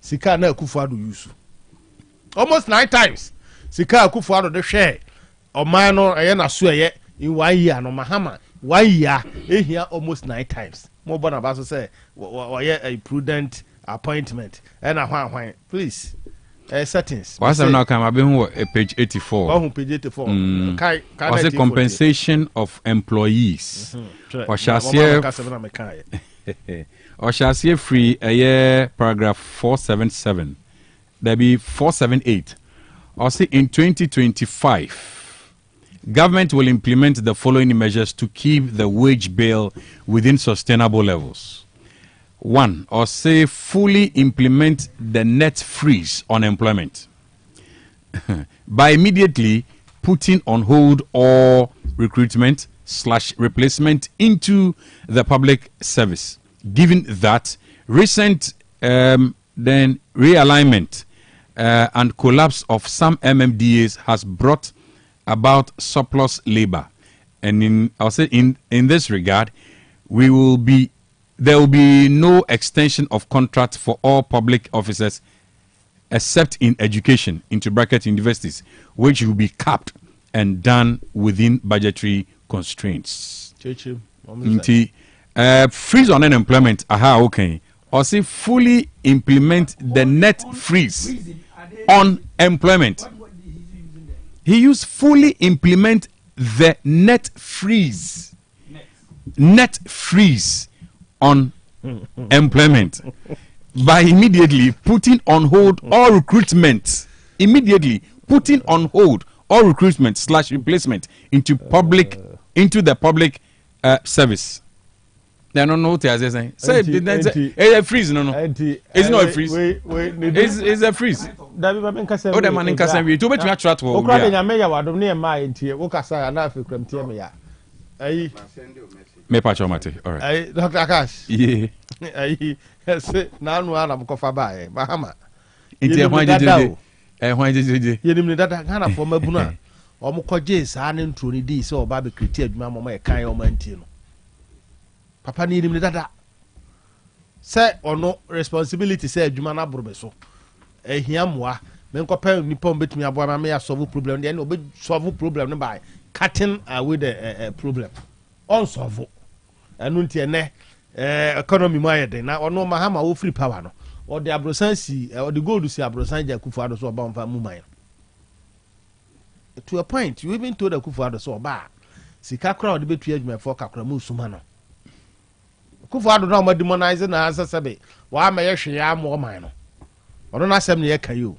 sika na Akufo-Addo use almost 9 times sika Akufo-Addo de share o man no na so in 1 year no Mahama 1 year here almost 9 times mo bona ba so say a prudent appointment and a please settings what's now come abin page 84 page 84 what's the compensation of employees or shall see free a year paragraph 477 there be 478 or say in 2025 government will implement the following measures to keep the wage bill within sustainable levels. 1. Or say fully implement the net freeze on employment by immediately putting on hold all recruitment / replacement into the public service, given that recent then realignment and collapse of some MMDAs has brought about surplus labor, and I'll say in this regard, there will be no extension of contract for all public officers except in education into bracket universities, which will be capped and done within budgetary constraints. Freeze on unemployment, okay. Or say fully implement the net freeze on employment. He used fully implement the net freeze on employment by immediately putting on hold all recruitment. Immediately putting on hold all recruitment / replacement into the public service. They don't know what they're saying. Say a freeze, no. It's not a freeze. It's a freeze. Oh, the man in Cassandra, to bet you are to Ukraine. Me patch on mate. All right. Dr. Akash. Yeah. Now, I'm coffee by Bahama. Why did you? You didn't that kind of former Buna. Or Mukojes, and Trudy D. So, Baby Critic, Mamma, Kai or Mantino. Papa need him that. Say or no responsibility, say Jumana Burbeso. A hiamwa, men compare Nippon between a boy, may solve problem, then obey solve problem by cutting away the problem. Unsolvable. And Nuntiane economy my day now or no Mahama will free power no or the Abrosansi or the go to see Abrosanja Akufo-Addo so about Mumai. To a point, you even told Akufo-Addo so bad. Sika crowd debate to me for Kakramu Sumano. Akufo-Addo no more demonizing answer sabe. Why may I share more mine? Or don't ask me a caillou.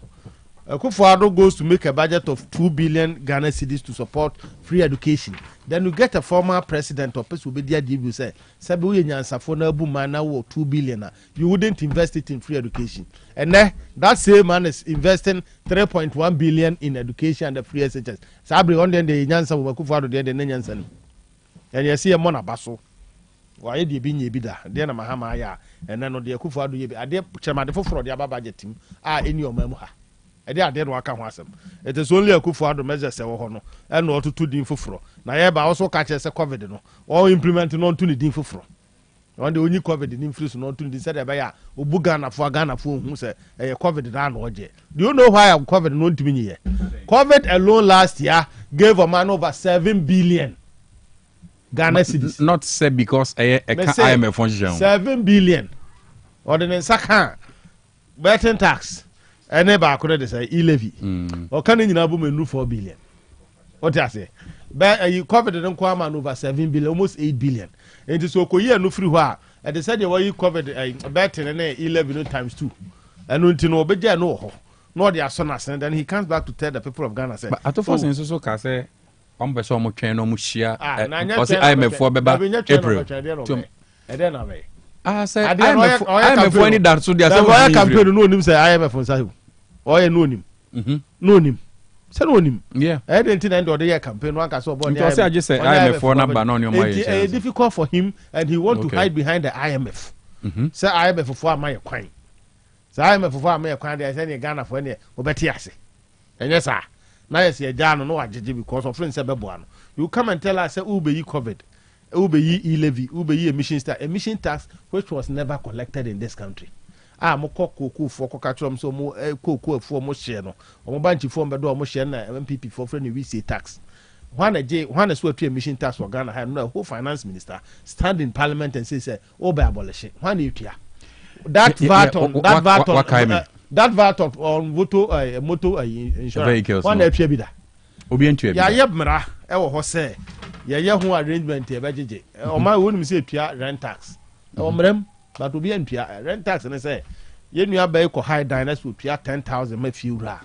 Akufo-Addo goes to make a budget of 2 billion Ghana cedis to support free education. Then you get a former president of Pesubedia Dibu say, Sabu Nyansafo na bu man now 2 billion. You wouldn't invest it in free education. And then that same man is investing 3.1 billion in education and the free SHS. Sabri on the Nyansa Akufo-Addo the Nyansa. And you see a mona basso. Why do you be bida? Then a Mahamaya and then the Akufo-Addo ye be a dear Chamadefo for the Abba budget team in your memoir. I did work on some. It is only a Akufo-Addo measure say no and not to din for. Na ye ba also catch as a COVID no or implement non to the din for. On the only COVID the influence not to decide by ya Ubugana for Ghana for who say a COVID down oje. Do you know why I'm COVID not to me here? COVID alone last year gave a man over 7 billion Ghana cedis. Not said because I am a function. 7 billion. Or the second betting tax. Ene ba akure de say e-levy. O kan nyina bu menu 4 billion. What I say? But you covered them kwama over 7 billion, almost 8 billion. And so ko year no free hwa. And they said you covered betting and e-levy times 2. And until no beja no ho. No their son as and then he comes back to tell the people of Ghana say. But at first in so ka say on be so mo twen no mo hia. O say I am for beba April. And then away. Say I am for any that so they say I campaign no nim say I am for say. Oye no nim. No nim. Say no nim. Yeah. I didn't think that the campaign one can so born. I just say IMF for number on your mind. It's difficult for him and he want to hide behind the IMF. Say IMF for my coin. Say IMF for my coin they say Ghana for any obetiase. And yes sir. Now yes ye Ghana no agege because of friends say beboa no. You come and tell us say ube yi COVID. Ube yi e-levy, ube yi emission tax which was never collected in this country. Mo koko for kokatrom so mo koko for mo share no o mo banchi for mbedo mo share na MPP for friend we say tax one so to emission tax for Ghana ha no who finance minister stand in parliament and say o be abolish one etua that VAT on motor insurance one etua bi da obi entua bi ya yebmra e wo ho say ye ho arrangement e be jeje o ma wonu say etua rent tax o mrem but obi entua rent tax ne say ye nua bay ko high diners will pia 10,000 ma fiura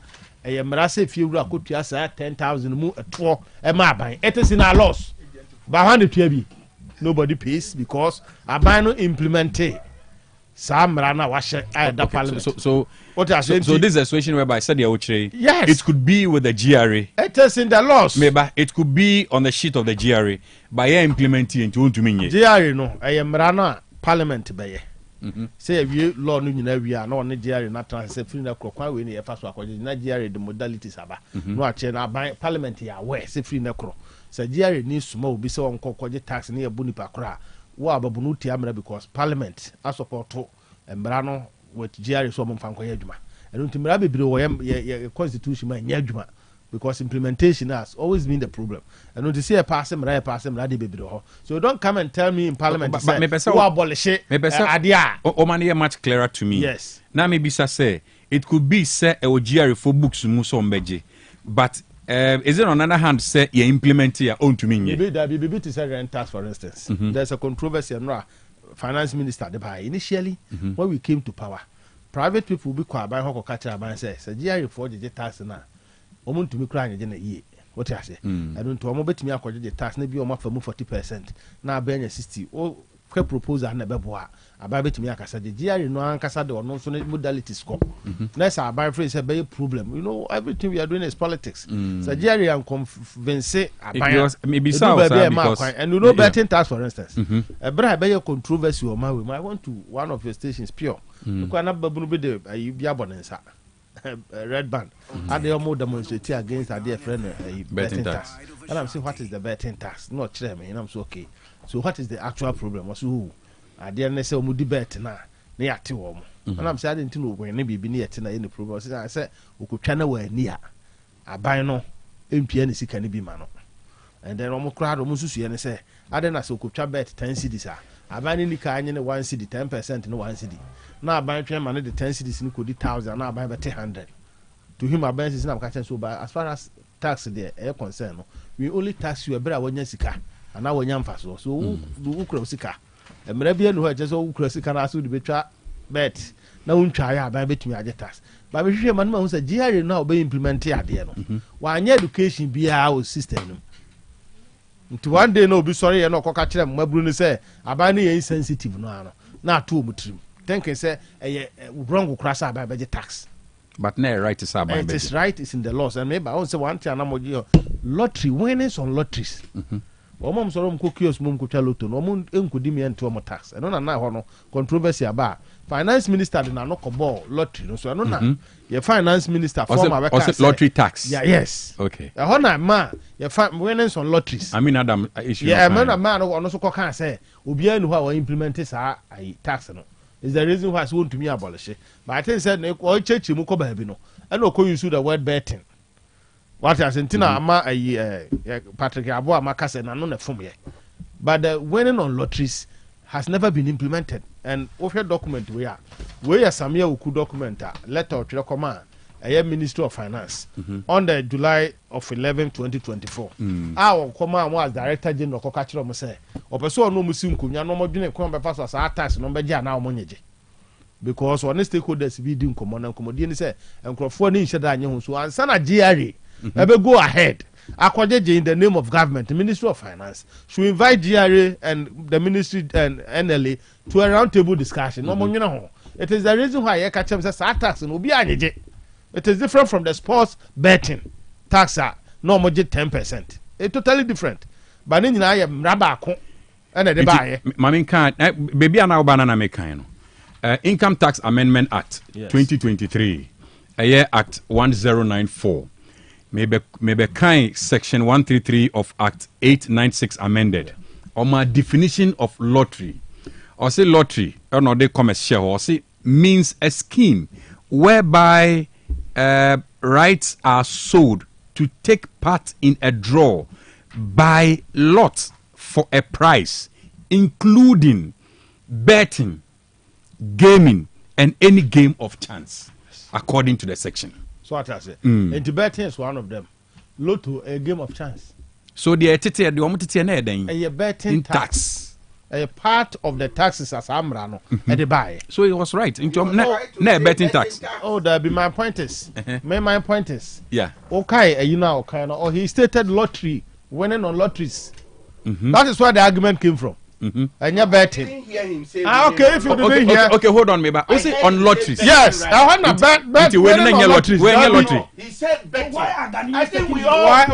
e ye mra say fiura ko tua say 10,000 mu eto e ma ban it is in our loss ba han de tua bi nobody pays because aban no implement sa mra na wa hye that parliament so what I say so this is a situation whereby said the outre yes it could be with the GRA it is in the loss maybe it could be on the sheet of the GRA by implementing into won't mean GRA no e mra na parliament beye say we law no nyina wi a na on GRA na transfer free na krokwa we na e fa so akwaje na GRA the modalities aba no a che na ban parliament ya we say free na kro say GRA ni suma obi say on kokwaje tax na e bu nipa kra wo ababunu ti amra because parliament a support mbra no with GRA so mo fanko ya adwuma e don't mbra bebre wo ye constitution ma nya adwuma because implementation has always been the problem. And when you see a pass him, they be so don't come and tell me in parliament who abolish it. Omani much clearer to me. Yes. Now maybe say it could be say a GRA for books muso mbeje, but is it on another hand say you implement your own to me? Maybe that be to say rent tax for instance. There's a controversy and finance minister the buy initially when we came to power. Private people be quite buy hoko catcher and say GRA for the tax now. Omuntu mi kra anye na ye what I say I don't to omo betimi akwaje the tax na bi omo afa mu 40% na abenya 60 o kwe proposal na bebo a aba betimi akasa de GRA no ankasa de ono so modalities ko na sa aba free say be problem you know everything we are doing is politics so GRA and convince aba maybe so because and you know betting tax for instance e bra be controversy o ma we I want to one of your stations pure because na babu no be de ayi bia bonensa red band and they almost demonstrate against our dear friend betting tax. And I'm saying what is the betting tax? Not chairman, and I'm so okay. So what is the actual problem? Was who I didn't say we debate now. Near to and I'm saying I didn't know when maybe be near to any problem. I said we could channel where near I buy no MPN can be man. And then almost crowd almost see and say I didn't so could bet 10 cities. I buy any car in 1 city 10% in 1 city. Now I buy chairman the 10 cities in could 1,000. Now I buy about 100. To him, I buy is not catching so. But as far as tax there, air concern, we only tax you a better when you sika, and now when you so who cross sika, and maybe who just all cross sika and ask you to be bet na untwa ya ba betumi age tax ba be hwehwe man ma hu say GRA na obe implement ade no wa anya education bia o system no nti one day na obi sorry ye na okoka kire mmaburu ni say aba na ye sensitive no ano na ato omutrim thinking say wrong krasa aba be tax but na right is aba it is right, it's in the laws and maybe I won't say one thing na lottery winnings on lotteries mom so mko kios mom ko lotto no mom enkudi me ento mo tax eno na ho no controversy aba finance minister de na no ko ball lottery no so eno na your finance minister former was lottery tax yes okay ho na ma your winnings on lotteries I mean Adam issue man no so ko kan say obi anu ho implement sa tax no is the reason why I want to me abolish it but I think said no church mu ko ba bi no eno ko use the word betting. What Argentina ama Patrick Abo Amakase na no na fom ye. But the winning on lotteries has never been implemented. And offer document we are Samia Uku document letter to command a Ministry of Finance on the July of 11 2024. Our command was Director General Kokachiro Mose. Opeso no musim kunya no mo dwene ko be pass as tax no be ja na omonyeje. Because one stakeholders be doing common and commodity say enkrofo ni nhye da anye ho so ansa na GRA ebe go ahead akwajeje in the name of government, the Ministry of Finance should invite GRA and the ministry and NLA to a round table discussion. No mo nyina ho. It is the reason why yeka chem say tax no bi anyeje. It is different from the sports betting tax no mo je 10%. It's totally different. But ni nyina ye mraba ko ene de ba ye. Mami kan baby ana oba na me kan no. Income Tax Amendment Act 2023 Act 1094 maybe kind section 133 of Act 896 amended on my definition of lottery or say lottery or no they commercial or say means a scheme whereby rights are sold to take part in a draw by lot for a price including betting, gaming and any game of chance according to the section. So what I say and betting is one of them. Lotto a game of chance. So the omutete na eden a betting tax a part of the taxes as amra no e dey buy. So it was right into na betting tax. Oh that be my point is my point is yeah okay you know okay no he stated lottery winning on lotteries. That is where the argument came from. And you're betting. Okay, if you didn't hear. Okay, hold on, maybe. Was it on lotteries? Yes, I want to bet. Winning on lotteries. Winning lottery. He said betting. I think we all. Why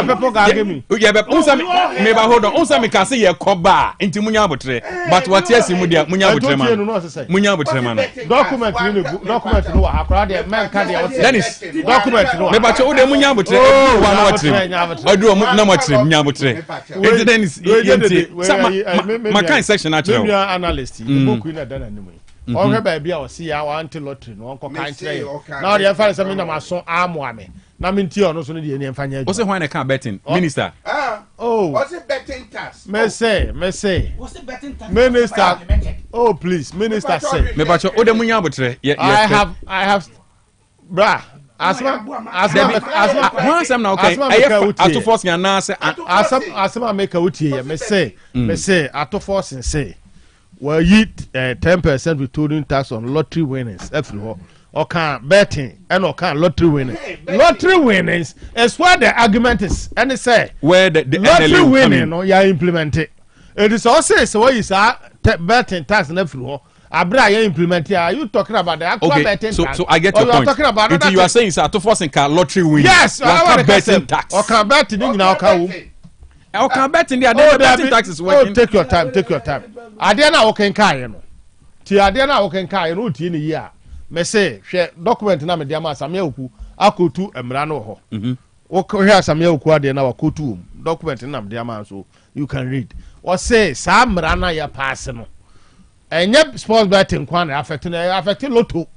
people can give me? Yeah, but maybe hold on. Also, me can say you koba into munya botre. But what yes, munya botre man. Munya botre man. Document no. Akra de man can dey. Dennis. Document no. Me bacho de munya botre. One botre. Odu na botre munya botre. Dennis, my kind section actually. Analyst, book in a dana anyway. All her baby, I see our anti lottery, no uncle kind. Now they find something of my son arm. Now, Mintio, no sooner than the what's the one I can't betting, Minister? Oh, what's a betting tax? May say, what's a betting tax? Minister, oh, please, Minister, say, me bacho, oh, the munya I have, brah. Asma now okay ato force na say asma make a utie me say ato force and say well you 10% withholding tax on lottery winnings everywhere or can betting and or can lottery winnings is where the argument is and they say where the lottery winning no you implement it is also so what is betting tax and everywhere Abra you implement here. Are you talking about the actual betting tax? So I get your point. Talking about you are saying so to force car lottery win. Yes, I betting tax. Or can betting now can I can betting there betting tax is working. Oh, take your time. Adena okay kai no. Ti adena okay kai no tie ni year. Me say hwe document na me dia ma Samia Oku akotu emra no ho. Wo hwe Samia Oku ade na wakotu document na me dia ma so you can read. What say sa emra na ya pass no. Enye sports betting kwan affecting lotto.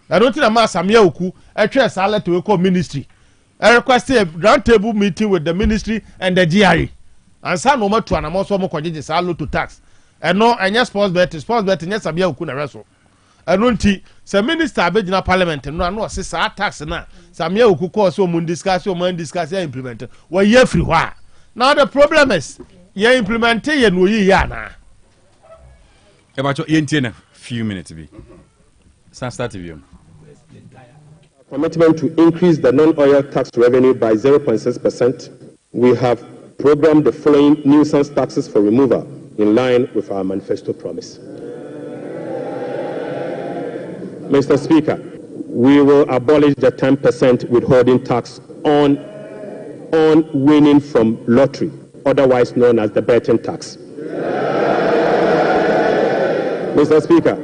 I don't think na Samia Oku etwe salary to eco ministry. I request a round table meeting with the ministry and the GRA. And sa no matu na mo so mo kwaje sa lotto tax. And no enye sports betting yes Samia Oku na reso. Eno nti se minister abegina parliament no se sa tax na Samia Oku ko so mo discuss ya implement. We ye free Now the problem is ye implement ye no yi ya na. About your few minutes be. Start TV. Commitment to increase the non-oil tax revenue by 0.6%. We have programmed the following nuisance taxes for removal in line with our manifesto promise. Mr. Speaker, we will abolish the 10% withholding tax on winning from lottery, otherwise known as the betting tax. Mr. Speaker,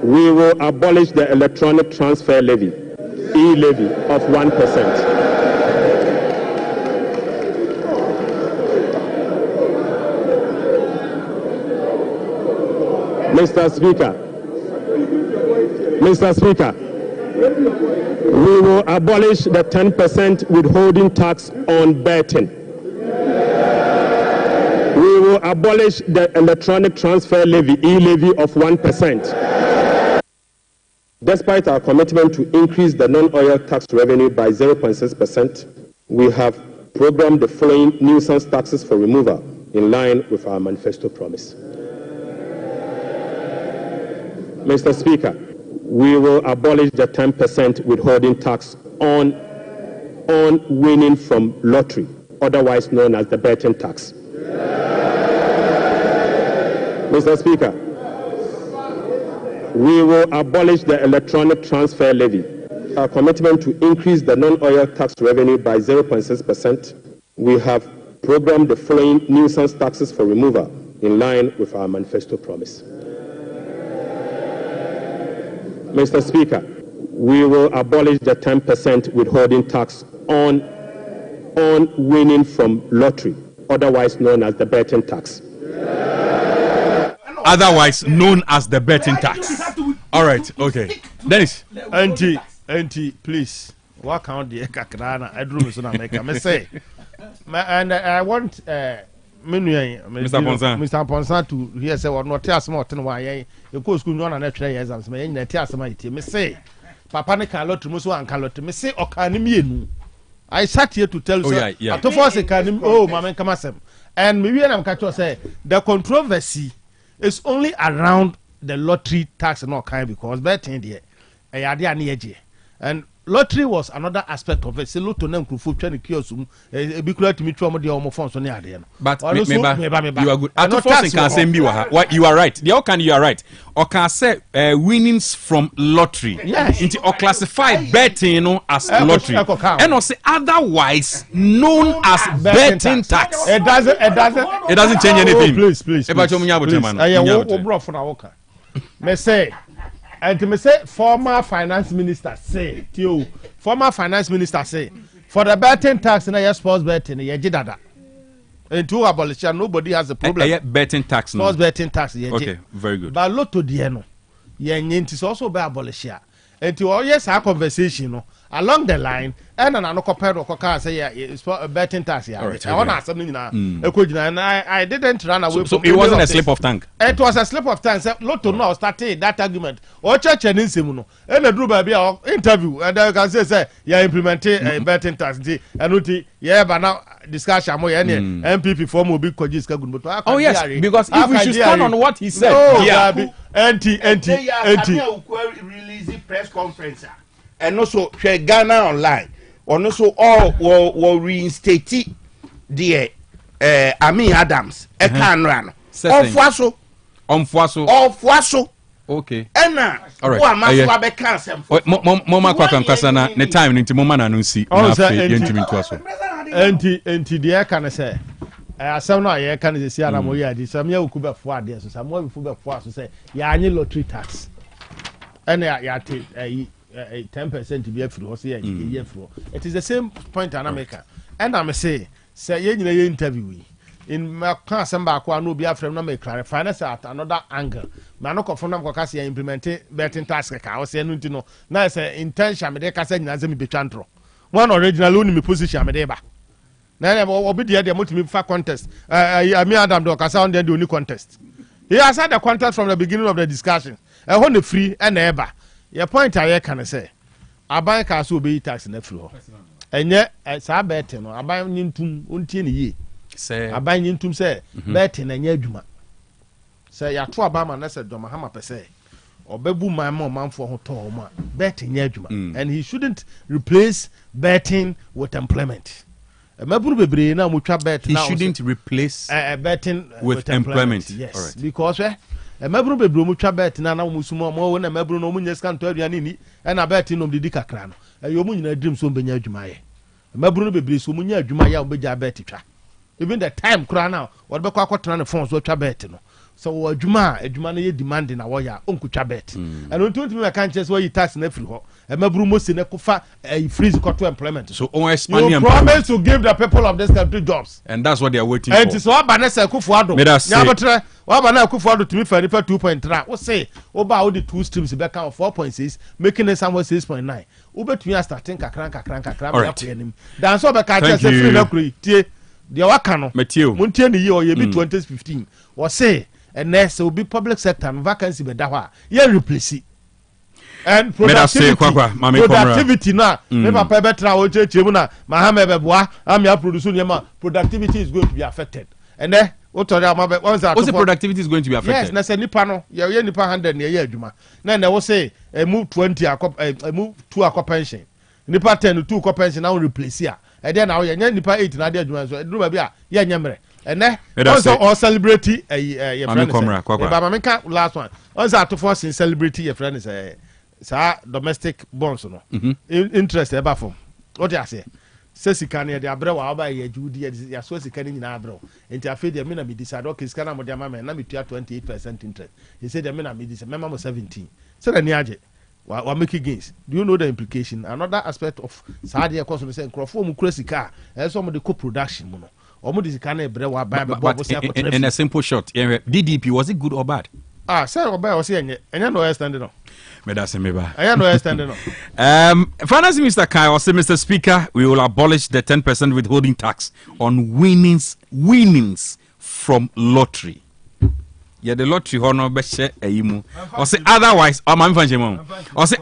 we will abolish the electronic transfer levy, e-levy of 1%. Mr. Speaker, we will abolish the 10% withholding tax on betting. We will abolish the electronic transfer levy, e-levy of 1%. Despite our commitment to increase the non-oil tax revenue by 0.6%, we have programmed the following nuisance taxes for removal in line with our manifesto promise. Mr. Speaker, we will abolish the 10% withholding tax on winning from lottery, otherwise known as the betting tax. Mr. Speaker, we will abolish the electronic transfer levy. Our commitment to increase the non-oil tax revenue by 0.6%, we have programmed the following nuisance taxes for removal in line with our manifesto promise. Mr. Speaker, we will abolish the 10% withholding tax on winning from lottery, otherwise known as the betting tax. Otherwise known as the betting tax. All right, okay. Dennis. Auntie, please. Walk out the kakrana. I drew so make me say. And I want Mr. Ponsan to hear say what not tell small thing why you go school no na try exams me na tell some it me say papa ne kan lottery mo so an kan lottery me say okan mienu. I sat here to tell you to force kan mama come asem and me we am catch say the controversy is only around the lottery tax no kind because betting there and lottery was another aspect of it. Say lotto na nkrufo twa ne kiosum e bi kura timi twa mo de omo phone so ne ade no. But you are good. Atofos can say bi wa ha. You are right. The can you are right. Or can say winnings from lottery. Yes. Into or classify betting as lottery. And also otherwise known as betting tax. It doesn't change anything. Please. Me say and to me say former finance minister say for the betting tax in a sports betting dada. And to abolition nobody has a problem. Betting tax sports betting tax okay, very good. But lotto dieno is also by abolition. And to all yes our conversation along the line and an compare say it's betting tax and I didn't run away so it wasn't a slip of tongue. It was a slip of tongue. Lotto now started that argument or church and insimuno and a drew by interview and I can say implementing a betting tax and but now discussion more MPP form will be but oh yes because if we should stand on what he said anti release press conference and also share Ghana online and also all will reinstate the Ami Adams can run Fuaso okay and all right mama kwa kankasa na ne time nti mama na no si na afi yentimi to aso anti the can say asem no aye can say ana mo ya di sam ya okuba fo ade so sam mo fu be fo aso say ya anye lottery tax and ya te 10% be afro ho say ya afro it is the same point in America and I'm say ye nyina ye interview in my class ba kwa no be afro no me clarify na say at another angle ma no confirm na ko say implement betting tax ka o say no ntino na say intention me de ka say nyina say me betwa ntro one original only me position me de ba na obi de motimi fa contest Ami Adam do ka say on the only contest he has had the contest from the beginning of the discussion ho ne free and eba your point I can say aban ka so be tax na free ho enye sa betting no aban nyintum ontie ne ye say aban nyintum say betting enye adwuma say ya to Obama na say Doma Hama pese obebu man for ho to ma betting adwuma and he shouldn't replace betting with employment. Maburu bebre na mutwa bet now. He shouldn't replace betting with employment. Yes. All right. Because maburu bebre mutwa bet na musumo mo na maburu no munye scan to aduane ni e na bet no didi kakra no. Yo mu nyina dream so benya adwuma ye. Maburu bebre so munya adwuma ya obeja bet twa. Even the time kura now what be kwa kwatena ne phone so twa bet no. So adwuma no ye demanding na wo ya onkutwa bet. And don't me can chase where you tax na free ho. Maburu mo se ne kofa freeze to employment. So on expanding you promise to give the people of this country jobs. And that's what they are waiting and for. And so Abanese Akufo-Addo. Nyabotre Abanese Akufo-Addo to me for 2.3. We say oba all the two streams be count 4.6 making it somewhere 6.9. Ube to me starting kakran. Dan so be ka chase free na kuri tie de waka no. Muntie ni ye o ye bi 2015. We say and next will be public sector and vacancy be da ho a ye replace and productivity na me papa betra o cheche mu na mahama beboa amia produce nyama productivity is going to be affected and then what the productivity is going to be affected? Yes, na say nipa no ye nipa 100 na ye adwuma na wo say move 20 move 2 pension nipa 10 2 pension na replace ya e dey na ye nipa 8 na dey adwuma so eduru ba bia ye nyemre and then also all celebrity your friend Baba Meka last one also at force in celebrity your friend is domestic bonds no interest eba from what you say sika na de abre wa aba ye judi ya so sika ni na abre enti afi de me na me decide okay sika na mo de mama na me tua 28% interest he said de me na me decide mama mo 17 so da ni age wa make gains. Do you know the implication? Another aspect of Saudi course we say crofo mu kura sika e so mo de co-production mo no but in a simple shot, DDP, was it good or bad? Sir, Obey was saying, and you know, standing on. I know, standing on. Finance Minister Kai or Mr. Speaker, we will abolish the 10% withholding tax on winnings from lottery. Yeah, the lottery honor beshe eyimu. Or say otherwise, or say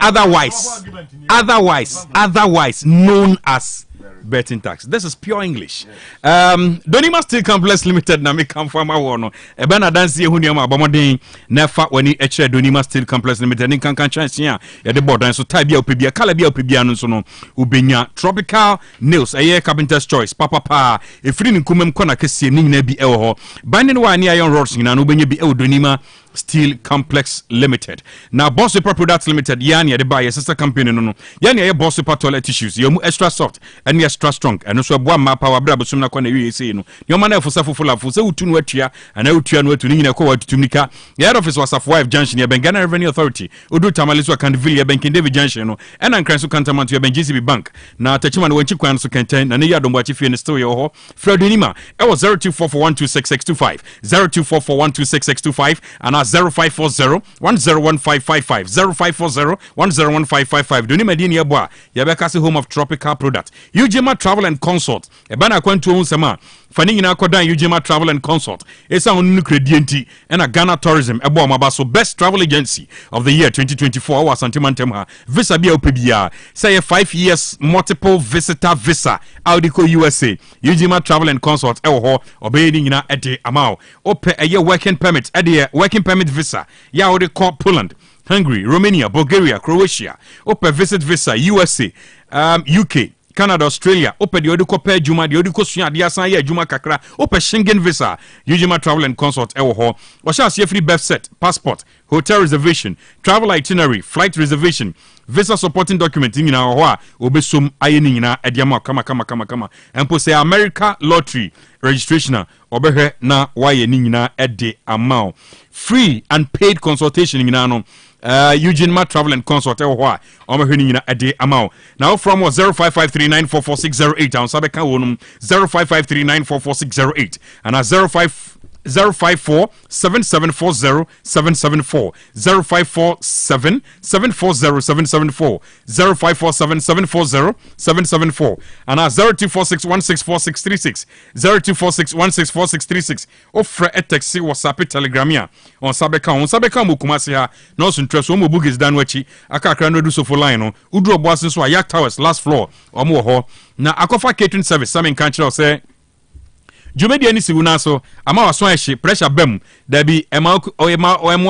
otherwise known as betting tax. This is pure English. Donima Steel Complex Limited na me come from awono. Ebe na dansi ehuni ama abomodin na fa wani eche Donima Steel Complex Limited ni kan chance ya de board so type bia opebia kala bia opebia no so no ubenya tropical nails eye carpenter's choice papa efiri ni kumem kona kese ni nyina bi ewo ho binding wire iron rods nyina no ubenya bi ewo Donima Steel Complex Limited. Now Boss Super Products Limited yani de buy sister company no yani ye Boss Super toilet tissues you extra soft and extra strong and so boa ma power bra bosum na kwa na wi say no you man na fusa fufula fusa utu no atua and utua no atu ni nyina kwa watutumnika head office was of wife junction ya Bengana Revenue Authority odu tamaliso Canville ya Banking David Junction no and an Cranso Cantonment ya GCB Bank na tachima no wanchi kwan so kenten na ne ya dombo achi fie ne still yo ho Fredonima e was 0244126625 0244126625 and 0540-101555 0540-101555 Doni Medini Yabwa Yabekasi home of tropical product Ujima Travel and Consult Ebana kwentu unsema Fani ina kodan Ujima Travel and Consult Esa unu kredienti Ena Ghana Tourism Ebo Mabaso Best Travel Agency of the year 2024 Awa Santimantemha Visa Bia Upibia Say 5 years multiple visitor visa Audiko USA Ujima Travel and Consult Ewo Obeying ina ede amao Ope a year working permit Ede working permit visa ya ode call Poland Hungary Romania Bulgaria Croatia Ope visit visa USA UK Canada Australia Ope the ode call juma the ode call suya the asan ya juma kakra Ope Schengen visa Ujima Travel and Consult ewo ho washa see free birth set passport hotel reservation travel itinerary flight reservation visa supporting document nyina ho a obesum aye ni nyina ediama kama empo say America lottery registration obehwe na waye ni nyina ede amount free and paid consultation nyina no Eugene Travel and Consult ho a omehwe ni nyina ede amount now from 0553944608 on sabeka wonum 0553944608 and 054-774-0774 054-774-0774 054-774-0774 and 0246-164-636 0246-164-636 offer a taxi WhatsApp Telegramia on Sabeka Mukumasi ha no suntress omo bugis danwachi akakra no do so for line no udro boasin so Yak Towers last floor omo ho na akofa catering service some in country say dwumadi ni si wuna so ama waso ahye pressure bam da bi ema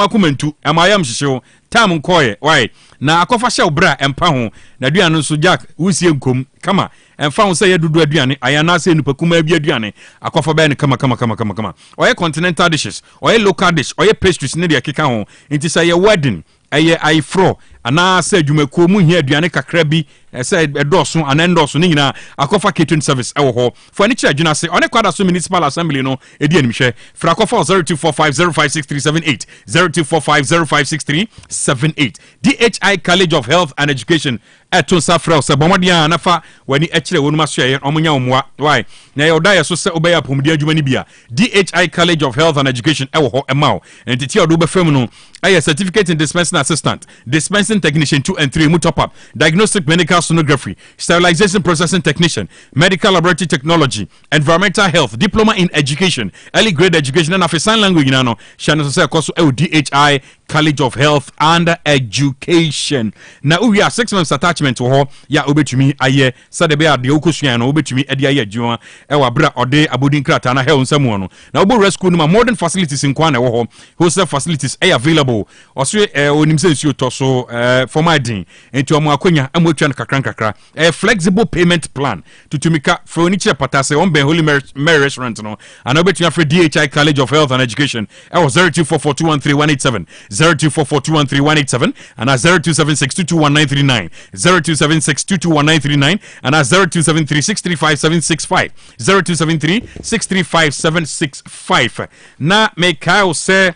akumentu ema yam hyehyew time nkoye why na akofa hye obra empa ho na aduane nso jack wusie nkom kama emfa ho se ye dudu aduane ayana se nupa kuma bi aduane akofa ba ne kama oye continental dishes oye local dish oye pastries ne de keka ho nti say ye wedding eye aifro ana se adwumakuo mu hia aduane kakra bi se edoso anendoso ne nyina akofa catering service ewo ho for ani kira adwuna se one kwada so municipal assembly no edi animhwe fra akofa 0245056378 0245056378 DHI College of Health and Education eto safra se bomodia nafa wani ekire wonu maso ye omunya omwa why na ye odaye so se obeya pomudi adwuma ni bia DHI College of Health and Education ewo ho emao entity odo be fam no aye certificate in dispensing assistant dispensing technician 2 and 3 mu top up diagnostic medical sonography sterilization processing technician medical laboratory technology environmental health diploma in education early grade education and sign language no shano se koso DHI College of Health and Education na we are 6 months attachment ho ya obetumi aye sade be ade okosua no obetumi ade aye adwuma e wa bra ode abodin krata na health nsamu no na obo rescue no modern facilities in kwana wo ho hostel facilities are available also onim se nsuo to so for my din enti omo akonya amotwa no kakra flexible payment plan tutumika furniture patase on ben Holy Mary restaurant no and obetumi afre DHI College of Health and Education e was 0244213187 0244213187 and 0276221939 0276221939 and 0273635765 0273635765 na mekao se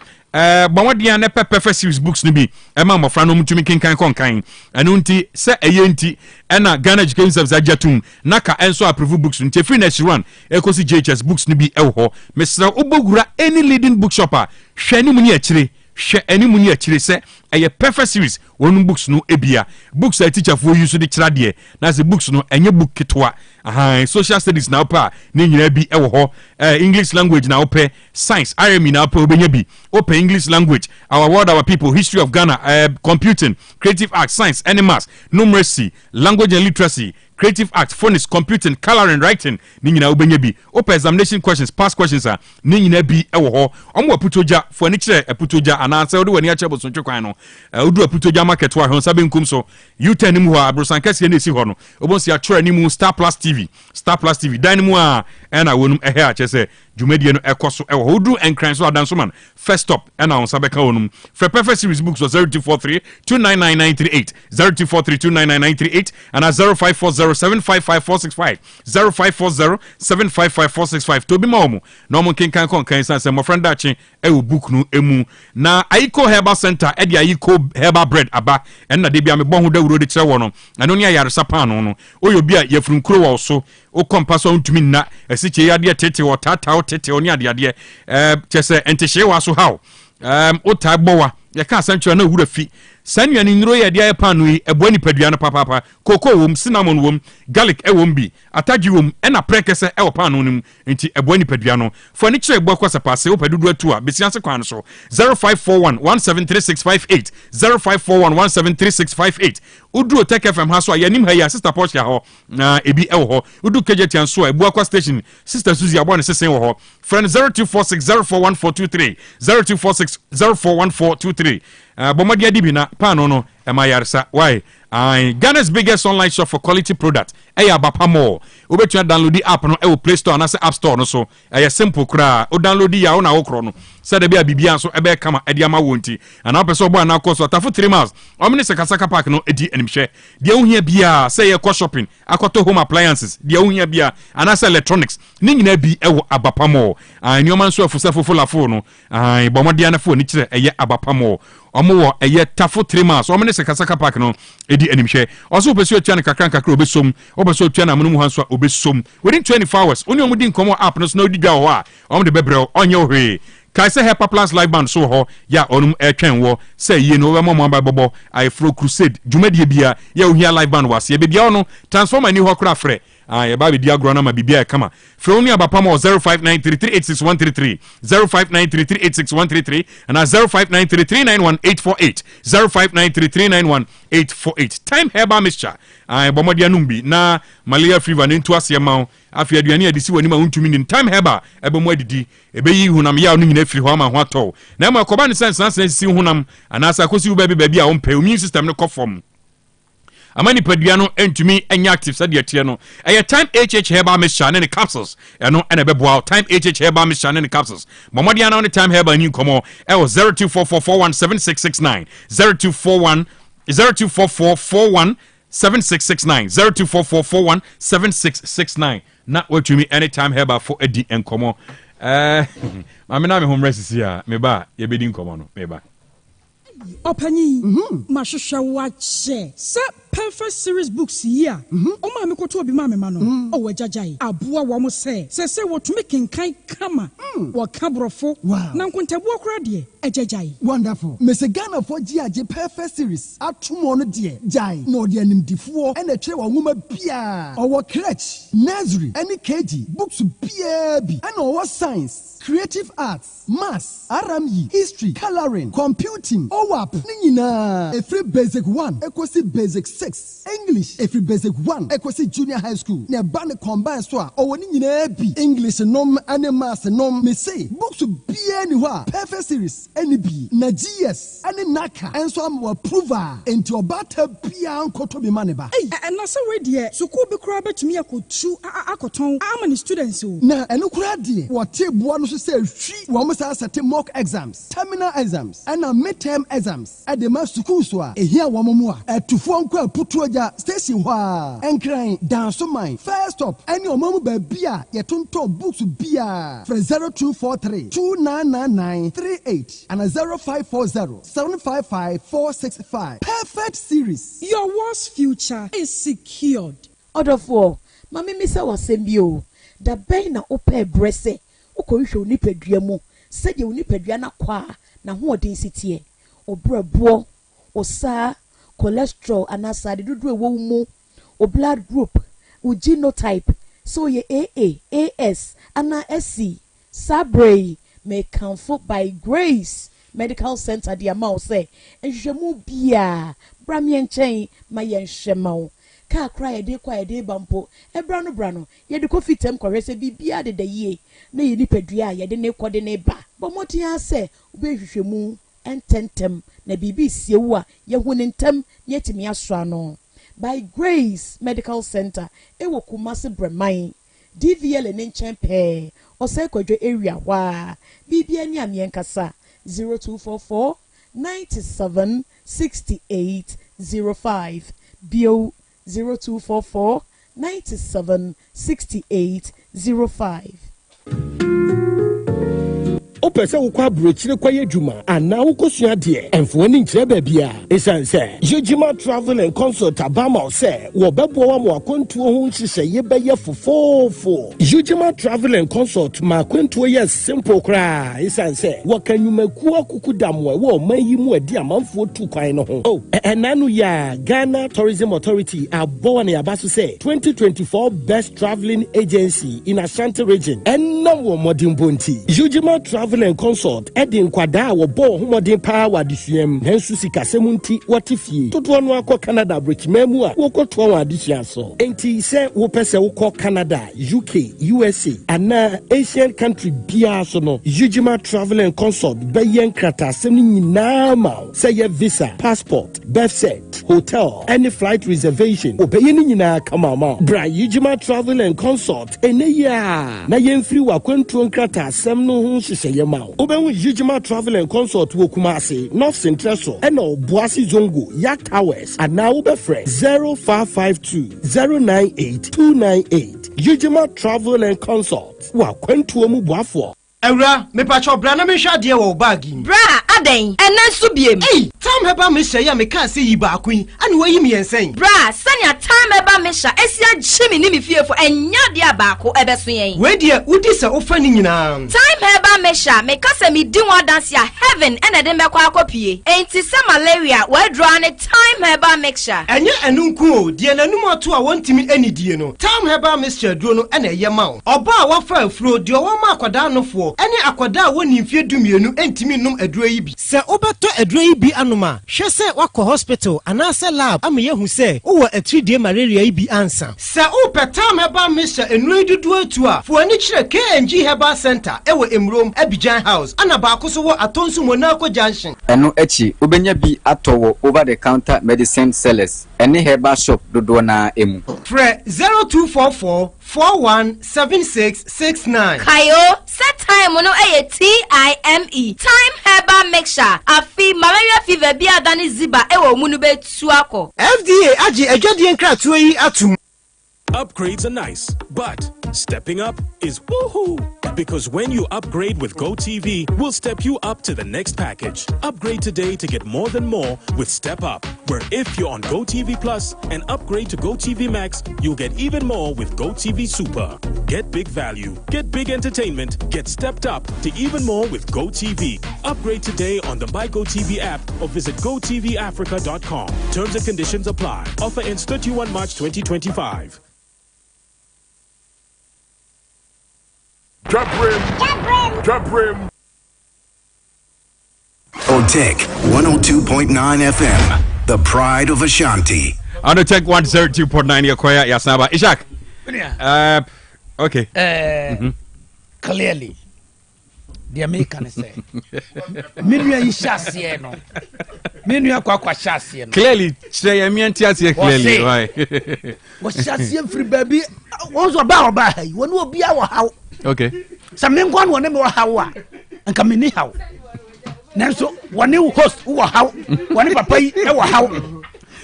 bawadian ne pepe series books ni bi ema mofra no mutumi kenkan konkan anu nti se eyenti ena Ghana Education Service ajatum naka enso approve books nti free next one ekosi JHS books ni bi ewo mesra obogura any leading bookshop hwani mu ni akire hwe ani mu ni akire se eye perfect series wonu books no ebia books a teacher for use de kira de na se books no enye book kitwa social studies na opa ni nyina bi ewo ho English language na ope science RME na ope obenya bi open English language our world our people history of Ghana computing creative arts science animals numeracy language and literacy creative arts phonics computing coloring writing ni nyina obenya bi open examination questions past questions ni nyina bi ewo ho omo aputoja for ni kire aputoja ananse odi wani ache bosonche kwan no odu aputoja market wa ho sabe nkum so U10 mu ho abrosan kase na esi ho no obonsi atwere ni mu Star Plus TV dynamo a ena wonum ehe a chese dwumadie no ekoso ewo odu enkran so adanso man first stop ena on sabeka wonum for perfect series books was 0243299938 0243299938 and 0540755465 0540755465 to be momo no mo kenkan konkan sanse mo friend dachi ewo book no emu na Ayiko Herbal Center e di Ayiko Herbal Bread aba enna de bia me bon ho dawuro de kire wo no eno ne ayaresa pan no oyo bia yefrunkuro wo so o kompaso ntumi na esiche yade tete wo tata tete oni ade chese entehye wa so hawo o tagbowa ye ka sanchwa na wura fi sanua ni nro ye dia panu yi ebo ni padua no papa koko wom cinnamon wom garlic ewom bi atagi wom ena prekese ewo panu nim enti ebo ni padua no fo ni kire ebo kwasa passe o padudu atu a besianse kwan so 0541173658 0541173658 udu OTEC FM ha so a yanim ha ya sister Porsche ho na ebi ewo ho udu kejetian so ebo akwa station sister Suzy abo ne sesen wo ho friend 0246041423 0246041423 Bomadia dibina pano no emayarsa why Ghana's biggest online shop for quality product abapa more obetua download the app no e Play Store na se App Store no so simple kra o download ya na wokro no se de bia bibia so ebe kama e dia ma wonti ana person obo na koso tafo 3 miles o mini se kasaka park no edi animhwe dia ohia bia se ye shopping akoto home appliances dia ohia bia ana se electronics ni nyina bi ewo abapa more nyoma nso afusafo la phone no bomodia na phone ni kire eye abapa more omo eye tafo 3 miles o mini se kasaka park no edi animhwe oso obesu atua ne kakra obesom obesu atua na munum hanso obesom within 24 hours oni omudi nkomo app no so na odi dwa ho a om de bebrel onye ohwe Kaise Hepa Plus live band so ho ya onum etwen wo say ye no we mo Afro Crusade dwumadie bia ya ohia live band wase bia ono transformer ni ho kra frɛ yɛba bɛdi agorɔ no ma biribia ɛkama frɛ wo ne abapama wɔ 0593386133 0593386133 anaa 0593391848 0593391848 time herbal mixture bɔmmɔde anom bi na malaria fever ne nto aseɛ ma wo afei aduane ade si w'anim a wontumi nim time herbal ɛbɛmu adidi ɛbɛyi honam yɛ a no nyina afiri hɔ ama ho atɔw na ɛma ɛkɔba ne sɛ nsensena sisi honam anaasɛ akɔsi wo baabi a wompɛ immune system no kɔ fam ama nipadua no ntumi anya active sɛdeɛ teɛ no ɛyɛ time hh herbal mixture ne ne capsules ɛno ɛna ɛbɛboa time hh herbal mixture ne ne capsules bɔmmɔde ana ne time herbal ni nkɔmmɔ ɛwɔ 0244417669 0244417669 0244417669 na watumi anytime herbal for edi nkɔmmɔ mame na me home resisi a meba yɛbɛdi nkɔmmɔ no meba ɔpanyi mahwehwɛ wakyɛ sɛ perfect series books yi a ɔma me kɔtɔ obi ma me ma no ɔwɔ agyagyae aboa wɔ mo sɛ wɔtumi kenkan kama wɔka borɔfo na nkontaboɔ kora deɛ agyagyae wonderful mese Ghana for GAG perfect series atomo no deɛ gyae na ɔde animdifoɔ ɛna twɛ wɔ nwoma bia ɔwɔ crèche nursery ɛne KG books bia bi ɛna ɔwɔ science creative arts maths RME history coloring computing OWAP ne nyinaa every basic 1 ekosi basic 6 English every basic 1 ekosi junior high school na ba ne combine so a ɔwɔ ne nyinaa bi English nom ane maths nom me say books bia ni hɔ a perfect series ɛne bi na GS ane naka enso am approval enti ɔbata bia nkoto bi ma ne ba ɛna sɛ we deɛ sukuu bi kora betumi akotu akɔtɔn ama ne students o na ɛno kora deɛ wɔte boa no so sɛ hwi wɔn sa sɛte mock exams terminal exams ɛna midterm exams ɛde ma sukuu so a ehia wɔn mu a ɛtufoɔ nkɔ aputuagya station hɔ a ɛnkran dansoman first stop ɛne wɔn mu baabi a yɛtontɔn books bia frɛ 0243 299938 and 0540 755 465 perfect series. Your world's future is secured. Ɔdɔfoɔ maame mi sɛ wɔsɛm bi o da bɛn na wopɛ brɛsɛ wokɔhwehwɛ onipadua mu sɛdeɛ onipadua no akɔ a na hoɔden si teɛ ɔbrɛboɔ ɔsaa cholesterol anaasɛ ade dodoɔ ɛwɔ wo mu o blood group o genotype sɛ ɔyɛ AA AS anaa SC saa berɛ yi mekamfo by grace medical center de ama wo sɛ nhwehwɛmu biaa bra me nkyɛn ma yɛnhwɛ ma wo kaa kora yɛde kɔ yɛde ba mpo ɛbra no bra no yɛde kɔ fitam kɔhwɛ sɛ biribiaa deda yie na yɛ nipadua a yɛde ne kɔde ne ba bɔ mmɔden a sɛ wobɛhwehwɛmu ɛntɛntɛm na biribi sie wo a yɛhu ne ntɛm na yɛtumi asoa no by grace medical center ɛwɔ Kumasi Breman DVL ne nkyɛn pɛɛ ɔsɛ kwadwo area hɔ a biribia ne ameɛnkasa 0244 97 68 05 bio 0244 97 68 05. wopɛ sɛ wokɔ aburokyire kɔyɛ adwuma anaa wokɔsua deɛ ɛmfoɔ ne nkyerɛ baabi a ɛsiane sɛ yɛgyima travel and consult abama wo sɛ wɔbɛboa wa ma wakwantuo ho nhyehyɛeɛ bɛyɛ fofoofo yɛgyima travel and consult ma akwantuo yɛ simple koraa ɛsiane sɛ wɔka nnwumakuo akuku da mmoa ɛwɔ ɔman yi mu adi amanfoɔ tu kwan no ho ɛna no yɛ a Ghana Tourism Authority abɔwa ne yɛaba so sɛ 2024 best traveling agency in Ashanti region ɛnam wɔ mmɔdenbɔ nti yɛgyima travel and consult ɛde nkwadaa a wɔbɔ homɔden paa wɔ adesuam nanso sikasɛm nti wɔte fie dodoɔ no akɔ Canada abrɛkyima mu a wɔkɔtoa wɔn adesua so enti sɛ wopɛ sɛ wokɔ Canada UK USA anaa Asian country biara so no Yujima Travel and Consult bɛyɛ nkratasɛm no nyinaa ma wo sɛ yɛ visa passport birth cert hotel any flight reservation wobɛyɛ no nyinaa kama ma bra Yujima Travel and Consult ɛnɛ yi a na yɛmfiri w'akwantuo nkratasɛm no ho nhyehyɛeɛ ma wo wobɛhu Yujima Travel and Consult wɔ Kumasi North Central so ɛna Obuasi Zongo Yak Towers anaa wobɛfrɛ 0552 098 298 Yujima Travel and Consult w'akwantuo mu boafoɔ Ewra, me pacho bra na me hwa de wo bag. Bra, aden. Ena so biem. Hey, time heba me hye ya me kan say yi ba akun. Ani wo yi me yensen. Bra, sanya time heba me hya esia gyemi ni me fiefo enya de abaako ebeso yen. We de udi se ofa ni nyina. Time heba me hya me kasa me di one dance ya heaven ena de mekwa akopie. Enti se malaria we draw ne time heba mixture. Enye enunku o, de nanum ato a wontimi anidie no. Time heba mixture duro no ena eye ma wo. Oba a wafa afuro de wo ma akwada nofo. Ene akwada a woni mfie dumienu entimi num aduro yi bi. Se obeto aduro yi bi anoma, hwe se wakọ hospital anase lab amaye hu se wo atridie malaria yi bi ansa. Se o petam heba mixture enu dudu atu a, fo ani kire KNG Herbal Center ewo Emrom Abidjan House ana ba akoso wo Atonsu Monaco Junction. Eno echi obenya bi atowo over the counter medicine sellers ene herbal shop dodo na emu. Fre 0244 417669. Kayo set time no TIME time herbal mixture afi malaria fever bi adani ziba ewo mu no betu akọ. FDA agi adwade nkratoa yi atum. Upgrades are nice, but stepping up is woohoo! Because when you upgrade with GoTV, we'll step you up to the next package. Upgrade today to get more than more with Step Up, where if you're on GoTV Plus and upgrade to GoTV Max, you'll get even more with GoTV Super. Get big value, get big entertainment, get stepped up to even more with GoTV. Upgrade today on the My GoTV app or visit GoTVAfrica.com. Terms and conditions apply. Offer ends 31 March 2025. Dwabrem. OTEC 102.9 FM, the pride of Ashanti. On OTEC 102.9 Yakoya Yasnaba. Ishak. Okay. Clearly. The American say. Minua ishasiye no. Minua kwa shasiye no. Clearly, say me antiasie clearly. Why? Wa shasiye free baby. Wonso ba oba hai. Wonu obi a wo haw. Okay. Some one won me hawa and come in how. Nanso, one new host who are how one papa e wa how.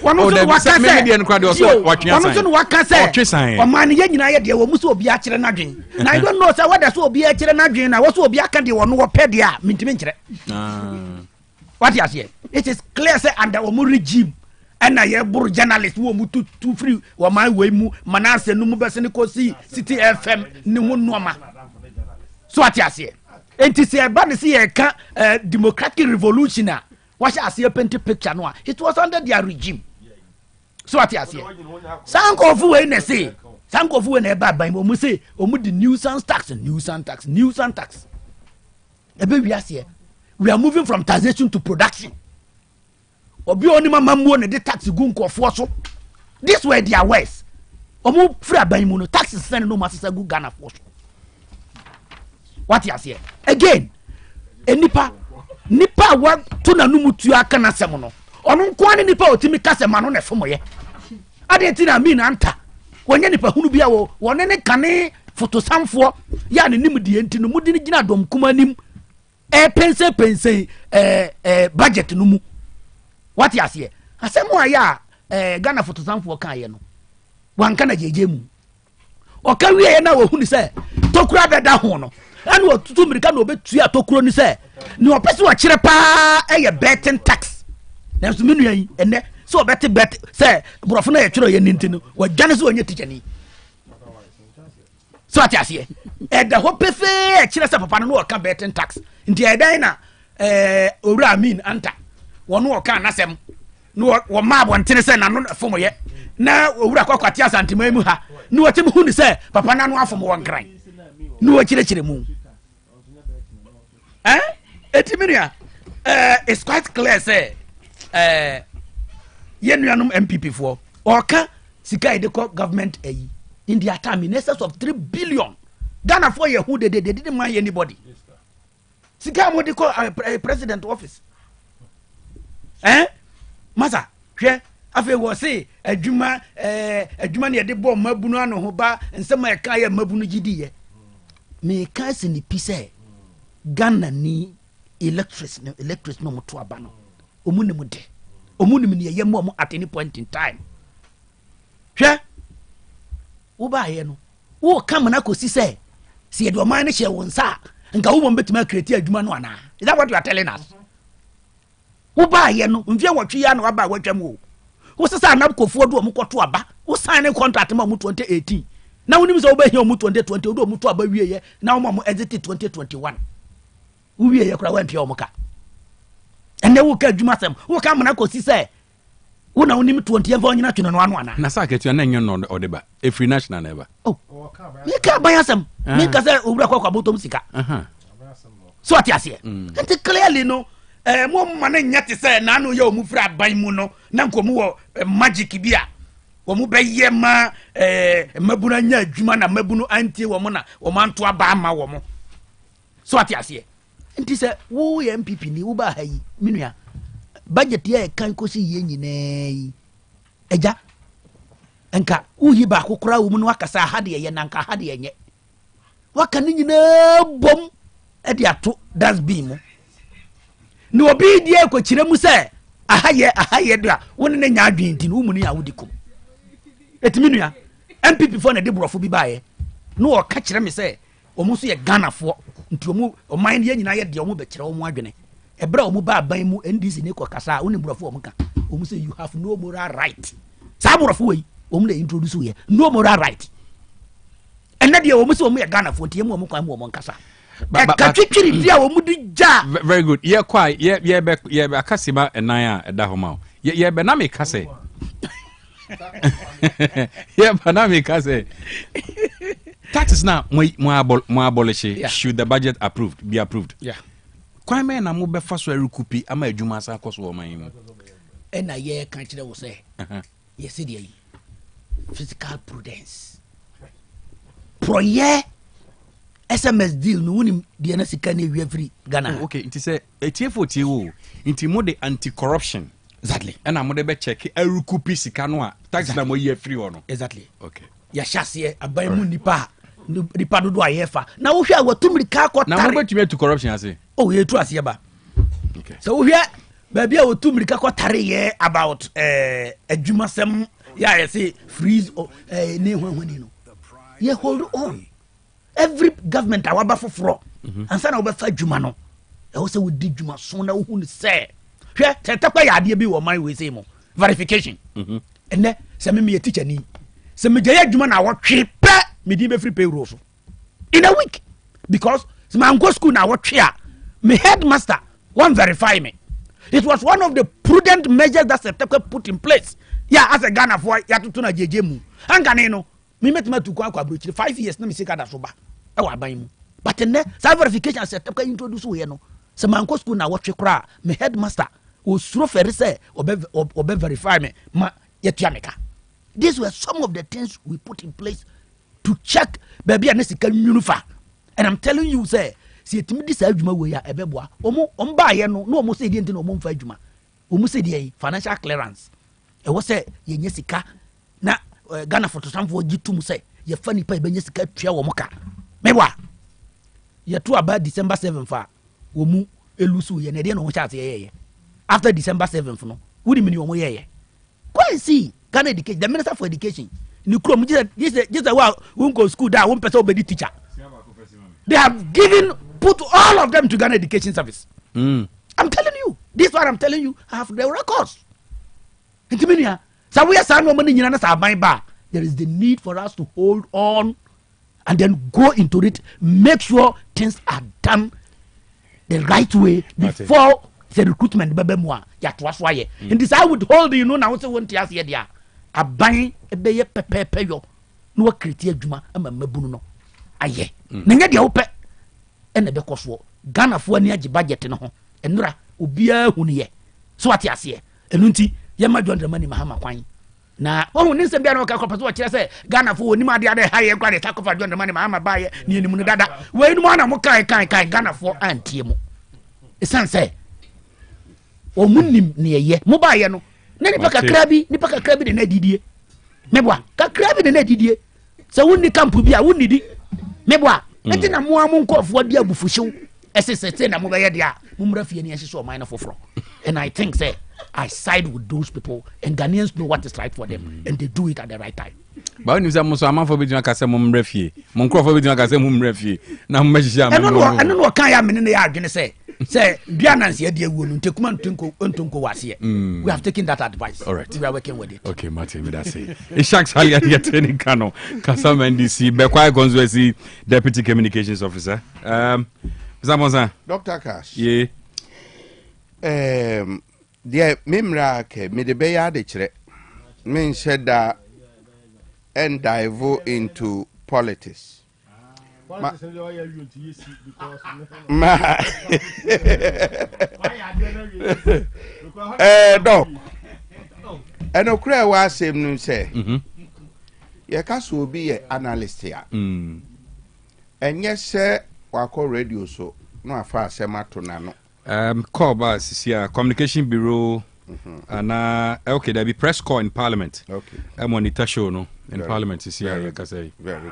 One also what can say and crowd also watching us. One what can say. Or man yen I dear almost will be a children nudging. And I don't know what that's will be a children nudging. I was will be a candy or no pedia, mintimentre. What you say? It is clear say under Omu regime. And I have journalists who are too free or my way mu manase no mu beseniko City FM ni wonoma. So what you say? And to say about the democratic revolution, what I see a painted picture no. It was under their regime. So what you say? Sanko fu we say. Sanko fu we bad by mo say omu the nuisance tax. Ebe we are moving from taxation to production. Obi oni mama mu ne de tax gu nkofo so. This were their ways. Omu free aban mu no taxes send no masesa gu Ghana for so. What you say? Again, nipa wa to na numu tu aka na sem no. Onu nko ani nipa otimi kase ma no na fo moye. Ade ti na mi na anta. Wonye nipa hunu bia wo wone ne kane fotosamfo ya ne nim die enti no mudi ni gina dom kuma nim. Pense budget no mu. What you say? Asemu aya Ghana fotosamfo kan ye no. Wan kana jeje mu. O ka wie na wo hunu se tokura beda ho no. And what to America no betu ya tokuro ni se ni opese wa kire pa betting tax na so menu yi ene so bet se brofo na ye twero ye nintino wa dwane so onye teacher ni so atiase da ho pefe kire se papa no ka betting tax nti edan na owura amin anta wono ka nasem no wo ma bontene se na no fomo ye na owura kwakwati asantima mu ha ni wo tem hu ni se papa na no afomo won kran no chire mu etiminia it's quite clear say yenuanum MPP for oka sika edeko government in their time in excess of 3 billion Ghana for ye who they didn't mind anybody sika mo de ko president office masa hwe afi wo say adwuma ne de bom mabunu ano ho ba nsema e ka ya mabunu gidiye me ka se ni pise Ghana ni electric no moto abano omunimu de omunimu ne ye mo at any point in time hwe wo ba ye no wo kam na kosi se se de o man ne hye won sa nka wo mo betima create adwuma no ana. Is that what you are telling us? Wo ba ye no mfie wotwe ya na waba watwam o. Wo sesa na kofuo do mo kwoto aba. Wo sign contract ma mo 2018. Na wonim se wo ba hia mo 2020 do mo to aba wie ye na wo ma mo exit 2021. Wo wie ye kura wa mpia wo ka. Ene wo ka adwuma sem. Wo ka mo na kosi se wo na wonim 20 ye fa nyina twene no ano ana. Na sa ka tua na enyo no odeba. E free national never. Oh. Me ka ban asem. Me ka se obura kwa botom sika. So ati ase. Enti clearly no mo man nyate se na no ye omu fra ban mu no na nkomu wo magic bia wo mu beye ma mabuna nya adwuma na mabunu antie wo mo na wo manto aba ma wo mo. So ati ase. Enti se wo ye MPP ni wo ba ha yi minua budget ye kan kosi ye nyinaa eja enka uyi ba kokora wo mu no akasa hade ye nanka hade ye nye waka ni nyinaa bom e de ato das bi mu ni obi die ko kire mu se ahaye do a woni na nya adwen ti no mu ni ya wodikum etimi nua MPP fo na de brofo bi baaye no o ka kire me se o mu so ye Ghana fo nti o mu o man ye nyina ye de o mu be kire o mu adwene ebra o mu ba ban mu NDC ne ko kasa woni brofo o mu ka o mu say you have no moral right sa brofo we o mu na introduce we no moral right ena de o mu say o mu ye Ghana fo nti ye mu o mu kwan mu o mu nkasa katwitwiri dia o mu di ja very good ye kwai ye be akasima enan a eda homa ye be na me kase ye be na me kase taxes now mo abolish should the budget be approved yeah kwan me na mo be fa so recoup ama adwuma asa koso o man mu ena ye kan kire wo say ye se de physical prudence proye SMS deal no woni de na sika na wi free Ghana. Okay, it is a TFO TO. Inti mo de anti corruption. Exactly. And I'm de be check a recoup sika no a tax na mo ye free ono. Exactly. Okay. Ya hyase aban mu nipa dodo ayefa. Na wo hwe a watumri ka akotare. Na mo betumi to corruption ase. Oh, ye tu ase ba. Okay. So wo hwe baby a watumri ka akotare ye about adwumasem ya ye say freeze ne hwanhwani no. Ye hold on. Every government awaba foforo ansa na obefa dwuma no e wo se wo di dwuma so na wo hu ni se hwe tetakwa ya ade bi wo man we say mo verification enne se me ye teacher ni se me je dwuma na wo twe pe me di be free payroll so in a week because se man go school na wo twe a me headmaster one verify me. It was one of the prudent measures that September put in place. Yeah, as a Ghana for ya to na jeje mu anga no me metima to kwa abrochi 5 years na me sika da so ba e wa ban mu but ne sa verification set up introduce we no se man ko school na wo twe kra me headmaster o suro fere say obe verify me ma yetua meka. These were some of the things we put in place to check baby and sika nyunufa. And I'm telling you say si etimi di sa adwuma we ya ebeboa omo ba ye no omo say di enti no omo mfa adwuma omo say di financial clearance e wo say ye nya sika na Ghana for samfo gitu mu say ye fa nipa be nya sika tua wo moka mebwa ye to about December 7 fa wo mu elusu ye na de no ho chance ye after December 7th no wudi mini wo mo ye go and see Ghana education, the minister for education ni krom just wa won go school da won person obedi teacher. They have put all of them to Ghana Education Service. I'm telling you. This is what I'm telling you. I have the records. So we are there is the need for us to hold on and then go into it. Make sure things are done the right way before the recruitment. And this I would hold you know now. So one tears here there. A buying a bay pepe yo no criteria juma and mabunu no. Aye. Nanya dia ope ene be koswo Ghana fo ani agi budget no ho enura obia huniye so ate ase enu nti ye ma John Dramani Mahama kwan na ohun ni nsem bia no ka kopaso kire se Ghana fo oni ma de ade haye kwa de takofa John Dramani Mahama baaye ni enimu no dada we enu ma na mo kan Ghana fo antie mu esan se o munim ne ye mo baaye no na ni paka krabi de na didie mebwa ka krabi de na didie se wonni kampu bia wonni di mebwa enti na mo amu nkofo di abufuhyew esesese na mo be ye dia mo mra fie ni ehyeso o man na foforo. And I think say I side with those people and Ghanaians know what is right for them and they do it at the right time. ba oni say mo so amanfo be dun aka say mo mra fie mo nkrofo be dun aka say mo mra fie na mo mahihia me eno no kan ya me ne ya adwene say dua nanse ade awuo no ntekuma ntunko wase we have taken that advice. All right, we are working with it. Okay, Martin, me that say it shacks hali ya training kano Kasama NDC Bekwai Constituency Deputy Communications Officer. Zamonza Dr. Cash. Yeah. Dear Mimra ke me de beya de chere. Men said that and dive into politics. No. And okra wa same no say. Ye ka so be an analyst here. And yes sir wa call radio so no afa asema to na no. Call bus here communication bureau and okay there be press call in parliament. Okay. Monitor show no in Very parliament is here you can say. Very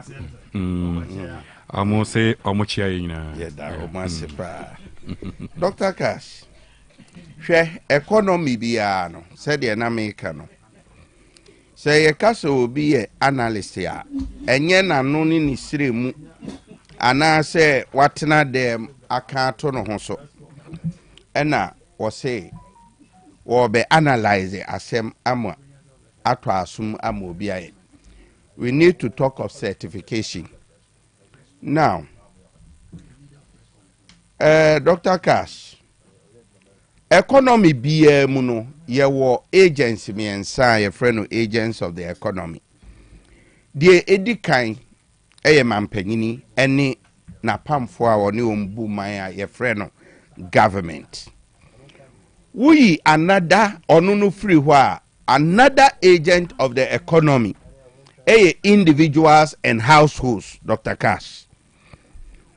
good. Amo say omo chia yina. Yeah, that romance pa. Dr. Cash. Hwe economy bia no said the na America no. Say ye kasa obi ye analyst ya. Enye na no ni sire mu. Ana say watena dem aka to no ho so. Ena wo say wo be analyze asem ama ato asum ama obi aye. We need to talk of certification. Now, Dr. Cash, economy be muno ye wo agency me ensa ye friend agents of the economy. Die edikan eye mampanyini ene na pamfo a woni ombu man ye friend government. We another onunu free wa another agent of the economy. Individuals and households, Dr. Cash.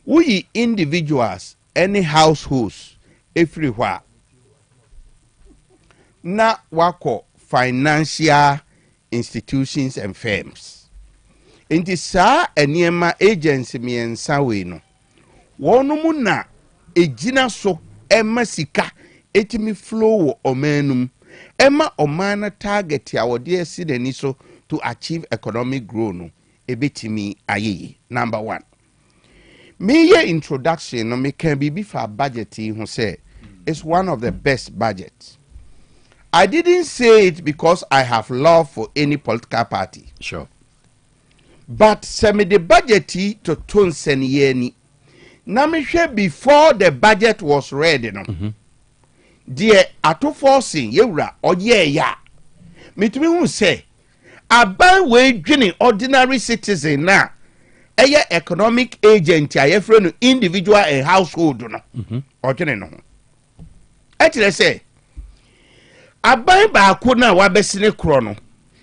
We individuals, any households, everywhere. Na wako financial institutions and firms. Inti sa eniema agency miensa we no. Wonu mu na ejina so ema sika etimi flow omanum. Ema omana target ya wode esi deni so to achieve economic growth no ebetimi aye. Number one. Me ye introduction no me can be for budgeting who say it's one of the best budgets. I didn't say it because I have love for any political party. Sure. But semi the budget to tone senieni. Na me hwe before the budget was ready no. Dear ato forcing yewra oye ya. Mitumi hu say aban we dwene ordinary citizen na eye economic agent a yefre no individual and household no odwene no e kire say aban ba ko na wa besine kro no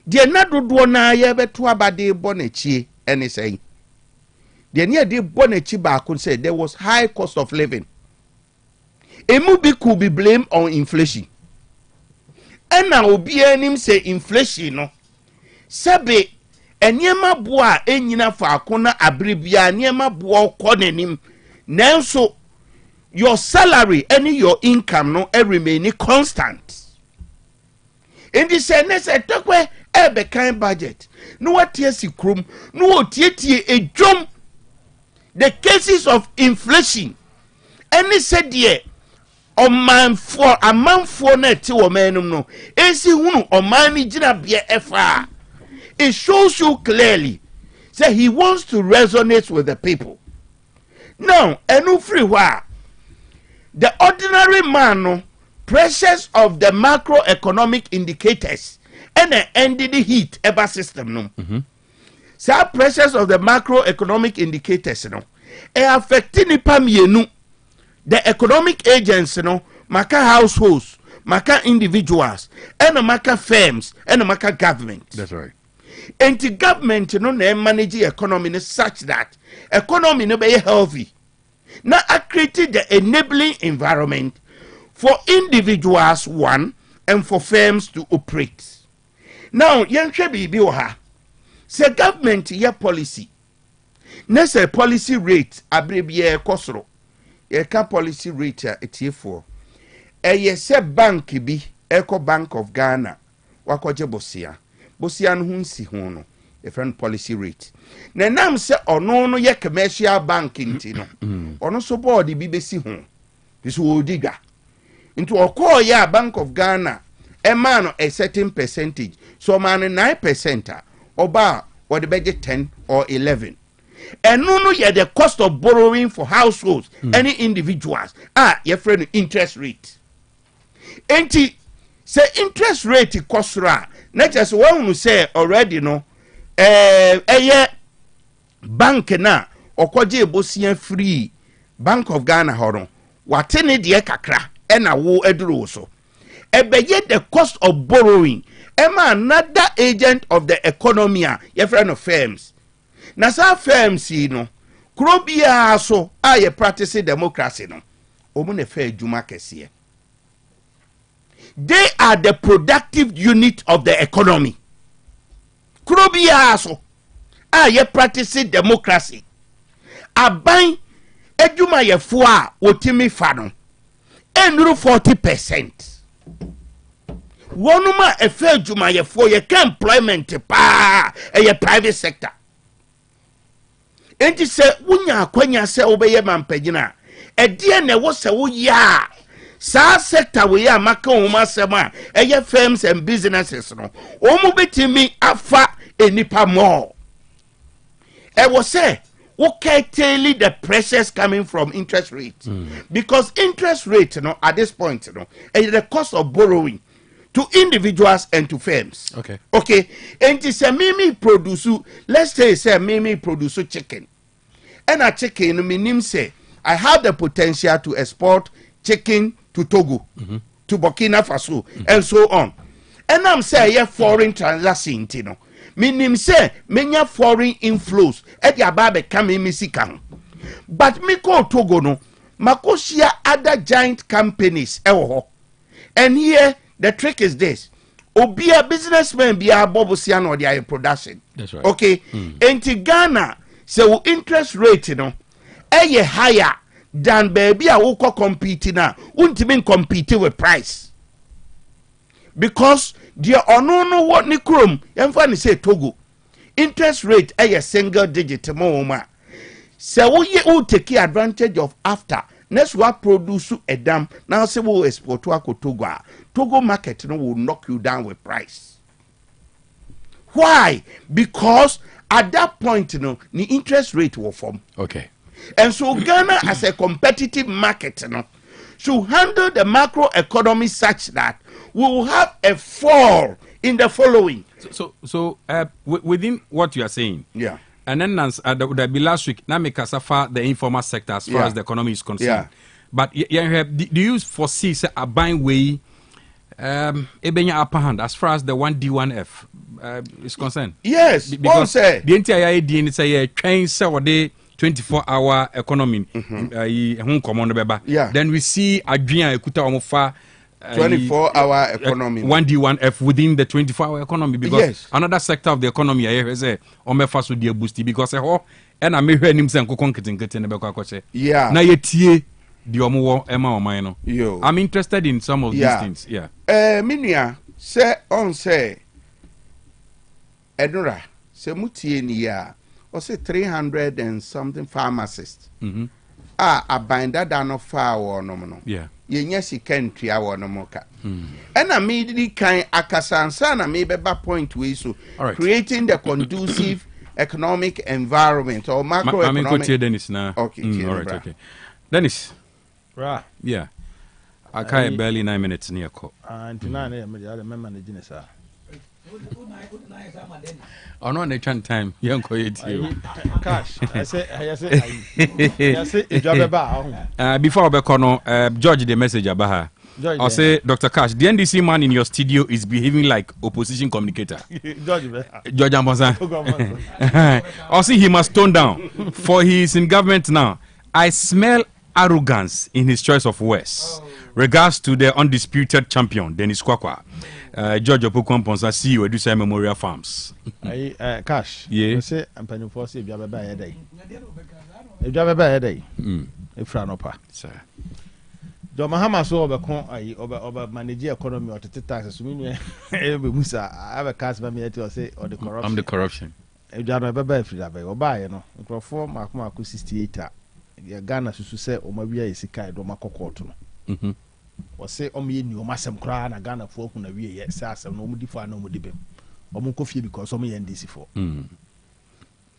de na dodo na ye beto abade bo na chie ene say de ne de bo na chi ba ko say there was high cost of living. Emu bi could be blamed on inflation. And now obi anim say inflation no sebe eniema boa enyina fa akona abribia eniema boa ko nanim nanso your salary any your income no remain constant. In the sense etokwe ebe kan budget no watie sikrum no otietie ejom the cases of inflation any said ye amanfo na ti wo manum no esi hunu oman ni gina bia efa. It shows you clearly that he wants to resonate with the people. Now, enu free wa the ordinary man no pressures of the macroeconomic indicators and the ended heat ever system no. So pressures of the macroeconomic indicators no affecting nipa mienu. The economic agents no maka households, maka individuals, and maka firms, and maka government. That's right. And the government no manage the economy such that economy no be healthy. Now I created the enabling environment for individuals one and for firms to operate. Now yenhwe bibi wo ha. Say government ye policy. Na say policy rate abrebie kosoro. Ye ka policy rate etie4. Eye se bank bi Eco Bank of Ghana wakoje bosia. Bosia no hunsi ho no a friend policy rate. Na nam se ono no ye commercial bank nti no. Ono so board bi besi ho. This will digga. Into a call ya Bank of Ghana, a man a certain percentage. So man 9% oba or the budget 10 or 11. And no yeah the cost of borrowing for households, any individuals. Your friend interest rate. Enti say interest rate cost ra. Not just one who say already no bank na okwaje bosian free Bank of Ghana horon. Watene de kakra ena wo eduro so. Ebeye the cost of borrowing. Emma another agent of the economy your friend of firms. Na sa firms yi no kuro bia so ye practicing democracy no. Omu ne fair juma kese. They are the productive unit of the economy. Kuro bia so ye practicing democracy. Aban ejuma ye fo a wotimi fa no enuru 40%. Wonuma efe ejuma ye fo ye ka employment pa ye private sector. Enti se wunya akwanya se obeye mampagina e de na wo se wo ya sa sector we ya maka o masema ye firms and businesses no omu betimi afa enipa more. E wo say okay, tell the pressures coming from interest rate. Because interest rate, at this point, is the cost of borrowing to individuals and to firms. Okay. And it's a mimi produce, let's say mimi produce chicken. And a chicken, meaning say, I have the potential to export chicken to Togo, to Burkina Faso, and so on. And I'm saying, foreign transaction, meaning say many foreign inflows at the ababe come in Misika. But Miko Togo no Makosia other giant companies and here the trick is this. Obia businessmen be a bobosian or their production. That's right. Okay. And Ghana so interest rate higher than baby a woko competing now. Won't even compete with price. Because dear no what ni krom emfa say Togo interest rate single digit more. So we take advantage of after next what produce a dam now say we export to Togo market will knock you down with price. Why? Because at that point the interest rate will form. Okay. And so Ghana as a competitive market should handle the macro economy such that we will have a fall in the following. So within what you are saying, yeah, and then that would be last week. Now make us the informal sector as far as the economy is concerned. Yeah. But do you foresee a buying way, upper hand as far as the 1D1F is concerned? Yes, because the entire idea is a train so they 24-hour economy. Yeah. Then we see Adrian Ekuta Omofa 24-hour economy. 1D1F within the 24-hour economy because another sector of the economy is a Omefa so dear boosty because and I may hear him say yeah. Now ye the Omo Emma or Mino. I'm interested in some of these things. Yeah. Minia say on say Edora say mutie ni ya or say 300 and something pharmacists. A binder down of fire or no. Yeah. Yes, you can try our no moka. And immediately kind akasansana maybe back point way so creating the conducive economic environment or macroeconomic. Dennis now. Okay. All right. Okay. Dennis. Right. Yeah. I can't barely 9 minutes near call. And 9 a.m. I remember the dinner, sir. Oh no, they time. Young Cash. I say, before Bekono, George, the message about her. I'll say, Dr. Cash, the NDC man in your studio is behaving like opposition communicator. George Ambosan. I'll say he must tone down, for he is in government now. I smell arrogance in his choice of words. Regards to the undisputed champion, Dennis Kwakwa. George Opokwamponsa CEO Edusa Memorial Farms. Cash. Yeah. You say I'm penny for if you have a bad day. If you have a bad day. If Franopa. Sir. John Mahama so over manage economy or to taxes. I have a cast by me to say or the corruption. I'm the corruption. Ejano beba free abe oba ye no nkrofo mako 68 ya Ghana susu se omawia yesika do makokoto no wose omye ni omasem kra na Ghana fo ku na wie ye se asem no omudi fo na omudi bem omukofie because omye NDC fo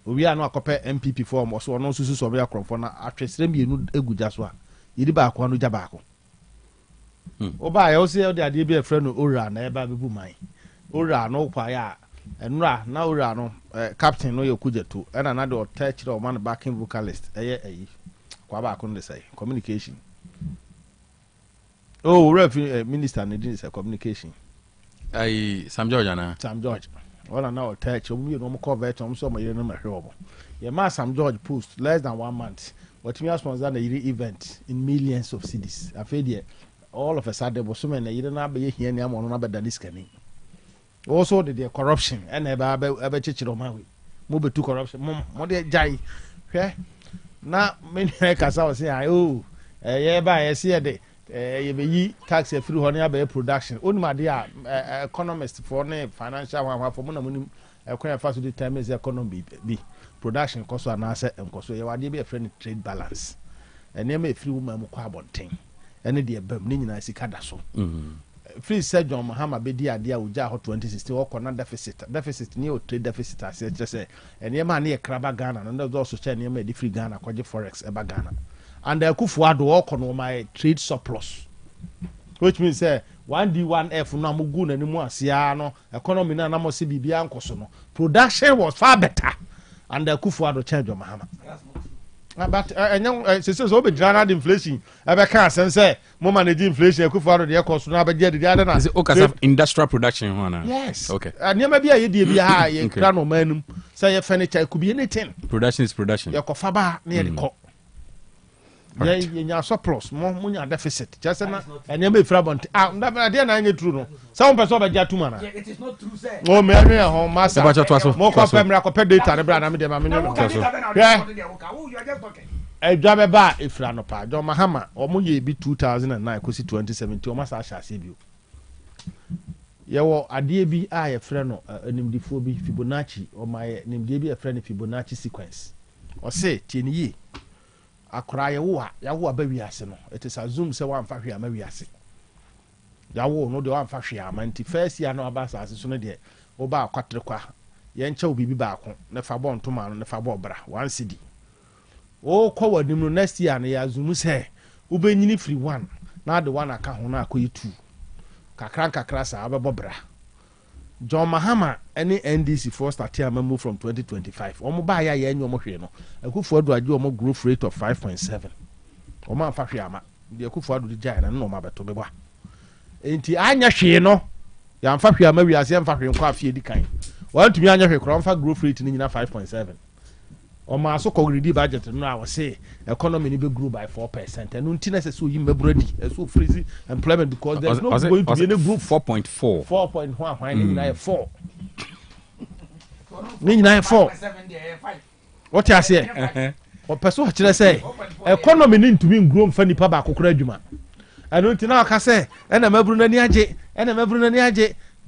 owi anu akope MPP form so no susu so be akrofo na atwesere mienu eguja so a yidi ba akwa no ja ba akwa oba ye o se o de ade bi e frɛ no ora na e ba bebu man ora no kwa ya enra na ora no captain no yokujeto ena na de otech o man backing vocalist eyi kwa ba akon de say communication ref minister ne din say communication ai Sam George wala na otech o mi no mo cover to so mo yire no mahwe obo ye ma Sam George post less than 1 month what me sponsor na yire event in millions of cedis afede all of a sudden bo so me na yire na be hia ni amono na be daniskani also the corruption and ebe chichiro mawe mo betu corruption mo de jai hwe na me ne kasa o say ye ba ye se de ye be yi tax free ho ne aba production onima de economist for ne financial one for mo na mo nim ekwan fa so determine economy bi production cost anase enkoso ye wade be friend trade balance ene ma free woman mo kwa abonten ene de bam ne nyina sika da so free said John Mahama bedi ade a uja ho 2016 wo kona deficit ni o trade deficit ase se ene ma na ye kraba Ghana no do so che ene ma di free Ghana kwaje forex eba Ghana and akufu ado wo kono my trade surplus which means say 1D1F no amugu na ni mu asia no economy na mo se bibia nkoso no production was far better and akufu ado che John Mahama but so be general inflation ebe kan sense mo manage inflation akufu ado de cost na be de ade na okay industrial production one yes okay niam bia ye de bia ha ye kra no manum say ye furniture could be anything production is production ye kofa ba na ye de ko ye nya surplus mo nya deficit just na niam be fra bont de na anya true no some person be ja tuma na it is not true say o me anu ho masa mo ko pem ra ko pe data de bra na me de ma me no Dwabrem ba ifra no pa John Mahama omo ye bi 2009 kosi 2017 o masa asha ase bi ye wo ade bi a ye frɛ no animdifo bi Fibonacci o ma ye nimde bi ye frɛ no Fibonacci sequence o se tieni yi akora ye wo ba wiase no it is assume se wan fa hwe ama wiase ya wo no de wan fa hwe ama nti first year no aba asase so no de wo ba akwatre kwa ye ncha obi bi ba ako ne fa bo ntoma no ne fa bo bra 1 cedi o kwa wadim no next year na ya zumu se wo be nyini free 1 na de 1 aka ho na akoyi 2 kakra sa abebo bra John Mahama any NDC for start here move from 2025 omo ba ya enyo mo hwe no akufo adu age omo growth rate of 5.7 omo afa hwe ama de akufo adu de na no ma beto be ba enti anya hwe no ya mfa hwe ama wiase mfa hwe nkwa afie dikan wantumi anya hwe kro mfa growth rate ni nyina 5.7 omo aso kogridi budget no a wo say economy ni be grow by 4% and until necessary you mebredi so freeze employment because there's no going to be any group 4.1 ni nyina 4 ni nyina 4 what you say o person a kire say economy ni ntumi grow mfa nipa ba kokora adwuma and until now ka say na mabru na ni age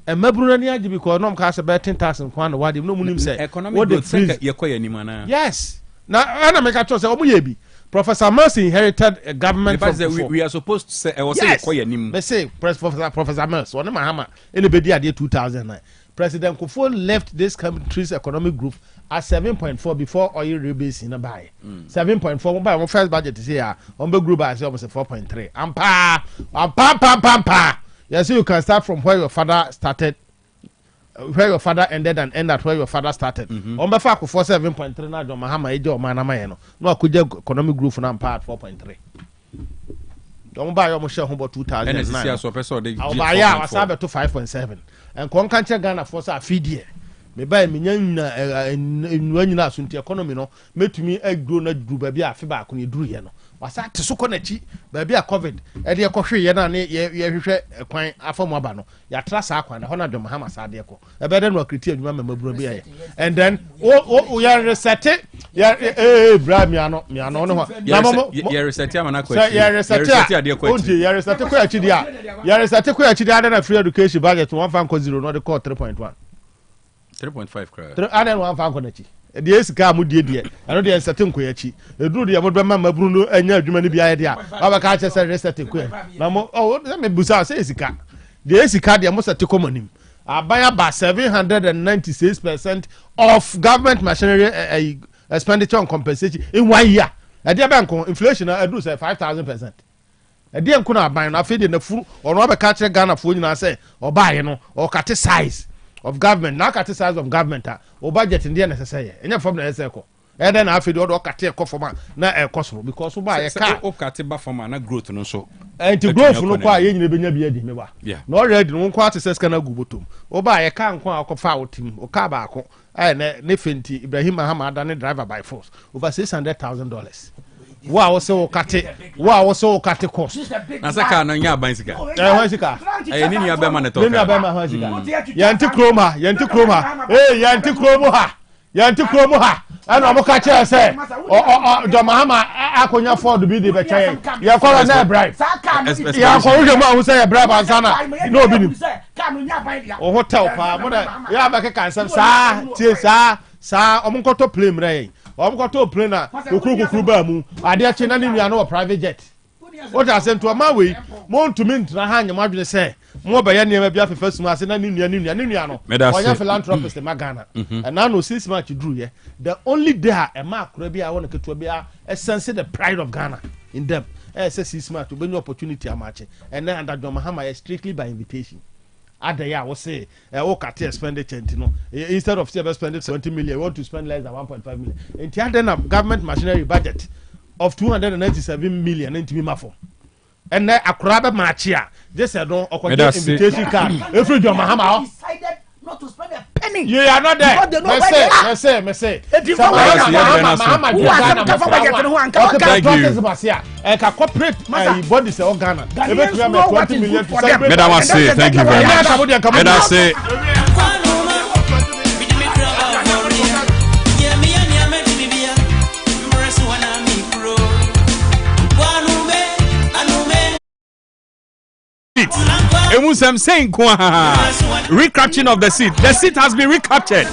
emabru na ni age because no ka say 10,000 kwan wadi no munim say what the freeze yekoya ni mana yes na ana make a choose omo ye bi Professor Mercy inherited a government from we are supposed to say I was say yekoya ni me say Professor Mercy one Mahama anybody ade 2009 President Kufuor left this country's economic growth at 7.4 before oil rebase in a buy 7.4 by one first budget is here on the group by almost 4.3 ampa yes you can start from where your father started where your father ended and end at where your father started on the fact for 7.3 na John Mahama eje o mana ma ye no akuje economic growth na ampa at 4.3 don buy almost share about 2009 and so person dey buy ya wasabe to 5.7 and kon kan che Ghana for sa feed me buy me nyina asunti economy no metumi agro na duru ba bia afi ba ko ne duru ye no wasa te so ko na chi ba bia covid e de ko hwe ye na ne ye hwehwe kwan afamu aba no ya tra sa kwan na ho na John Mahama sa de ko e be de no akriti adwuma memaburo bia ye and then o ya reset ya bra mi ano no ho ya reset amana ko ya reset ade ko chi ya reset ko ya chi dia ya reset ko ya chi dia na free education budget 1.0 no de call 3.1 3.5 cry. Ana no amfa nkonachi. De esika mu die. Ano de ensete nkoyachi. Eduru de mo ma mabru no anya adwuma ni bia ye de a. Aba ka che se reset nkoya. Na mo me busa se esika. De esika de mo sete komonim. Abaya ba 796% of government machinery expenditure on compensation in 1 year. Ade bank inflation adu say 5000%. Ade enko na aban na afede na furu ono abeka kire Ghana fo nyina say obaye no o kate size of government na kate size of government o budget ndi na sese ye enya fam na sese ko ede na afede o kate ko foma na ekosoro because ba ye ka o kate ba foma na growth no so enti growth no kwa ye nyina benya bia di me ba na already no kwa ate sese kana gubotom o ba ye ka nko akofa otim o ka ba ako ne fenti Ibrahim Muhammad ne driver by force over $600,000. Wa wo so kate cost na saka na nya ban sika wa sika ni nya be ma ne to ni nya be ma ha sika yanti kroma yanti kromo ha ana mo ka che se do mahama akonya ford bi de be che ye ko na bribe ya ko wo ma wo say ye bribe ansana no bi ni o hotel pa mo na ya ba ke kansam sa tie sa omo nkoto plane mre omo plane na okuru ba mu ade ache na nua na private jet what I sent to a mawe mo ntumi ntra ha nyama dwene se mo ba ya niam bia fefa sum ase na nua no onya philanthropist magana and now no 6 months drew ye the only day e ma akura bia wona keto bia sense the pride of Ghana in them say 6 months to be opportunity amache and then under Mahama strictly by invitation ada ya wo say o kate expenditure no instead of spending 20 million we want to spend less than 1.5 million enti ada na government machinery budget of 297 million into mafo and na akura be machia just said no okoje invitation card every John Mahama decided not to spend a penny. You are not there. Me say. Thank you. Corporate bodies of Ghana. Thank you very much. Recapturing of the seat. The seat has been recaptured.